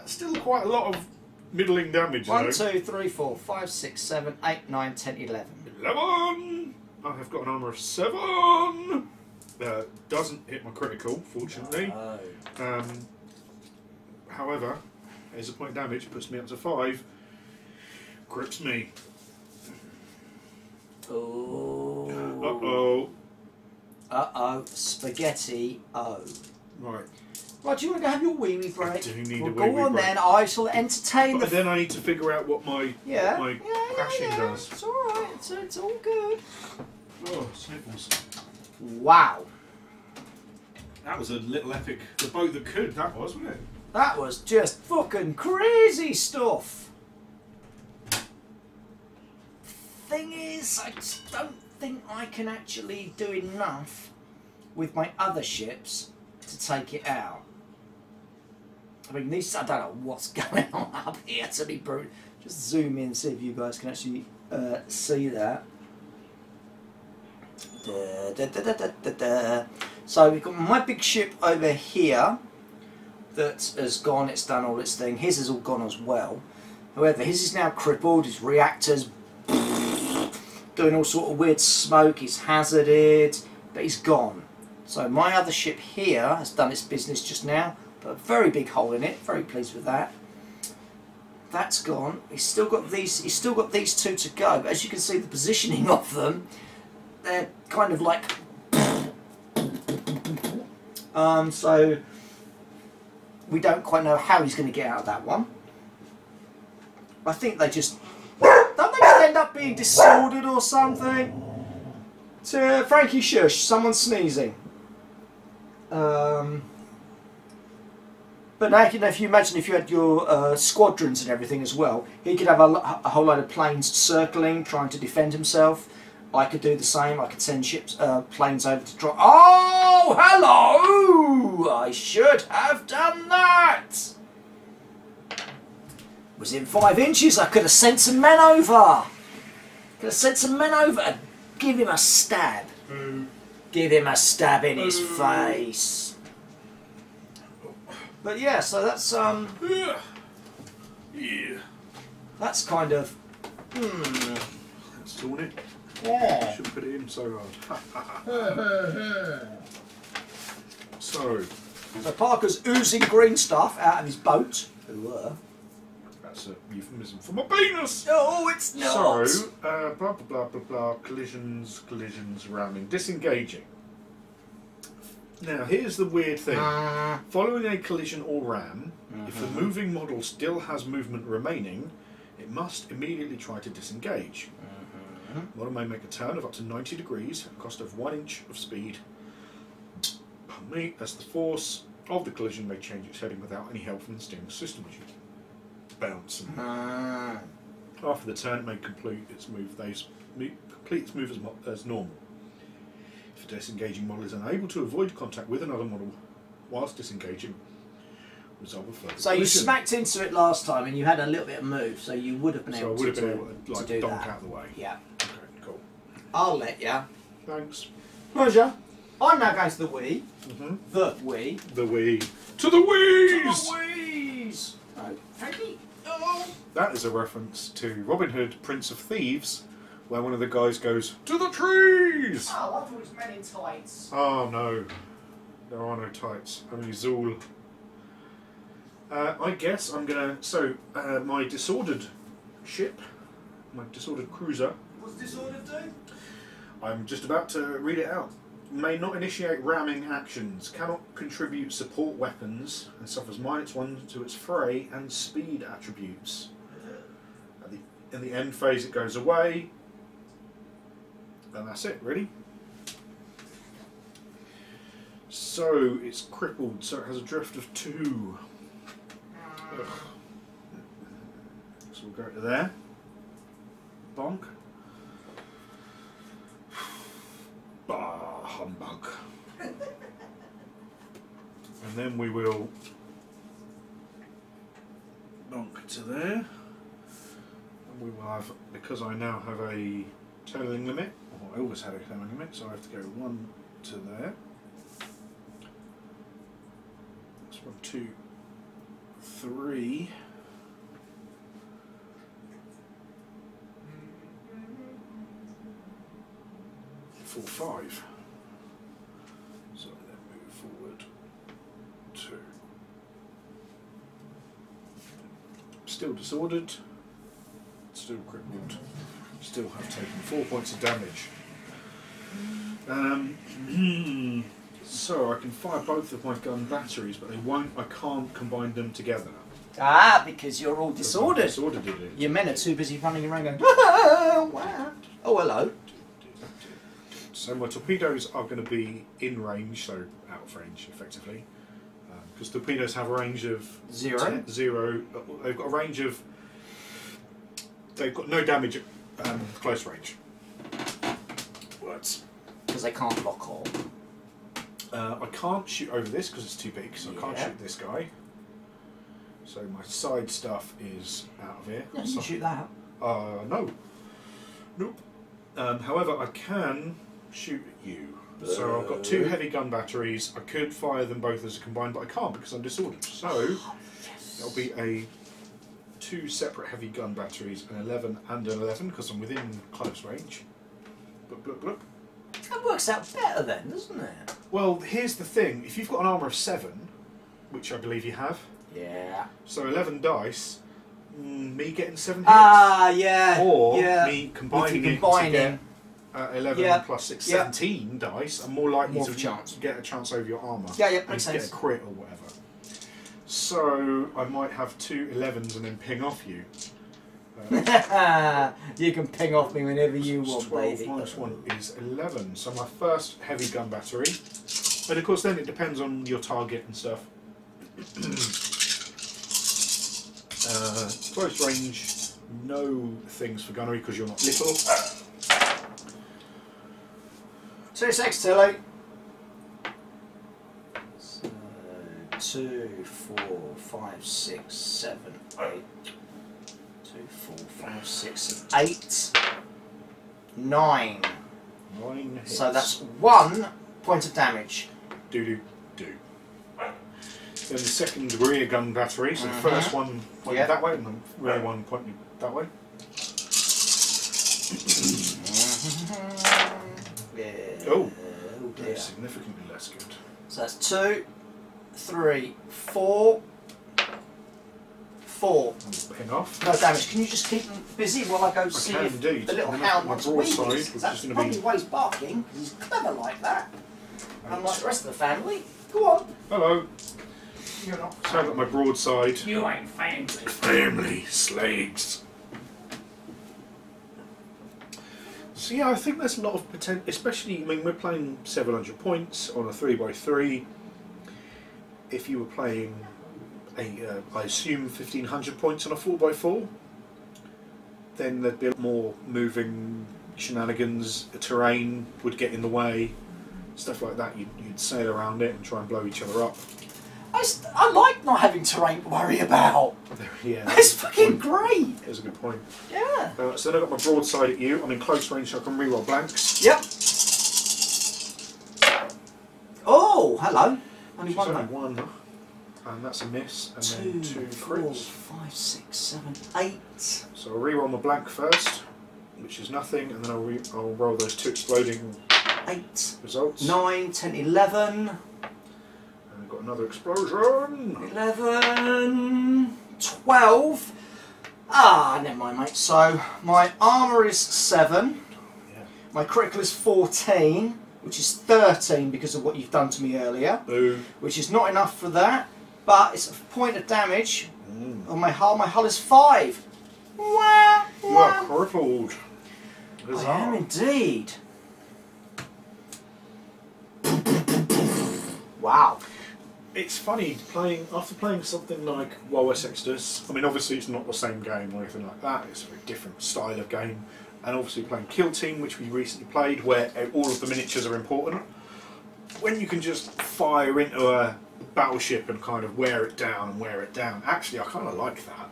Still quite a lot of middling damage. 1, though. 2, 3, 4, 5, 6, 7, 8, 9, 10, 11. 11! I have got an armour of 7! Doesn't hit my critical, fortunately. No. However, as a point of damage, puts me up to 5. Grips me. Oh. Uh-oh. Uh-oh. Spaghetti. Oh. Right. Right, do you want to go have your wee-wee break? I do need well, a go wee-wee on break. then. I shall entertain But the... then I need to figure out what my crashing does. It's alright. It's all good. Oh, sniffles. Wow. That was a little epic. The boat that could, that was, wasn't it? That was just fucking crazy stuff. Thing is, I just don't think I can actually do enough with my other ships to take it out. I mean, these, I don't know what's going on up here, to be brutal. Just zoom in, see if you guys can actually see that. So we've got my big ship over here that has gone, it's done all its thing. His has all gone as well. However, his is now crippled, his reactor's doing all sort of weird smoke, he's hazarded, but he's gone. So my other ship here has done its business just now, but a very big hole in it, very pleased with that. That's gone. He's still got these 2 to go, but as you can see the positioning of them, they're kind of like so we don't quite know how he's going to get out of that one. I think they just don't they just end up being disordered or something? Frankie, shush! Someone's sneezing. But now, if you imagine if you had your squadrons and everything as well, he could have a whole load of planes circling, trying to defend himself. I could do the same. I could send ships, planes over to try. Oh, hello! I should have done that. Within 5 inches, I could have sent some men over. Could have sent some men over and give him a stab. Give him a stab in his face. But yeah, so that's Yeah. that's kind of That's torn it. yeah. Shouldn't put it in so hard. So, So Parker's oozing green stuff out of his boat. That's a euphemism for my penis! No, it's not! So, blah blah blah blah blah, collisions, ramming, disengaging. Now, here's the weird thing. Following a collision or ram, if the moving model still has movement remaining, it must immediately try to disengage. The model may make a turn of up to 90 degrees at a cost of 1 inch of speed. Pardon me, as the force of the collision may change its heading without any help from the steering system, which you bounce. After the turn, it may complete its move as normal. If a disengaging model is unable to avoid contact with another model whilst disengaging, resolve a further So you smacked into it last time and you had a little bit of move, so you would have been able to do donk that. out of the way. Yeah. Okay, cool. I'll let you. Thanks. Pleasure. I'm now going to the Wii. The Wii. The Wii. To the Wii's! To the Wii's! Oh, Frankie. Oh. That is a reference to Robin Hood, Prince of Thieves, where one of the guys goes, to the trees! Oh, I thought it was men in tights. Oh no. There are no tights. Only Zool. I guess I'm gonna... So, my disordered ship, my disordered cruiser... What's disordered do? I'm just about to read it out. May not initiate ramming actions, cannot contribute support weapons, and suffers -1 to its fray and speed attributes. In the end phase it goes away, and that's it, really. So it's crippled, so it has a drift of 2. Ugh. So we'll go to there. Bonk. Bah, humbug. And then we will bonk to there. And we will have, because I now have a tailing limit, or I always had a tailing limit, so I have to go 1 to there. That's 1, 2, 3. 4, 5. So then move forward 2. Still disordered, still crippled, still have taken 4 points of damage. So I can fire both of my gun batteries, but I can't combine them together. Ah, because you're all disordered. Disordered, did it? Your men are too busy running around going, oh, wow. Oh, hello. So my torpedoes are going to be in range, so out of range, effectively. Because torpedoes have a range of 0. 0. They've got a range of... They've got no damage at close range. Words. Because they can't lock on. I can't shoot over this because it's too big, so I can't shoot this guy. So my side stuff is out of here. Yeah, you can shoot that. No. Nope. However, I can shoot at you. So I've got 2 heavy gun batteries. I could fire them both as a combined, but I can't because I'm disordered. So it'll be a 2 separate heavy gun batteries, an 11 and an 11 because I'm within close range. Bloop, bloop, bloop. That works out better then, doesn't it? Well, here's the thing. If you've got an armour of 7, which I believe you have, yeah. so 11 dice, me getting 7 hits, yeah. or yeah. me combining it to get 11 plus 6, Yep. 17 dice, I'm more likely More to of a chance. get a chance over your armour. Yeah, and makes get sense. a crit or whatever. So I might have 2 11s and then ping off you. You can ping off me whenever you want, 12 baby. minus 1 is 11. So my first heavy gun battery. And of course then it depends on your target and stuff. Close range, no things for gunnery because you're not little. 2 secs, Tilly. So, 2, 4, 5, 6, 7, 8. 2, 4, 5, 6, 8. 9. 9 hits. So that's 1 point of damage. Do. Then the second rear gun battery, so the first one pointed that way and the rear one pointed that way. Yeah. Oh, dear. significantly less good. So that's 2, 3, 4. 4. Ping off. No damage. Can you just keep them busy while I go see can if indeed. the little And hound my wants to broadside, win? which That's is gonna probably be- why he's barking, because he's clever like that. Right. Unlike the rest of the family. Go on. Hello. You're not. So I've got my broadside. You ain't family. Family slaves. So yeah, I think there's a lot of potential, especially, I mean, we're playing 700 points on a 3x3. If you were playing I assume 1500 points on a 4x4, then there'd be a lot more moving shenanigans, the terrain would get in the way, stuff like that. You'd sail around it and try and blow each other up. I like not having terrain to worry about. Yeah, It's fucking great. That's a good point. Yeah. So then I've got my broadside at you. I'm in close range, so I can reroll blanks. Yep. Oh, hello. Only Which is one. only though. one, huh? And that's a miss, and then 2, 2 4, crits. 5, 6, 7, 8. So I'll reroll my blank first, which is nothing, and then I'll roll those 2 exploding 8, results. 9, 10, 11. And we've got another explosion. 11, 12. Ah, never mind, mate. So my armour is 7. Yeah. My critical is 14, which is 13 because of what you've done to me earlier, Boo. which is not enough for that. But it's a point of damage Mm. on my hull. My hull is 5. Wah, You wah. are crippled. Huzzah. I am indeed. Wow. It's funny after playing something like Wild West Exodus. I mean, obviously it's not the same game or anything like that. It's a very different style of game, and obviously playing Kill Team, which we recently played, where all of the miniatures are important. When you can just fire into a battleship and kind of wear it down and wear it down. Actually, I kind of like that.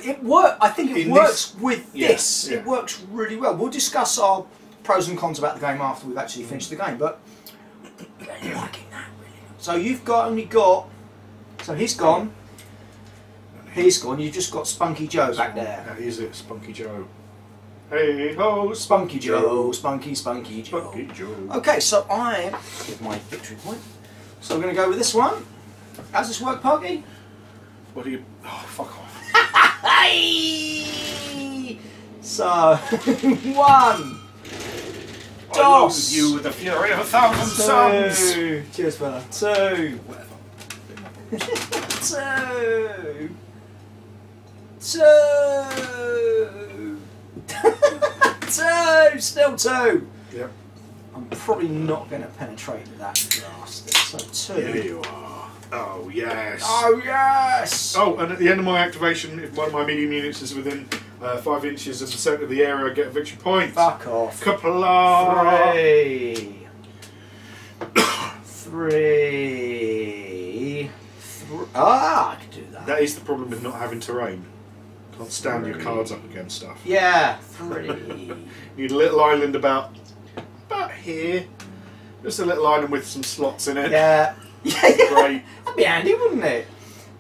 It works. I think it In works this- with yeah, this. yeah. It works really well. We'll discuss our pros and cons about the game after we've actually finished the game. But I'm really liking that. Really. So you've only got. So he's gone. He's gone. You've just got Spunky Joe back there. That is it, Spunky Joe. Hey ho, Spunky Joe. Spunky Joe. Spunky Joe. Okay, so I give my victory point. So we're going to go with this one. How's this work, Parky? What do you? Oh, fuck off. Hey! So 1. I love you with the fury of 1,000 suns. 2. Cheers, fella. 2. Whatever. 2. 2. Still 2. Yep. I'm probably not going to penetrate that bastard. So 2. Here you are. Oh yes. Oh yes! Oh, and at the end of my activation, if one of my medium units is within 5 inches of the centre of the area, I get a victory point. Fuck off. Kapla. 3. 3. Ah, I can do that. That is the problem with not having terrain. Can't stand your cards up against stuff. Yeah, 3. Need a little island about here. Just a little island with some slots in it. Yeah. Great. That'd be handy, wouldn't it?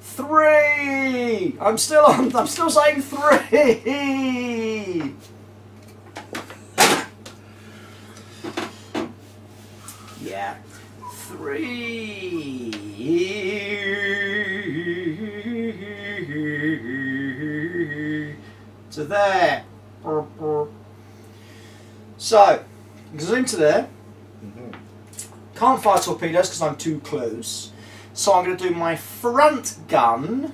3. I'm still saying 3. Yeah. 3. To there. So, goes into there. Can't fire torpedoes because I'm too close. So I'm going to do my front gun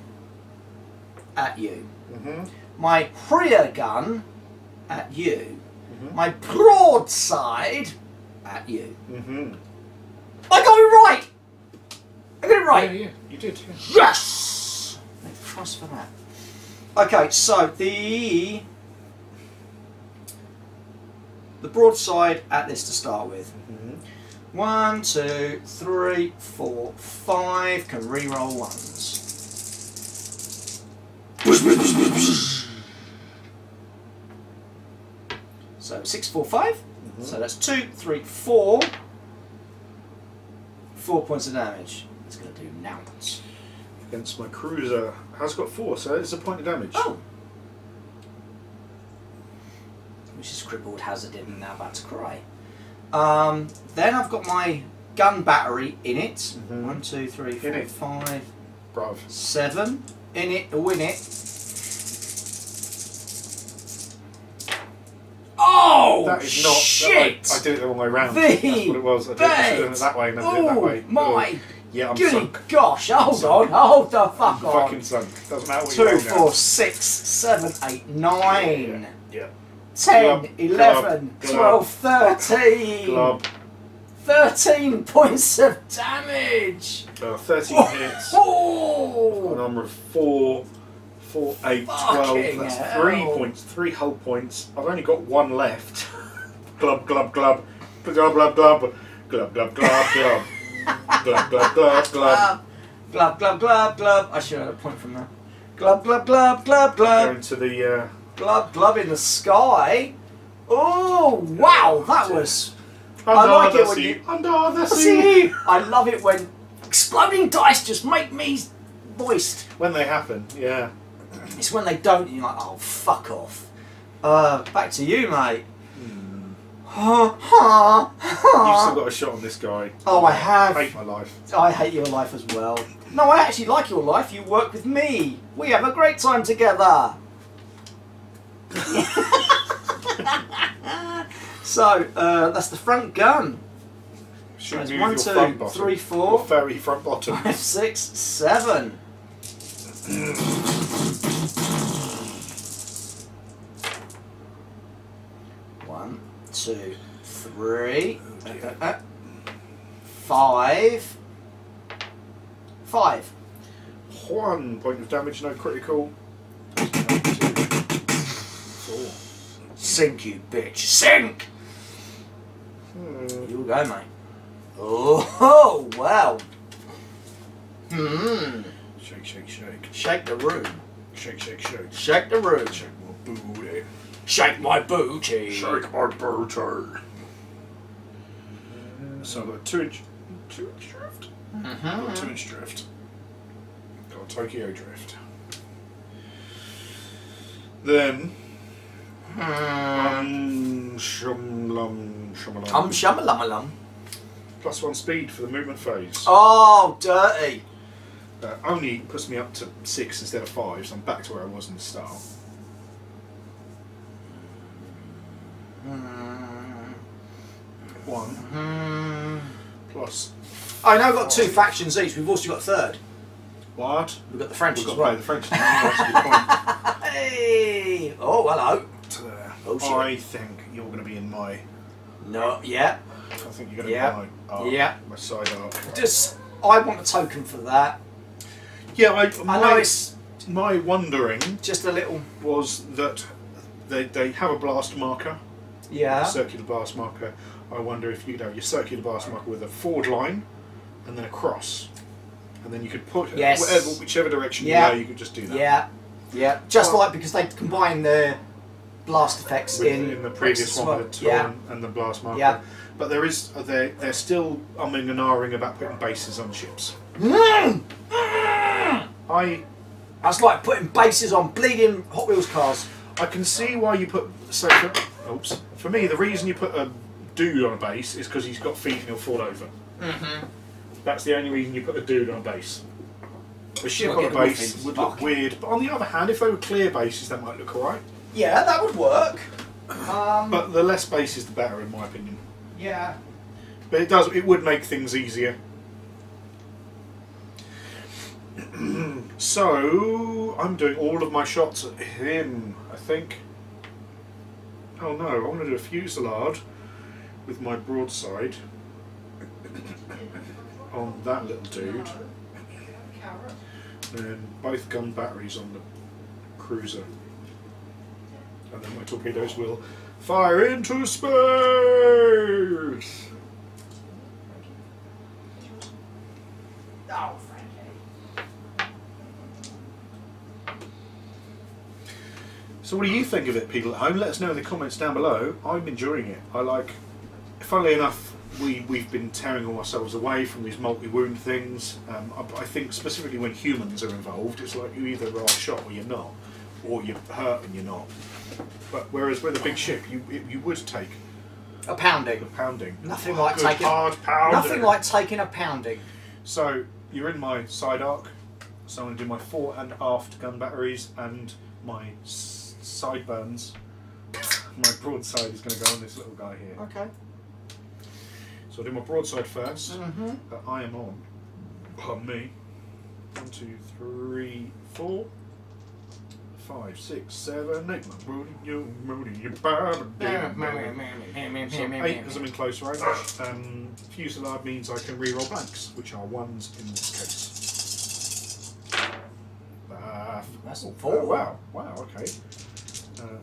at you. My rear gun at you. My broadside at you. I got it right! I got it right! Yeah, you did. Yeah. Yes! Thank Christ for that. Okay, so the broadside at this to start with. 1, 2, 3, 4, 5. Can re-roll ones. So 6, 4, 5. So that's 2, 3, 4. 4 points of damage. It's going to do nouns. Against my cruiser. Has got 4, so it's a point of damage. Oh! Which is crippled, hazarded, and now about to cry. Then I've got my gun battery in it. Mhm. 1, 2, 3, 4, In it. 5, Bruv. 7. In it or in it. Oh, That is not. shit! I did it the wrong way round. The That's what it was. I should have done it that way and then did it that way. My Yeah, I'm goody sunk. gosh, hold on, hold the fuck I'm on. fucking sunk. Doesn't matter what you 2, roll 4, now. 6, 7, 8, 9, Yeah. 10, Glub, 11, glub, 12, 13. Glob. 13 points of damage. 13 hits. Oh, A number of 4, 4, 8, 12. Fucking That's hell. 3 points. 3 whole points. I've only got 1 left. Glub, glub, glub. Glub, glub, glub. Glub, glub, glub, glub. Glub, glub, glub, glub. glub, glub, glub, glub. I should have had a point from that. Glub, glub, glub, glub, glub. Going to the. Glub, glub in the sky. Oh, wow, that was. I Under like it the when sea. you. Under the sea. See, I love it when exploding dice just make me moist. When they happen, yeah. It's when they don't, and you're like, oh, fuck off. Back to you, mate. You've still got a shot on this guy. Oh, I have. I hate my life. I hate your life as well. No, I actually like your life. You work with me. We have a great time together. So, that's the front gun. Shoot There's me 1, with 2, your front bottom. 3, 4. Your very front bottom. 5, 6, 7. One, 2, 3. 5. 5. 1 point of damage, no critical. 2, 4. Sink, you bitch. Sink! You go, mate. Oh, wow. Shake, shake, shake. Shake the room. Shake, shake, shake. Shake the room. Shake my booty. Shake my booty. Shake my booty. So I've got a 2-inch drift. Got a 2-inch drift. Got a Tokyo drift. Then shumlum. Shamalamalam. +1 speed for the movement phase. Oh, dirty. Only puts me up to 6 instead of 5, so I'm back to where I was in the start. 1 plus. I now got 2 factions each. We've also got a third. What? We've got the French We've as got to play well. the French. That's a good point. Hey! Oh, hello. Oh, shit. I think you're going to be in my. No, yeah. I think you're going to Yeah. be my art, Yeah. my side art. Just, I want a token for that. Yeah, I know it's my wondering just a little. was that they have a blast marker, Yeah. a circular blast marker. I wonder if you could have your circular blast marker with a forward line and then a cross, and then you could put it Yes. whichever direction Yeah. you go, you could just do that. Yeah. Yeah. Just Well- like because they combine their blast effects In the previous Brexit as one, well. with the Yeah. Tron and the blast marker. Yeah. But they're still umming and ahhing about putting bases on ships. That's like putting bases on bleeding Hot Wheels cars. I can see why you put for me, the reason you put a dude on a base is because he's got feet and he'll fall over. That's the only reason you put a dude on a base. A ship Not on a getting base muffins. would look Fuck. weird, but on the other hand, if they were clear bases, that might look alright. Yeah, that would work. But the less bases, the better, in my opinion. Yeah. But it would make things easier. So I'm doing all of my shots at him, I think. Oh no, I want to do a fusillade with my broadside on that little dude. And then both gun batteries on the cruiser. And then my torpedoes will fire into space! Oh, So what do you think of it, people at home? Let us know in the comments down below. I'm enjoying it. Funnily enough, we've been tearing ourselves away from these multi-wound things. I think specifically when humans are involved, it's like you either are shot or you're not, or you're hurt and you're not. But whereas with a big ship, you would take A pounding. The pounding. Nothing like Good taking. hard pounding. Nothing like taking a pounding. So you're in my side arc. So I'm going to do my fore and aft gun batteries and my sideburns. My broadside is going to go on this little guy here. Okay. So I'll do my broadside first. Mm-hmm. I am on. Pardon me. 1, 2, 3, 4, 5, 6, 7, 8. So 8 because I'm in close range. Fusillade means I can reroll blanks, which are 1s in this case. That's Oh, 4. wow, okay.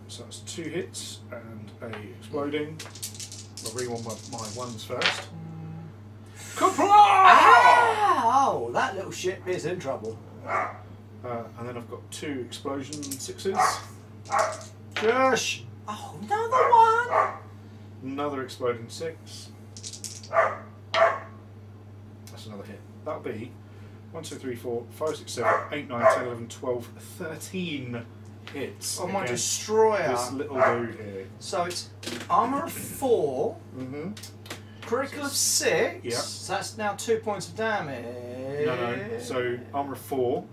So that's 2 hits and a exploding. I'll reroll my 1s first. Ow! That little shit is in trouble. And then I've got 2 explosion 6s. Shush! Oh, another one! Another exploding 6. That's another hit. That'll be 1, 2, 3, 4, 5, 6, 7, 8, 9, 10, 11, 12, 13 hits. On my against destroyer. this little dude here. So it's armour of 4, Mm-hmm. critical of 6. Yeah. So that's now 2 points of damage. No. So armour of 4.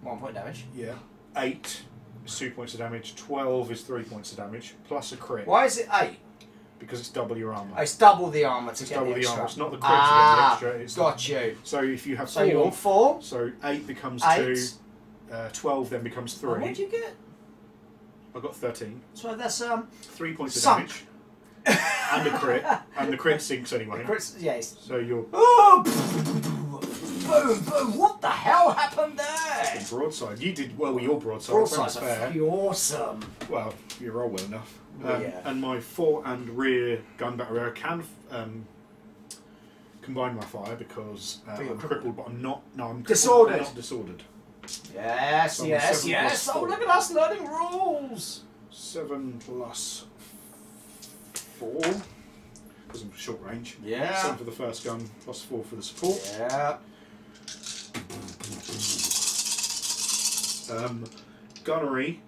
1 point damage. Yeah. 8 is 2 points of damage. 12 is 3 points of damage plus a crit. Why is it 8? Because it's double your armour. It's double the armour to It's get double the the extra. armour. It's not the crit to get the extra. It's Got you. So if you have So you 4, want 4? so 8 becomes 8. 2. 12 then becomes 3. What did you get? I got 13. So that's 3 points of Sunk. damage. And a crit. And the crit sinks anyway. Crits, yes. So you're Oh! Boom! Boom! What the hell happened there? broadside. You did well with your broadside. Broadsides That's are fair. fucking awesome. Well, you roll well enough. Yeah. And my fore and rear gun battery, I can combine my fire because But you're I'm crippled, but I'm not. No, I'm Disordered. Crippled, but not disordered. Yes, So I'm yes, 7 yes. plus Oh, 4. look at us learning rules. 7 plus 4 because I'm short range. 7 for the first gun, plus 4 for the support. Yeah. Gunnery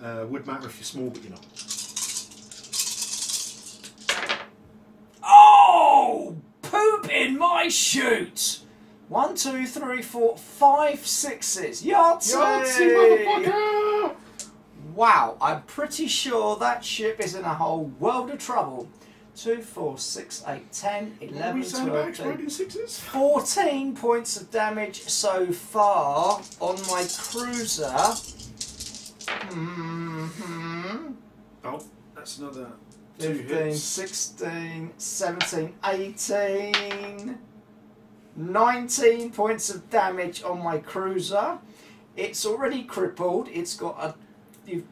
would matter if you're small, but you're not. Oh! Poop in my chute! 1, 2, 3, 4, 5 6s. Yahtzee! Yahtzee, motherfucker! Wow, I'm pretty sure that ship is in a whole world of trouble. 2, 4, 6, 8, 10, What are 11, we saying about 12, 13, exploding 6s? 14 points of damage so far on my cruiser. Oh, that's another 2 15, hits. 16, 17, 18, 19 points of damage on my cruiser. It's already crippled. It's got an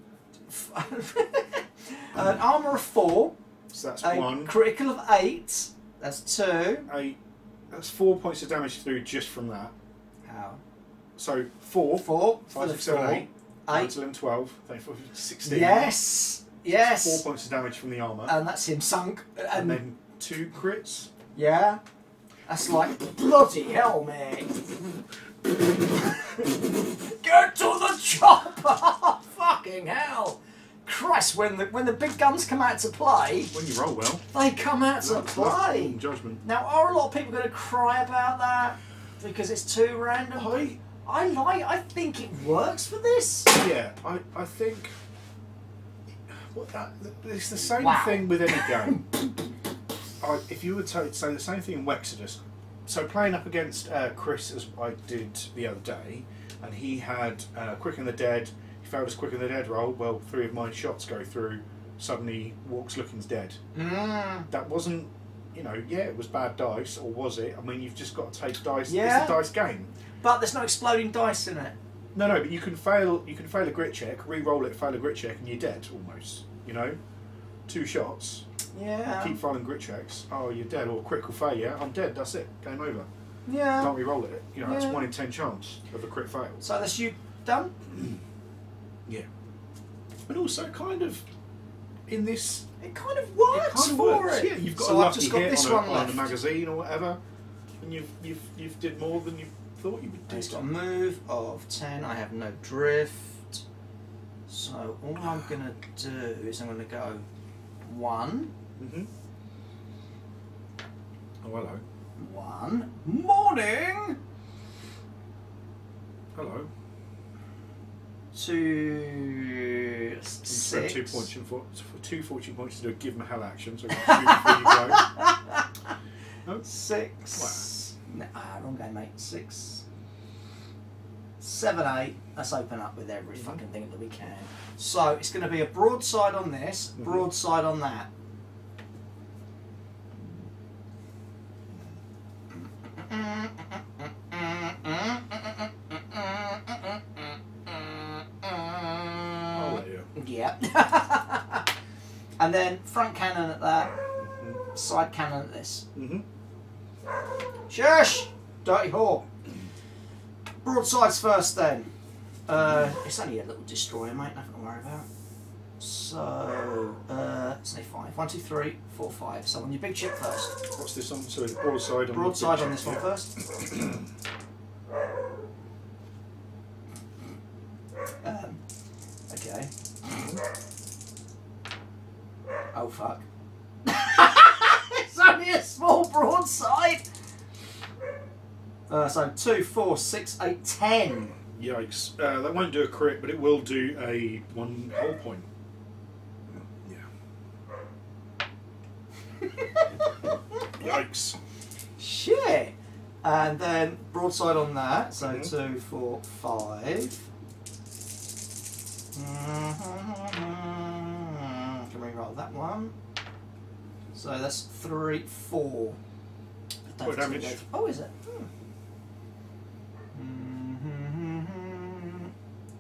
armour of 4, So that's a 1. critical of 8. That's 2. 8. That's 4 points of damage through just from that. How? So 4, 4 for 5, the 6, 7, 4. 8, 9, 11, 12, 13, 14, 15, 16. Yes, yes. 4 points of damage from the armour. And that's him sunk. And then 2 crits. Yeah. That's like bloody hell, mate. Get to the chopper! Fucking hell! Christ, when the big guns come out to play, When you roll well. they come out to play. Judgment. Now, are a lot of people going to cry about that because it's too random? I think it works for this. Yeah, I think it's the same Wow. thing with any game. If you were to say the same thing in Wexodus, so playing up against Chris as I did the other day, and he had Quick and the Dead, he failed his Quick and the Dead roll, well 3 of my shots go through, suddenly walks looking's dead. That wasn't, yeah, it was bad dice, or was it? I mean, you've just got to take dice, Yeah. it's a dice game. But there's no exploding dice in it. No, but you can fail a grit check, re-roll it, fail a grit check, and you're dead almost. 2 shots. Yeah. Keep failing grit checks. Oh, you're dead, or critical failure. I'm dead. That's it. Game over. Yeah. Can't re-roll it. That's Yeah. 1 in 10 chance of a crit fail. So that's you done? Yeah. But also, kind of in this, It kind of works it kind of for works. it. Yeah, you've got So a I've lucky just got hit this on, one on left. a magazine or whatever, and you've did more than you thought you would do. It's got a move of 10. I have no drift. So all I'm going to do is I'm going to go 1, Mhm. Oh, hello. 1. Morning. Hello. 2. Spend 6. 2 points for 2 fortune points to do a give him a hell action. So shoot before you go. No? 6. Wrong game, mate. 6. 7, 8. Let's open up with every fucking thing that we can. So it's going to be a broadside on this, broadside on that. Oh, yeah. Yeah. And then front cannon at that, side cannon at this. Shush! Dirty whore. Broadsides first then. It's only a little destroyer, mate, nothing to worry about. So, say 5. 1, 2, 3, 4, 5. So on your big chip first. What's this on? So it's broadside on Broadside the on this one first. Okay. Oh fuck. It's only a small broadside! So 2, 4, 6, 8, 10. Yikes. That won't do a crit, but it will do a 1 whole point. Yeah. Yikes. Shit! And then broadside on that, so 2, 4, 5. Can we roll that one? So that's 3, 4. What damage? Oh, is it?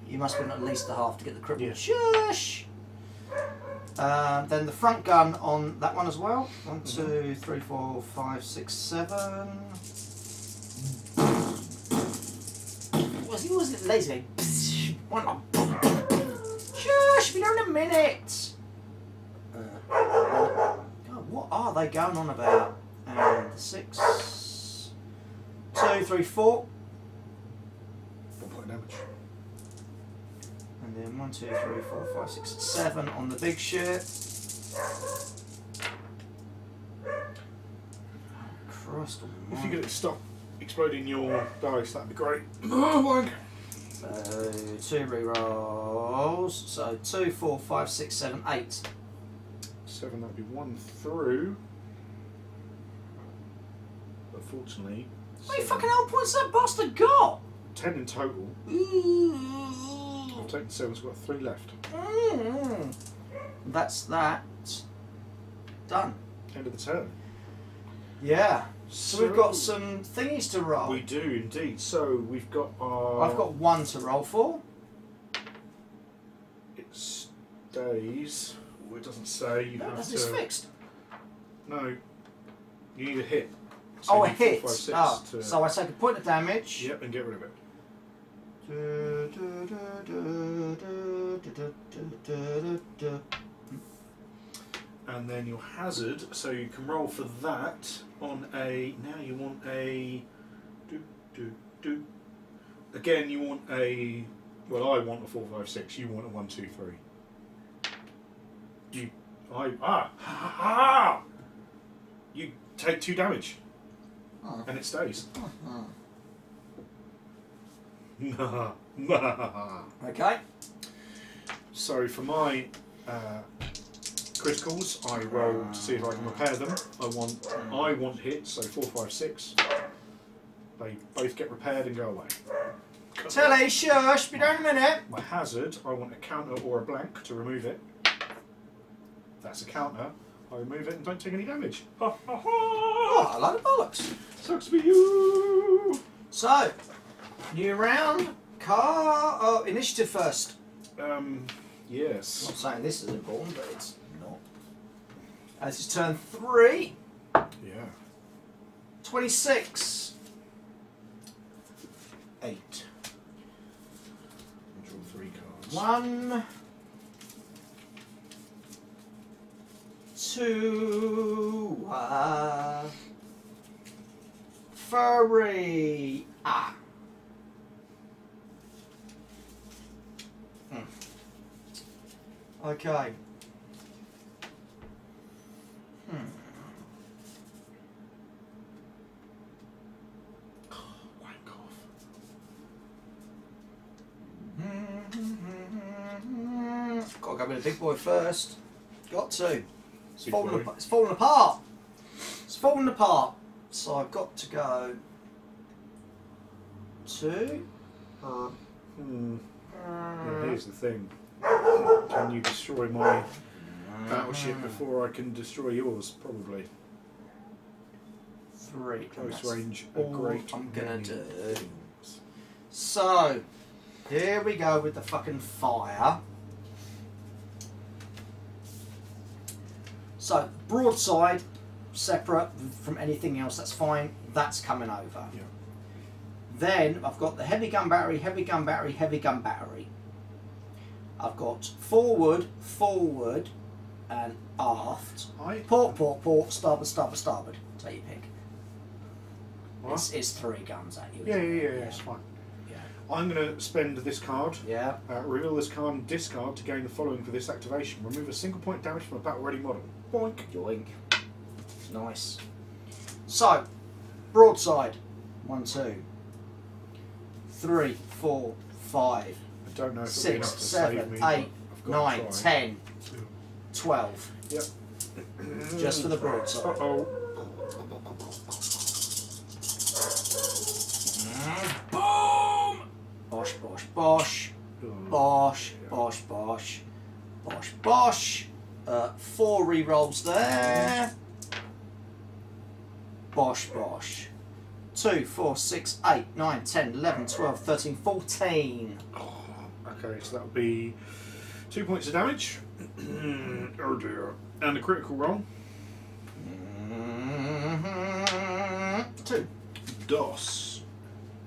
You must win at least a half to get the cripple. Yeah. Shush! Then the front gun on that one as well. 1, 2, 3, 4, 5, 6, 7. Was it lazy? Shush! Be there in a minute! God, what are they going on about? And 6, 2, 3, 4. 1 point damage. And then 1, 2, 3, 4, 5, 6, 7 on the big shit. Christ almighty. If you could stop exploding your dice, that'd be great. Oh, So 2 rerolls. So 2, 4, 5, 6, 7, 8. 7, that'd be 1 through. But fortunately, How many fucking old points that bastard got? 10 in total. I've taken 7, so I've got 3 left. That's that. Done. End of the turn. Yeah. So we've got some thingies to roll. We do indeed. So we've got our. I've got 1 to roll for. It stays. Well, it doesn't say. You have That's to. it's fixed. No. You need a hit. Oh, a you need 4, hit. 5, 6 to... So I take a point of damage. Yep, and get rid of it. And then your hazard, so you can roll for that on a. Now you want a. Again, you want a. Well, I want a 4, 5, 6. You want a 1, 2, 3. You take 2 damage, and it stays. Okay. So for my criticals, I roll to see if I can repair them. I want hits, so 4, 5, 6. They both get repaired and go away. Telly, shush, be down in a minute. My hazard, I want a counter or a blank to remove it. That's a counter. I remove it and don't take any damage. Ha ha ha! Oh, I like the bollocks. Sucks for you! So, new round. Initiative first. Yes. I'm not saying this is important, but it's not. This is turn 3. Yeah. 26. 8. Draw 3 cards. 1, 2, 3. Okay. with a big boy first. Got to. It's Big falling boy. apart. It's falling apart. It's falling apart. So I've got to go 2. Yeah, here's the thing. Can you destroy my battleship before I can destroy yours? Probably. 3. Close range, a all great I'm gonna many do. things. So, here we go with the fucking fire. So, broadside, separate from anything else, that's fine. That's coming over. Yeah. Then, I've got the heavy gun battery, heavy gun battery, heavy gun battery. I've got forward, forward, and aft. Port, port, port, starboard, starboard, starboard. Take your pick. What? It's 3 guns at you. Yeah, isn't it? it's fine. Yeah. I'm going to spend this card, Yeah. reveal this card and discard to gain the following for this activation. Remove a single point damage from a battle ready model. Boink. Yoink. Nice. So, broadside. 1, 2, 3, 4, 5, I don't know if it'll be 6, enough to 7, save me. 8, but I've got 9, to try. 10, 12. Yep. Just for the broadside. Uh-oh. Boom! Bosh, bosh, bosh. Bosh, bosh, bosh. Bosh, bosh. 4 rerolls there. Bosh, bosh. 2, 4, 6, 8, 9, 10, 11, 12, 13, 14. Okay, so that'll be 2 points of damage. Oh dear. And a critical roll. 2. DOS.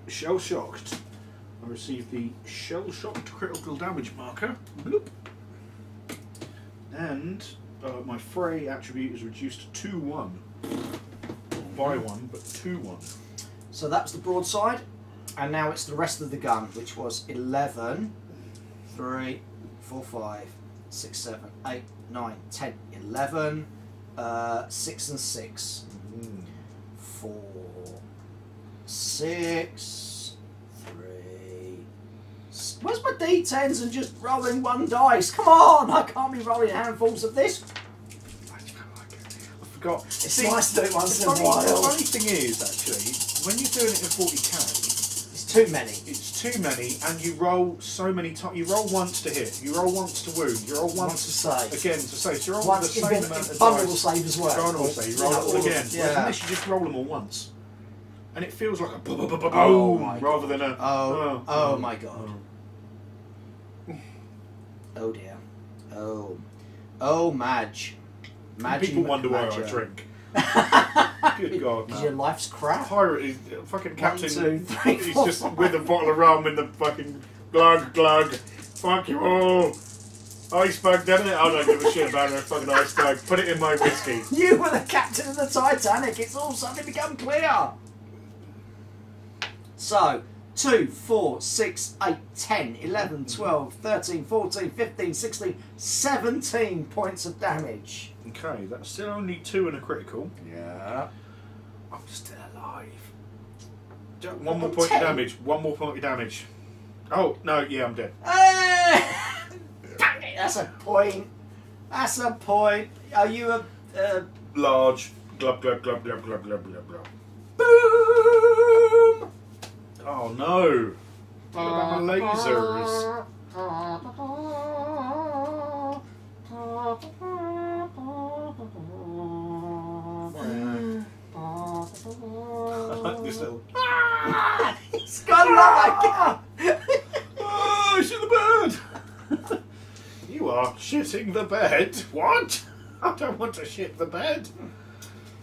Shell shocked. I received the shell shocked critical damage marker. Bloop. And my fray attribute is reduced to 2-1. By 1, but 2-1. So that's the broadside, and now it's the rest of the gun, which was 11, 3, 4, 5, 6, 7, 8, 9, 10, 11, 6 and 6, 4, 6, 3. Where's my D10s and just rolling 1 dice? Come on, I can't be rolling handfuls of this. I forgot. It's nice to do it once in a The while. funny thing is, actually, when you're doing it in 40k, It's too many. it's too many, and you roll so many times. You roll once to hit, you roll once to wound, you roll once Once to save. again to save. So you're rolling Once the same amount of vulnerable dice. save as well. Vulnerable save, you roll Yeah, it all all of again. it, Whereas in yeah. this, you just roll them all once, and it feels like a boom, Oh my rather than a Oh my god. Oh dear. Oh Madge. People wonder why I Madge. drink. Good God, Because your man. life's crap. Pirate is fucking captain. 1, 2, 3, He's 4, just 5. with a bottle of rum in the fucking glug glug. Fuck you all. Iceberg, damn it! I don't give a shit about a fucking iceberg. Put it in my whiskey. You were the captain of the Titanic. It's all suddenly become clear. So, 2, 4, 6, 8, 10, 11, 12, 13, 14, 15, 16, 17 points of damage. Okay, that's still only 2 and a critical. Yeah. I'm still alive. One more point of 10? damage. One more point of damage. Oh, no, yeah, I'm dead. Dang it, that's a point. That's a point. Are you a... Large. Glub, glub, glub, glub, glub, glub, glub, glub. boom! Oh, no. What about my lasers? I like this little... It's got like Oh, shit the bed! You are shitting the bed. What? I don't want to shit the bed.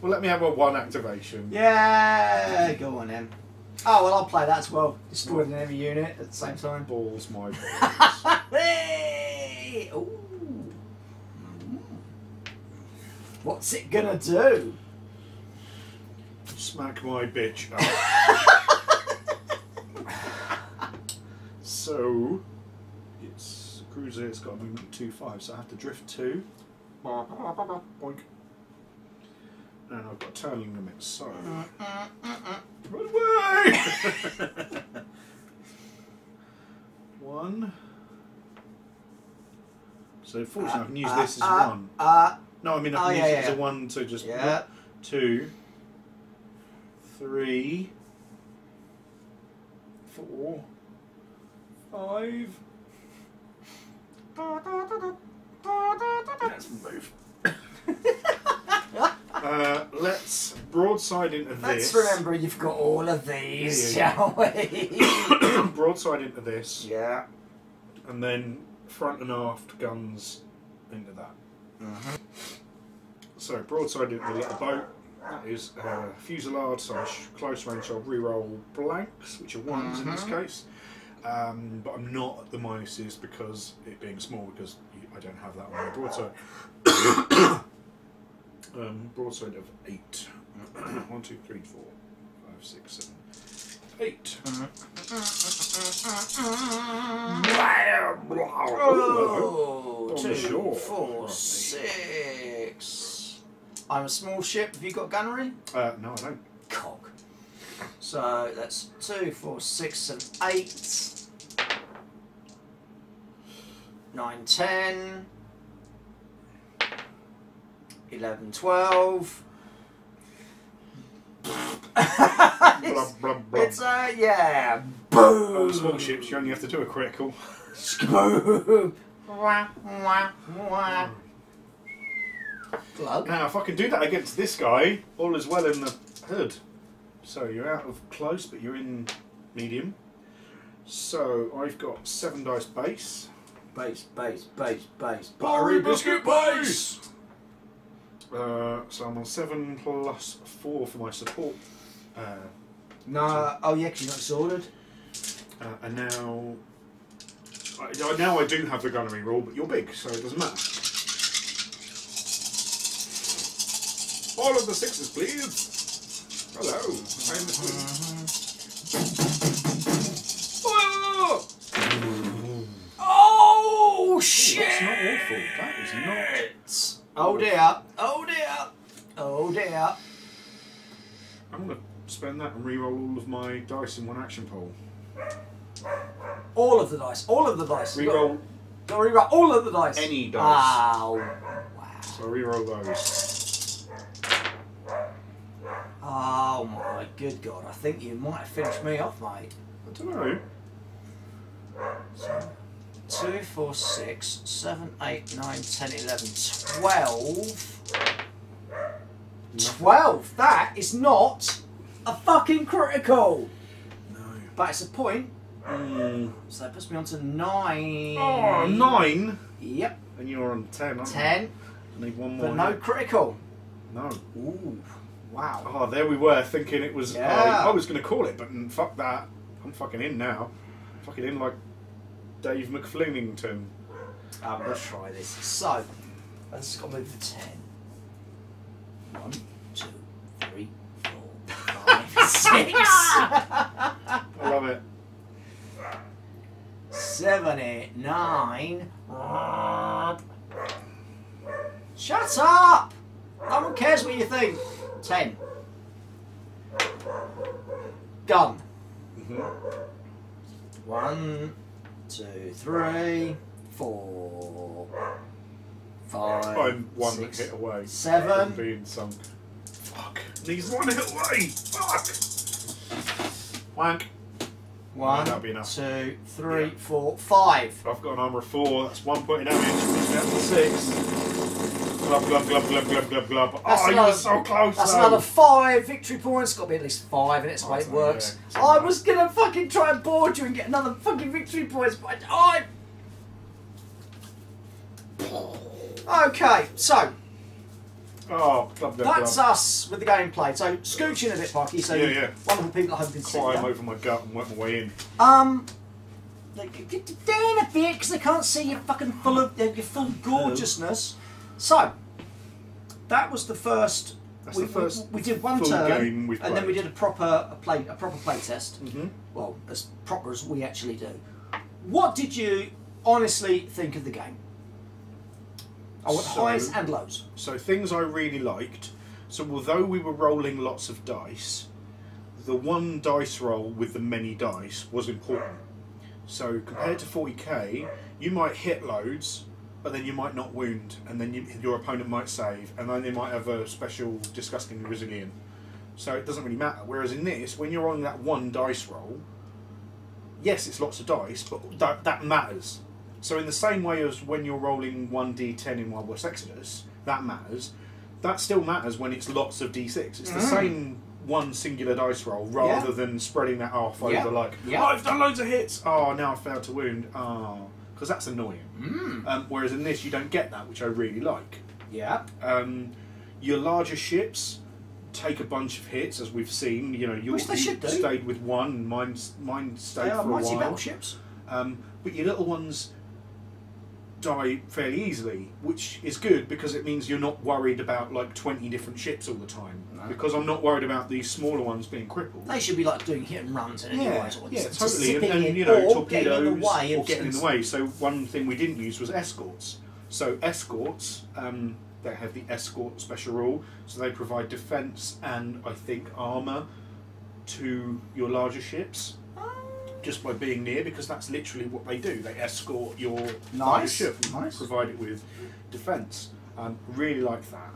Well, let me have a 1 activation. Yeah, go on then. Oh, well, I'll play that as well. Destroy an enemy unit at the same time. Balls my balls. Hey! Ooh. What's it gonna do? Smack my bitch up. So, it's a cruiser, it's got a movement 2-5, so I have to drift 2. Boink. And I've got turning limits, so... Run away! 1. So fortunately I can use this as a 1. No, I mean I can use it as a 1 to just 2, 3, 4, 5. Let's move. Let's broadside into this. Let's remember you've got all of these, shall we? Broadside into this. Yeah. And then front and aft guns into that. So broadside into the little boat. That is fuselage / close range. I'll re-roll blanks, which are 1s in this case. But I'm not at the minuses because it being small, because I don't have that on my broadside. Broadside of 8. 1, 2, 3, 4, 5, 6, 7, 8. Oh, 2, 4, 6. I'm a small ship. Have you got gunnery? No, I don't. Cock. So that's 2, 4, 6, and 8. 9, 10. 11, 12. It's yeah. Boom. Small ships, you only have to do a critical. Boom. Glug. Now, if I can do that against this guy, all is well in the hood. So you're out of close, but you're in medium. So I've got 7 dice base. Base. Buttery biscuit base! So I'm on 7 plus 4 for my support. No, oh yeah, because you're not disordered. And now I do have the gunnery roll, but you're big, so it doesn't matter. All of the 6s, please. Hello, I'm the queen. Oh shit! That's not awful. That is not. Oh dear! Oh dear! Oh dear! I'm going to spend that and re-roll all of my dice in one action pool. All of the dice. All of the dice. Re-roll. Got re-roll all of the dice. Any dice. Wow. Wow. So re-roll those. Oh my good god! I think you might have finished me off, mate. I don't know. So, 2, 4, 6, 7, 8, 9, 10, 11, 12. 12? That is not a fucking critical! No. But it's a point. So that puts me on to 9. Oh, 9? Yep. And you're on 10, aren't 10. you? I need one more. But no critical. No. Ooh. Wow. Oh, there we were thinking it was. Yeah. I was going to call it, but fuck that. I'm fucking in now. I'm fucking in like Dave McFleenington. I'm going to try this. So, I've just got to move to 10. 1, 2, 3, 4, 5, 6. I love it. 7, 8, 9. Shut up! No one cares what you think. 10. Done. 1, 2, 3, 4, 5. I'm one 6, hit away. 7. From being sunk. Fuck. He's 1 hit away. Fuck. Wank. 1, that'll be enough. 2, 3, 4, 5. I've got an armour of 4. That's 1 point of damage. Down to 6. Glub, glub, glub, glub, glub, glub, glub. Oh, you were so close. That's though. another 5 victory points. Got to be at least 5, and it's the way it works. Yeah. I was gonna fucking try and board you and get another fucking victory points, but Okay, so Oh, glub, glub, that's glub. us with the gameplay. So scooch in a bit, Parky. So Yeah. wonderful people at home can see Climb you. over my gut and work my way in. Get down a bit because they can't see you fucking full of your full gorgeousness. So that was the first. That's the first we did one full turn, game we've and then we played. did a proper play test. Well, as proper as we actually do. What did you honestly think of the game? I want highs and lows. So things I really liked. So although we were rolling lots of dice, the one dice roll with the many dice was important. So compared to 40k, you might hit loads, but then you might not wound, and then your opponent might save, and then they might have a special disgusting resilient. So it doesn't really matter. Whereas in this, when you're on that one dice roll, yes, it's lots of dice, but that matters. So in the same way as when you're rolling 1d10 in Wild West Exodus, that matters. That still matters when it's lots of d6. It's the same one singular dice roll rather than spreading that off over like, oh, I've done loads of hits. Oh, now I've failed to wound. Oh, because that's annoying. Whereas in this, you don't get that, which I really like. Yeah. Your larger ships take a bunch of hits, as we've seen. You know, you stayed with one. Mine stayed for a while. Battleships. But your little ones die fairly easily, which is good because it means you're not worried about like 20 different ships all the time. No. Because I'm not worried about these smaller ones being crippled. They should be like doing hit and runs and totally. And you know, torpedoes or getting in the way. So one thing we didn't use was escorts. So escorts, they have the escort special rule, so they provide defence and I think armour to your larger ships. Just by being near, because that's literally what they do. They escort your larger ship and provide it with defence. Really like that.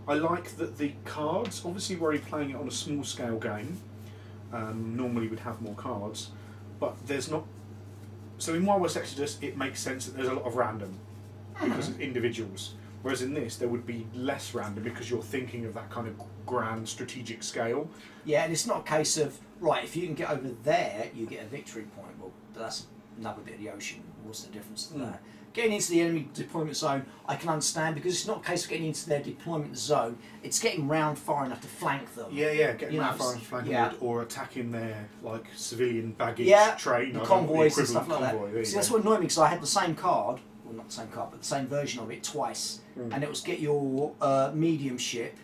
I like that the cards, obviously where you're playing it on a small scale game, normally would have more cards, but there's not. So in Wild West Exodus, it makes sense that there's a lot of random because it's individuals. Whereas in this, there would be less random because you're thinking of that kind of grand strategic scale. Yeah, and it's not a case of, right, if you can get over there, you get a victory point. Well, that's another bit of the ocean. What's the difference to that? Getting into the enemy deployment zone, I can understand, because it's not a case of getting into their deployment zone. It's getting round far enough to flank them. Yeah, getting round far enough to flank them, or attacking their like civilian baggage train. The convoys and stuff like that. See, that's what annoyed me, because I had the same card, well, not the same card, but the same version of it twice, and it was get your medium ship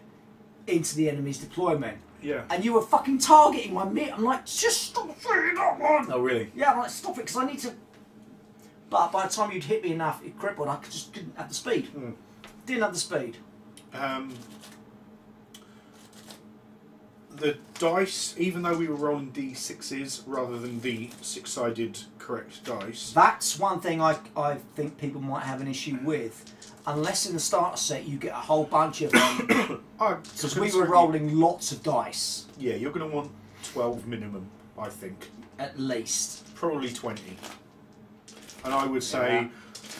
into the enemy's deployment. Yeah. And you were fucking targeting my mid. I'm like, just stop shooting that one. Oh, really? Yeah, I'm like, stop it, because I need to. But by the time you'd hit me enough, it crippled. I just didn't have the speed. Didn't have the speed. The dice, even though we were rolling d6s rather than the six-sided correct dice. That's one thing I think people might have an issue with. Unless in the starter set you get a whole bunch of them. Because we were rolling lots of dice. Yeah, you're going to want 12 minimum, I think. At least. Probably 20. And I would say,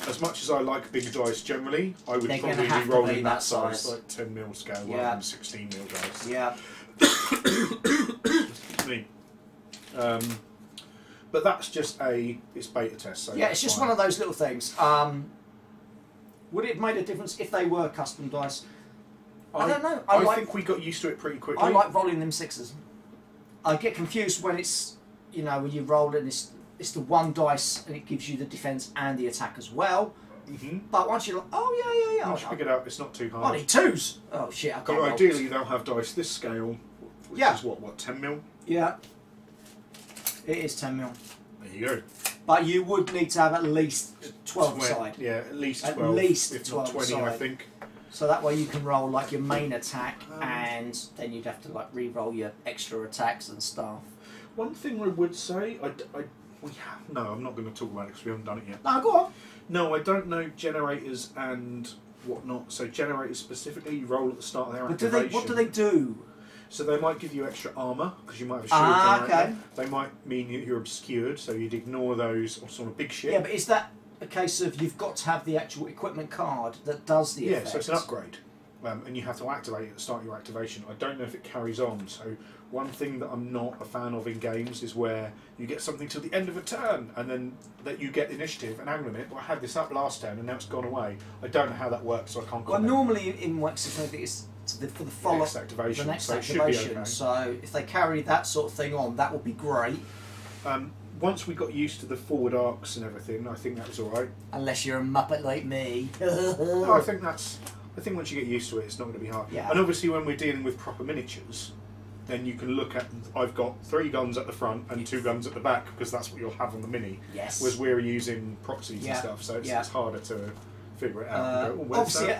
as much as I like big dice generally, I would probably be rolling that size, like 10mm scale rather than 16mm dice. Yeah. Excuse me. But that's just it's beta test. So yeah, it's just one of those little things. Would it have made a difference if they were custom dice? I don't know. I think we got used to it pretty quickly. I like rolling them sixes. I get confused when it's, you know, when you roll it and it's the one dice and it gives you the defence and the attack as well. But once you're like, oh yeah. Once you pick it up, it's not too hard. I need twos. Oh shit, I can't roll. Ideally, they'll have dice this scale, which is what, 10mm? Yeah. It is 10mm. There you go. But you would need to have at least 12 side. Yeah, at least 12. At least if 12 not 20, side. I think. So that way you can roll like your main attack, and then you'd have to like re-roll your extra attacks and stuff. One thing I would say, no, I'm not going to talk about it because we haven't done it yet. No, go on. No, I don't know generators and whatnot. So generators specifically, you roll at the start of their activation. What do they do? So they might give you extra armour, because you might have a shield generator. Okay. They might mean you're obscured, so you'd ignore those on a big ship. Yeah, but is that a case of you've got to have the actual equipment card that does the effect? Yeah, so it's an upgrade. And you have to activate it at the start of your activation. I don't know if it carries on. So one thing that I'm not a fan of in games is where you get something till the end of a turn and then that you get initiative, and hang on a minute, well, I had this up last turn and now it's gone away. I don't know how that works, so I can't comment. Well, normally in Wexford, I think it's for the follow-up, next activation. the next so activation. It should be okay. So if they carry that sort of thing on, that would be great. Once we got used to the forward arcs and everything, I think that was all right. Unless you're a muppet like me. No, I think once you get used to it, it's not going to be hard. Yeah. And obviously, when we're dealing with proper miniatures, then you can look at. I've got 3 guns at the front and 2 guns at the back, because that's what you'll have on the mini. Yes. Whereas we're using proxies and stuff, so it's harder to figure it out. And go, obviously,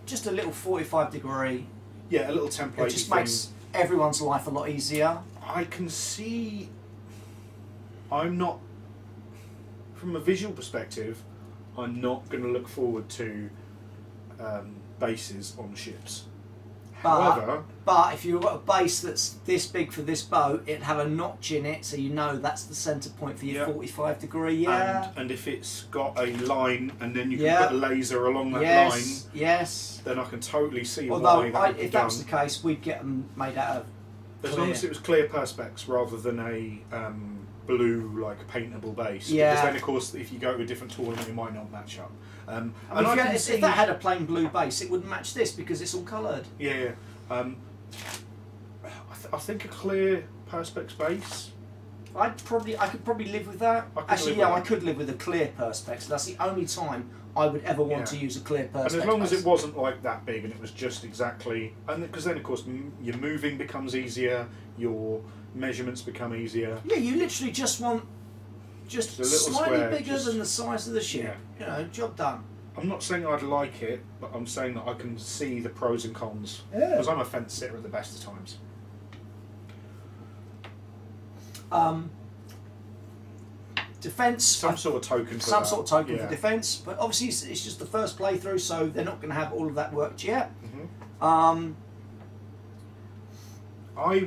just a little 45-degree. Yeah, a little template. It just makes everyone's life a lot easier. I can see. I'm not. from a visual perspective, I'm not going to look forward to bases on ships. However, but if you've got a base that's this big for this boat, it'd have a notch in it, so you know that's the centre point for your 45-degree. Yeah. And if it's got a line, and then you can put a laser along that line. Yes. Then I can totally see Although why that would be if done. that was the case, we'd get them made out of As long as it was clear perspex rather than a blue, like, paintable base. Yeah. Because then, of course, if you go to a different tournament, it might not match up. I mean, if that had a plain blue base, it wouldn't match this because it's all coloured. Yeah. I think a clear perspex base. I could probably live with that. I could live with a clear perspex. That's the only time I would ever want to use a clear perspex. And as long as it wasn't like that big and it was just exactly, and because then of course your moving becomes easier, your measurements become easier. Yeah, you literally just want slightly bigger than the size of the ship. You know, job done. I'm not saying I'd like it, but I'm saying that I can see the pros and cons. Because I'm a fence sitter at the best of times. Defence. Some sort of token for some sort of token for defence, but obviously it's just the first playthrough, so they're not going to have all of that worked yet. I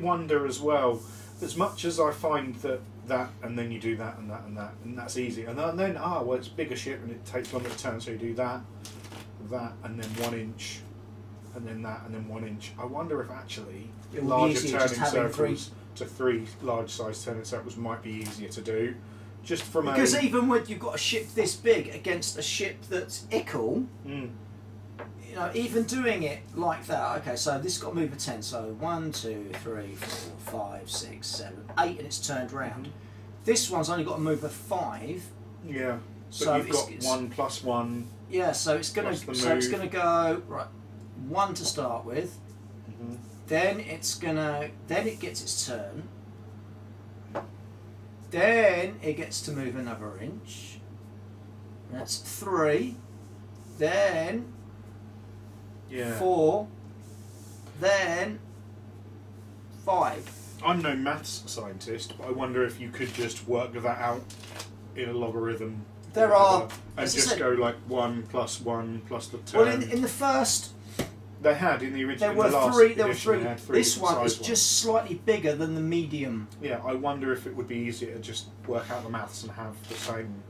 wonder as well, as much as I find that and then you do that and that and that, and that's easy, and then well, it's a bigger ship and it takes longer to turn, so you do that, and then 1 inch, and then that, and then 1 inch. I wonder if actually larger turning circles to 3 large size turning circles might be easier to do. Just from because even when you've got a ship this big against a ship that's equal, you know, even doing it like that. Okay, so this has got to move a 10. So 1, 2, 3, 4, 5, 6, 7, 8, and it's turned round. This one's only got to move a 5. Yeah. So but you've got 1 plus 1. Yeah, so it's gonna go right 1 to start with. Then it gets its turn. Then it gets to move another inch. That's 3. Then 4. Then 5. I'm no maths scientist, but I wonder if you could just work that out in a logarithm. There are, and just go like 1 plus 1 plus the turn. Well, in the first, they had in the original. There were 3. There were 3. This one is ones. just slightly bigger than the medium. Yeah, I wonder if it would be easier to just work out the maths and have the same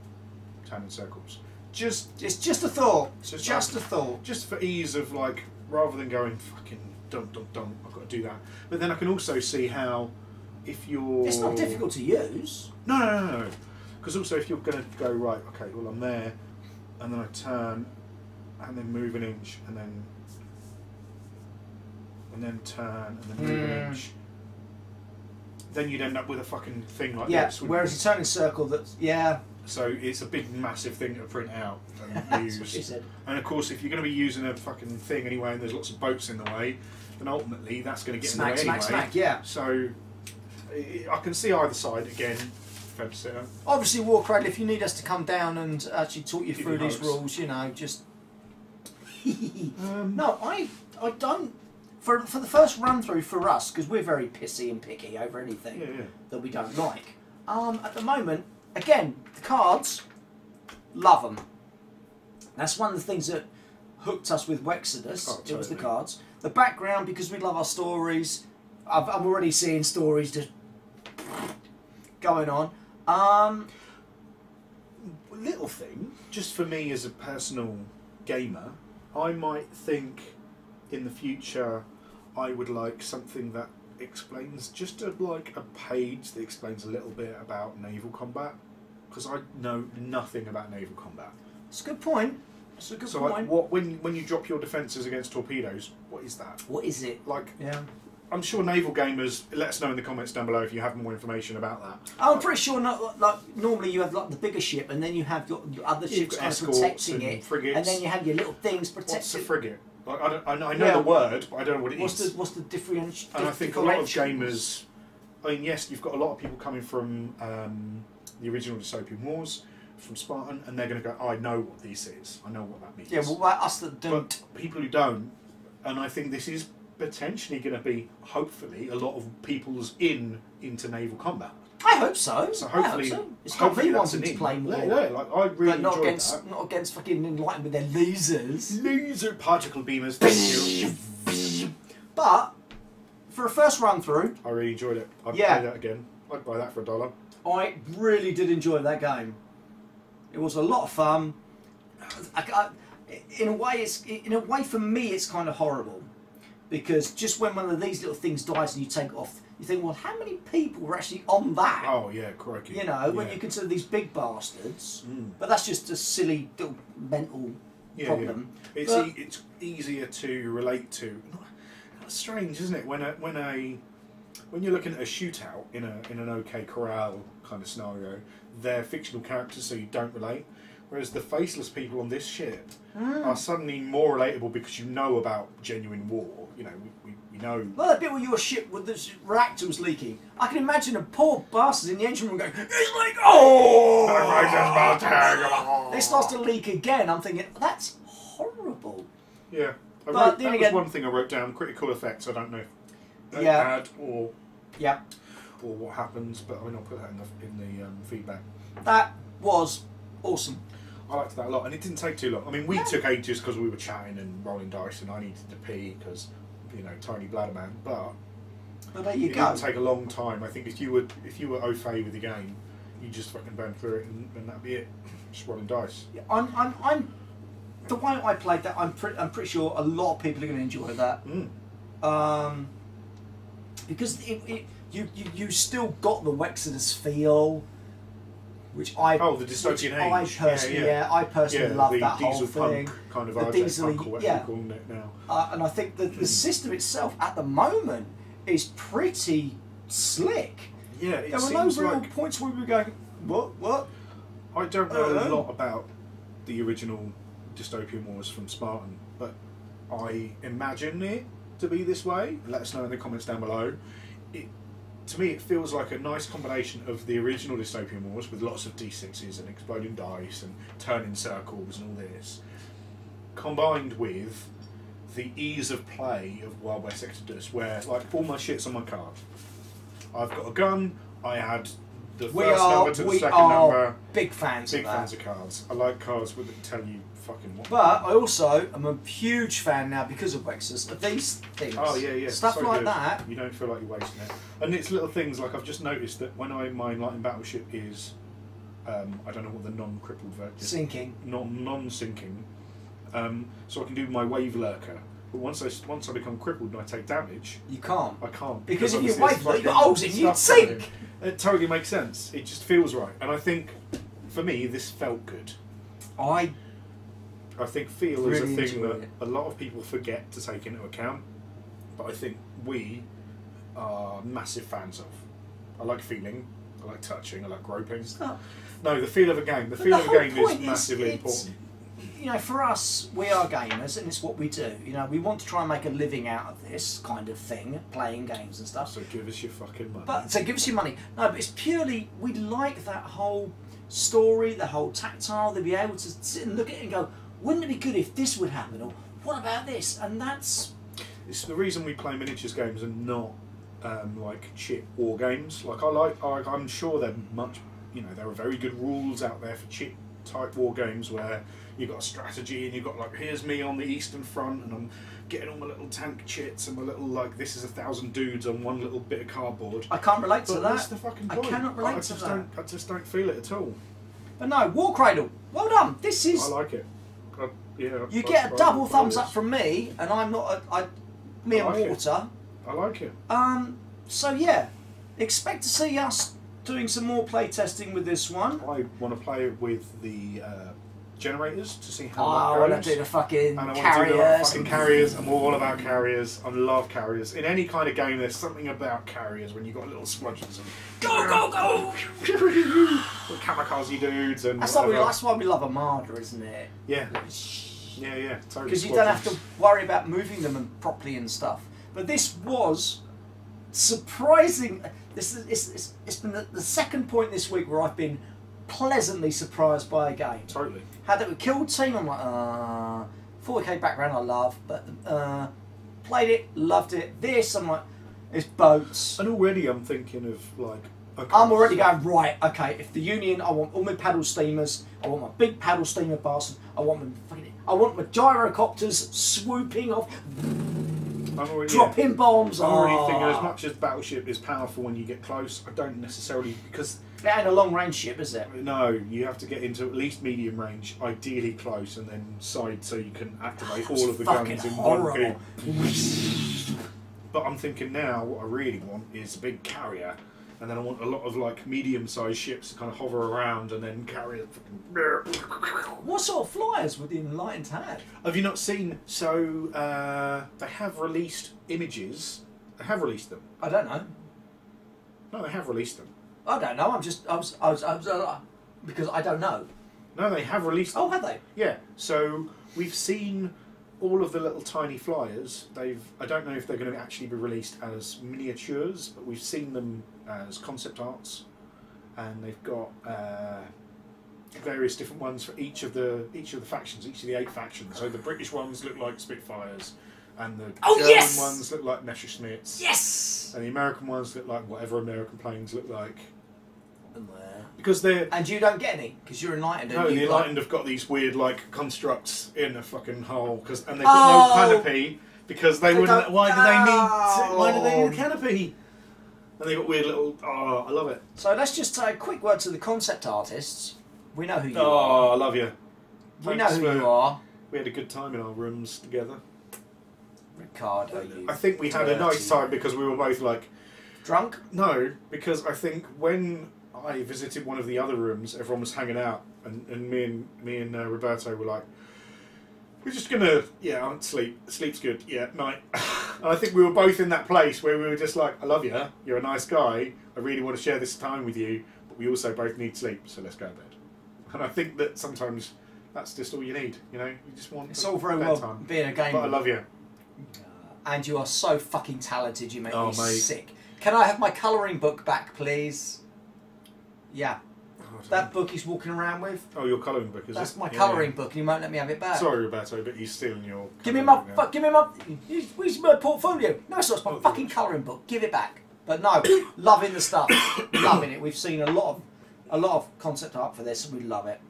turning circles. It's just a thought. Just a thought. Just for ease of, like, rather than going fucking dum dum dum, I've got to do that. But then I can also see how if you're. It's not difficult to use. No. Because also if you're going to go right, okay, well I'm there, and then I turn, and then move an inch, and then turn, and then move an inch. Then you'd end up with a fucking thing like this. Whereas a turning circle that's So it's a big, massive thing to print out and use. That's what she said. And of course, if you're going to be using a fucking thing anyway, and there's lots of boats in the way, then ultimately that's going to get in the way anyway. Smack, yeah. So I can see either side again. Fence sitter. Obviously, Warcradle, if you need us to come down and actually talk you through these rules, you know, just. No, I don't. For the first run through for us, because we're very pissy and picky over anything that we don't like. At the moment, again, the cards, love them. That's one of the things that hooked us with Wexodus. Oh, totally. It was the cards. The background, because we love our stories. I'm already seeing stories just going on. Little thing, just for me as a personal gamer, I might think in the future I would like something that explains like a page that explains a little bit about naval combat, because I know nothing about naval combat. It's a good point. It's a good point. Like, what when you drop your defences against torpedoes, what is that? What is it? Like, I'm sure naval gamers, let us know in the comments down below if you have more information about that. I'm pretty sure normally you have like the bigger ship, and then you have your other ships kind of protecting it, frigates. and then you have your little things protecting. What's a frigate? Like, I know the word, but I don't know what it is. What's the differentiation? And I think a lot of gamers. I mean, yes, you've got a lot of people coming from the original Dystopian Wars, from Spartan, and they're going to go, I know what this is. I know what that means. Yeah, well, us that don't. But people who don't, and I think this is potentially going to be, hopefully, a lot of people's into naval combat. I hope so. So hopefully, I hope so. It's not me wanting to play more. Yeah, like I really but not enjoyed against, that. not against fucking Enlightened with their lasers. Laser particle beamers. Thank you. But for a first run through, I really enjoyed it. I'd Yeah. play that again. I'd buy that for $1. I really did enjoy that game. It was a lot of fun. In a way, for me, it's kind of horrible because just when one of these little things dies and you take it off, you think, well, how many people were actually on that? Oh yeah, crikey. You know, when you consider these big bastards. Mm. But that's just a silly little mental problem. Yeah. It's easier to relate to. That's strange, isn't it? When you're looking at a shootout in an OK Corral kind of scenario, they're fictional characters, so you don't relate. Whereas the faceless people on this ship are suddenly more relatable because you know about genuine war. You know, we know. Well, that bit where your ship, with the reactor was leaking, I can imagine a poor bastard in the engine room going, "It's like, oh!" It starts to leak again. I'm thinking, that's horrible. Yeah. But that was one thing I wrote down. Critical effects. I don't know if they add or what happens, but I mean I'll put that in the feedback. That was awesome. I liked that a lot, and it didn't take too long. I mean, we took ages because we were chatting and rolling dice, and I needed to pee because, you know, tiny bladder man. But there you it go. didn't take a long time. I think if you were au fait with the game, you just fucking burn through it, and that'd be it. Just rolling dice. Yeah, I'm the way I played that. I'm pretty sure a lot of people are going to enjoy that. Because you still got the Wexodus feel. Which I the dystopian age. I personally love that whole diesel thing. Punk kind of the diesel, punk, or whatever you're calling it now. And I think that the system itself at the moment is pretty slick. Yeah, it there were no seems real like points where we were going, what? I don't know a lot about the original Dystopian Wars from Spartan, but I imagine it to be this way. Let us know in the comments down below. To me, it feels like a nice combination of the original Dystopian Wars with lots of D6s and exploding dice and turning circles and all this, combined with the ease of play of Wild West Exodus, where like all my shit's on my card. I've got a gun. I add the first number to the second number. Big fans of cards. I like cards that tell you fucking what. But I also am a huge fan now because of Wexus of these things. Oh yeah, stuff so like good. that. You don't feel like you're wasting it. And it's little things like I've just noticed that when my Enlightened battleship is, I don't know what the non-crippled version. Sinking. Non-sinking. So I can do my wave lurker. But once I become crippled and I take damage, you can't. I can't because if you wave lurker, your holes in, you'd sink. It totally makes sense. It just feels right, and I think for me this felt good. I think feel is a thing that a lot of people forget to take into account, but I think we are massive fans of. I like feeling, I like touching, I like groping. No, the feel of a game. The feel of a game is massively important. You know, for us, we are gamers, and it's what we do. You know, we want to try and make a living out of this kind of thing, playing games and stuff. So give us your fucking money. So give us your money. No, but it's purely, we like that whole story, the whole tactile, to be able to sit and look at it and go, wouldn't it be good if this would happen, or what about this? And that's... It's the reason we play miniatures games and not like chip war games. Like I'm sure there are very good rules out there for chip type war games where you've got a strategy and you've got like, here's me on the eastern front and I'm getting all my little tank chits and my little like, this is 1,000 dudes on one little bit of cardboard. I can't relate to that. That's the fucking point. I cannot relate to that. I just don't feel it at all. But no, War Cradle, well done. This is... I like it. You get a double thumbs up from me, and I'm not me and water. I like it. So yeah, expect to see us doing some more play testing with this one. I want to play it with the generators to see how that goes. I want to do the fucking and carriers. I'm all about carriers. I love carriers. In any kind of game, there's something about carriers when you've got little squadrons and go! kamikaze dudes and that's why we love Armada, isn't it? Yeah. Yeah, totally. Because you don't have to worry about moving them properly and stuff. But this was surprising. It's been the second point this week where I've been pleasantly surprised by a game. Totally. How they were killed team, I'm like, 40k background I love, but Played it, loved it. This, I'm like, it's boats. And already I'm thinking of like. Okay, I'm already going, right, okay, if the Union, I want all my paddle steamers, I want my big paddle steamer bastard, I want my gyrocopters swooping off, dropping bombs. I'm already thinking, as much as Battleship is powerful when you get close, I don't necessarily, because... It ain't a long range ship, is it? No, you have to get into at least medium range, ideally close, and then side so you can activate all of the guns in one go. But I'm thinking now, what I really want is a big carrier. And then I want a lot of like medium-sized ships to kind of hover around and then carry it. What sort of flyers would the Enlightened have? Have you not seen? So they have released images. They have released them. I don't know. No, they have released them. I don't know. Because I don't know. No, they have released them. Oh, have they? Yeah. So we've seen all of the little tiny flyers. I don't know if they're going to actually be released as miniatures, but we've seen them as concept arts, and they've got various different ones for each of the factions, each of the 8 factions. So the British ones look like Spitfires, and the German ones look like Messerschmitts. Yes. And the American ones look like whatever American planes look like. Because they're... And you don't get any, because you're Enlightened. No, the Enlightened have got these weird, like, constructs in a fucking hole, and they've got no canopy, because they wouldn't... Why do they need a canopy? And they've got weird little... Oh, I love it. So let's just say a quick word to the concept artists. We know who you are. Oh, I love you. We know who you are. We had a good time in our rooms together. Ricardo, you... I think we had a nice time because we were both, like... Drunk? No, because I think when I visited one of the other rooms, everyone was hanging out, and me and Roberto were like, we're just gonna, sleep. Sleep's good, night. And I think we were both in that place where we were just like, I love you, you're a nice guy, I really want to share this time with you, but we also both need sleep, so let's go to bed. And I think that sometimes that's just all you need, you know? You just want it's all very well time. Being a gamer. But I love you. And you are so fucking talented, you make me mate. sick. Can I have my colouring book back, please? Yeah. That book he's walking around with. Oh, your colouring book, is That's it? my colouring book, and he won't let me have it back. Sorry, Roberto, but he's stealing your... Give me my... Where's my portfolio? No, it's not. It's my fucking colouring book. Give it back. But no, loving the stuff. Loving it. We've seen a lot of concept art for this, and we love it.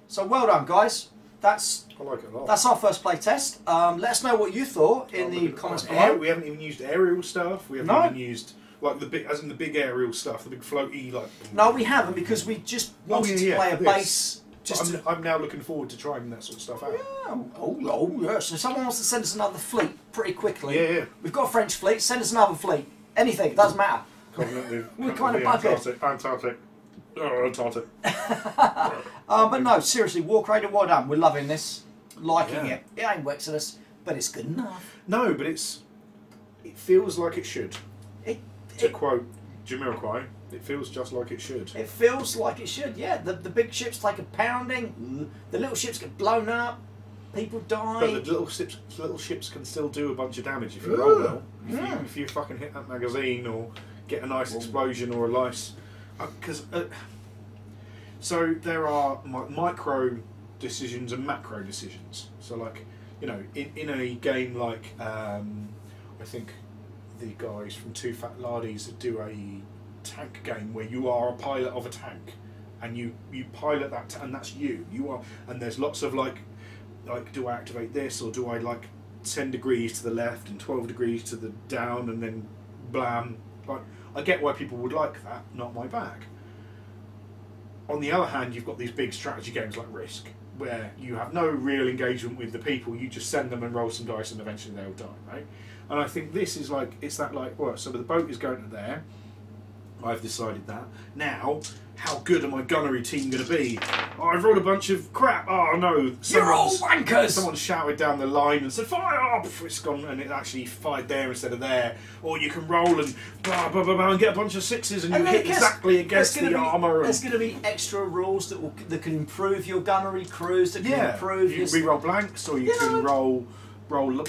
So well done, guys. I like it a lot. That's our first play test. Let us know what you thought in the comments below. We haven't even used aerial stuff. We haven't even used... Like the big aerial stuff, the big floaty like. No, we haven't because we just wanted to play a base. I'm now looking forward to trying that sort of stuff out. Yeah. Oh, yes. So someone wants to send us another fleet pretty quickly. Yeah. We've got a French fleet. Send us another fleet. Anything. It doesn't matter. We're kind of buggered. Antarctic. Oh, Antarctic. But no, seriously, War Crater, well done. We're loving this, liking it. It ain't Wexodus, but it's good enough. No, but it feels like it should. To quote Jamiroquai, it feels just like it should. It feels like it should, yeah. The big ships take a pounding, the little ships get blown up, people die. But the little ships can still do a bunch of damage if you roll well. If you fucking hit that magazine or get a nice explosion or a nice... So there are micro decisions and macro decisions. So like, you know, in a game like, I think... the guys from Two Fat Lardies that do a tank game where you are a pilot of a tank and you pilot that and that's you are, and there's lots of like do I activate this or do I like 10 degrees to the left and 12 degrees to the down and then blam. Like, I get why people would like that, not my bag. On the other hand, you've got these big strategy games like Risk where you have no real engagement with the people, you just send them and roll some dice and eventually they'll die, right? And I think this is like, it's that like, well, so the boat is going to there. I've decided that. Now, how good are my gunnery team going to be? Oh, I've rolled a bunch of crap. Oh no. You're all wankers! Someone shouted down the line and said, fire! Oh, it's gone, and it actually fired there instead of there. Or you can roll and blah, blah, blah, blah, and get a bunch of sixes and you hit exactly against the armour. There's going to be extra rules that can improve your gunnery crews, that can improve your... You re-roll blanks, or you can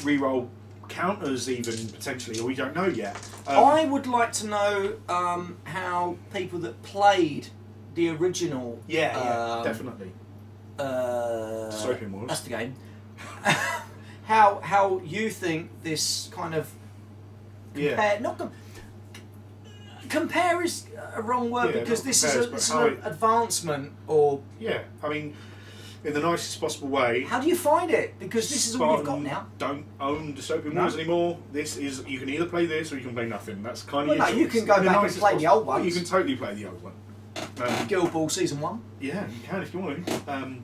re-roll counters even, potentially, or we don't know yet. I would like to know how people that played the original... Yeah, definitely. Dystopian Wars. That's the game. how you think this kind of compare, compare is a wrong word because this is an advancement or I mean, in the nicest possible way. How do you find it? Because this is all you've got now. Don't own Dystopian Wars anymore. This is, you can either play this or you can play nothing. That's kind of your choice. You can go back and play the old ones. You can totally play the old one. Guild Ball Season 1. Yeah, you can if you want to.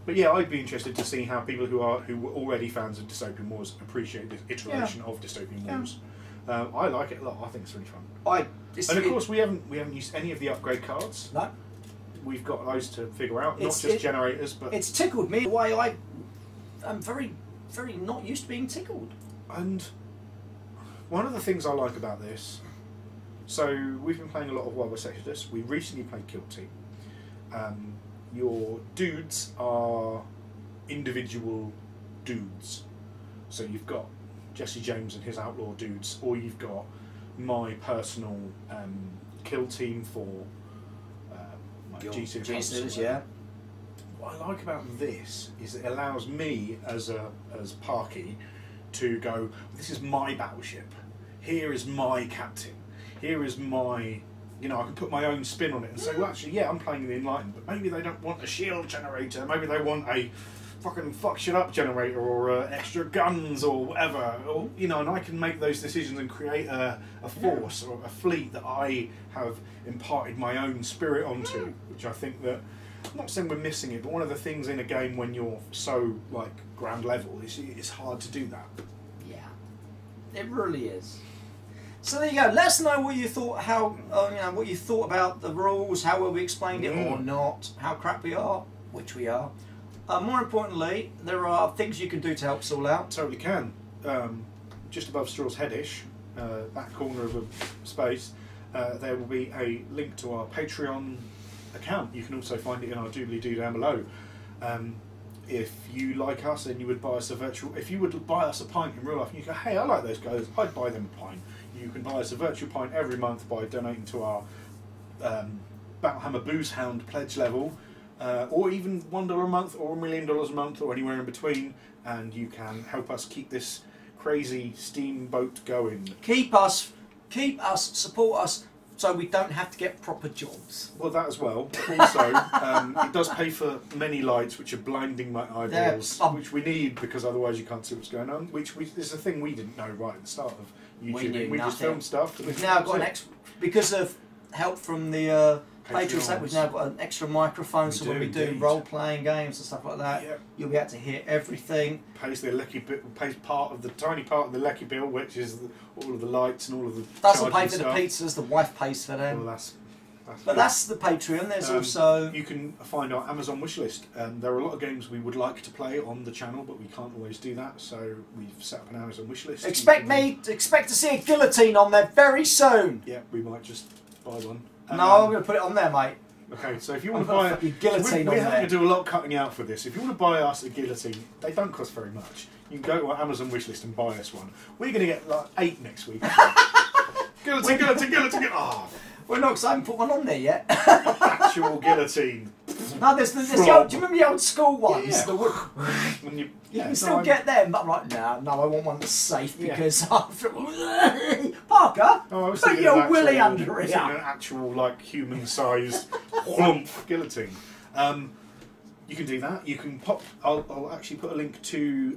But yeah, I'd be interested to see how people who were already fans of Dystopian Wars appreciate this iteration of Dystopian Wars. I like it a lot. I think it's really fun. And of course, we haven't used any of the upgrade cards. No. We've got those to figure out, not just generators, but it's tickled me the way I'm very, very not used to being tickled. And one of the things I like about this, so we've been playing a lot of Wild West Exodus. We recently played Kill Team. Your dudes are individual dudes. So you've got Jesse James and his outlaw dudes, or you've got my personal kill team for GCs, yeah. What I like about this is it allows me as Parky to go, this is my battleship, here is my captain, here is my, I can put my own spin on it and say, well actually yeah, I'm playing the Enlightened, but maybe they don't want a shield generator, maybe they want a fucking fuck shit up generator or extra guns or whatever, or and I can make those decisions and create a force or a fleet that I have imparted my own spirit onto, which I think that, I'm not saying we're missing it, but one of the things in a game when you're so like grand level is it's hard to do that. Yeah, it really is. So there you go. Let us know what you thought. What you thought about the rules, how well we explained it or not, how crap we are, which we are. More importantly, there are things you can do to help us all out. Totally can. Just above Straw's headish, that corner of a space, there will be a link to our Patreon account. You can also find it in our doobly-doo down below. If you like us and you would buy us if you would buy us a pint in real life and you go, hey, I like those guys, I'd buy them a pint. You can buy us a virtual pint every month by donating to our Battlehammer Booze Hound pledge level. Or even $1 a month or $1 million a month or anywhere in between, and you can help us keep this crazy steamboat going. Keep us, support us, so we don't have to get proper jobs. Well, that as well. Also, it does pay for many lights which are blinding my eyeballs, which we need because otherwise you can't see what's going on. Which is a thing we didn't know right at the start of YouTube. We just filmed stuff. We've now got an extra, because of help from the Playtest, we've now got an extra microphone, so when we do role-playing games and stuff like that, you'll be able to hear everything. Pays the lecky bit, pays tiny part of the lecky bill, which is all of the lights and all of the. Doesn't pay for the pizzas. The wife pays for them. Well, that's the Patreon. There's also you can find our Amazon wishlist. There are a lot of games we would like to play on the channel, but we can't always do that. So we've set up an Amazon wishlist. Expect to see a guillotine on there very soon. Yeah, we might just buy one. No, I'm going to put it on there, mate. Okay, so if you want to buy a guillotine, we're having to do a lot of cutting out for this. If you want to buy us a guillotine, they don't cost very much. You can go to our Amazon wishlist and buy us one. We're going to get like 8 next week. Guillotine. Oh, we're not, because I haven't put one on there yet. Actual guillotine. No, there's the old, do you remember the old school ones? Yeah. When you can still get them, but I'm like, no, I want one that's safe because after Parker, put your willy under it. An actual like human-sized guillotine. You can do that. You can pop. I'll actually put a link to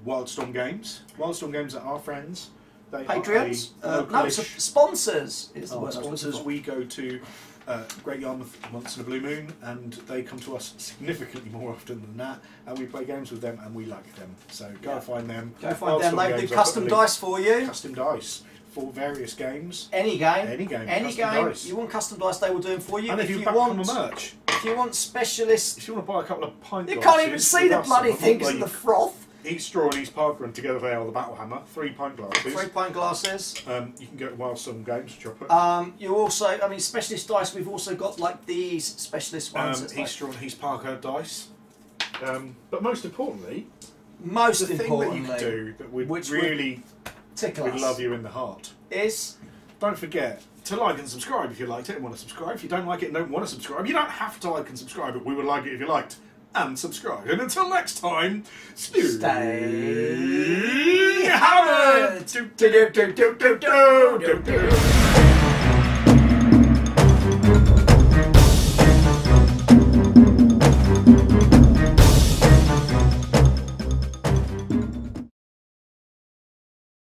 Wildstorm Games. Wildstorm Games are our friends. They Patreons? No, sponsors is the word. Sponsors. We go to Great Yarmouth once in a blue moon, and they come to us significantly more often than that, and we play games with them and we like them. So go find them. Go find them. They do custom dice for you. Custom dice for various games. Any game. Any game. Dice. You want custom dice, they will do them for you. And if you want merch. If you want specialists. If you want to buy a couple of pint glasses. You can't even see the bloody thing because of the froth. Each Straw and East Parker, and together they are the Battlehammer. 3 pint glasses. 3 pint glasses. You can go to Wildstorm Games, which I'll put. You also, specialist dice. We've also got like these specialist ones. East Straw and East Parker dice. But most importantly, the thing that you can do that would really tickle us, love you in the heart, is don't forget to like and subscribe if you liked it and want to subscribe. If you don't like it and don't want to subscribe, you don't have to like and subscribe, but we would like it if you liked. and subscribe. And until next time, stay hammered. hammered.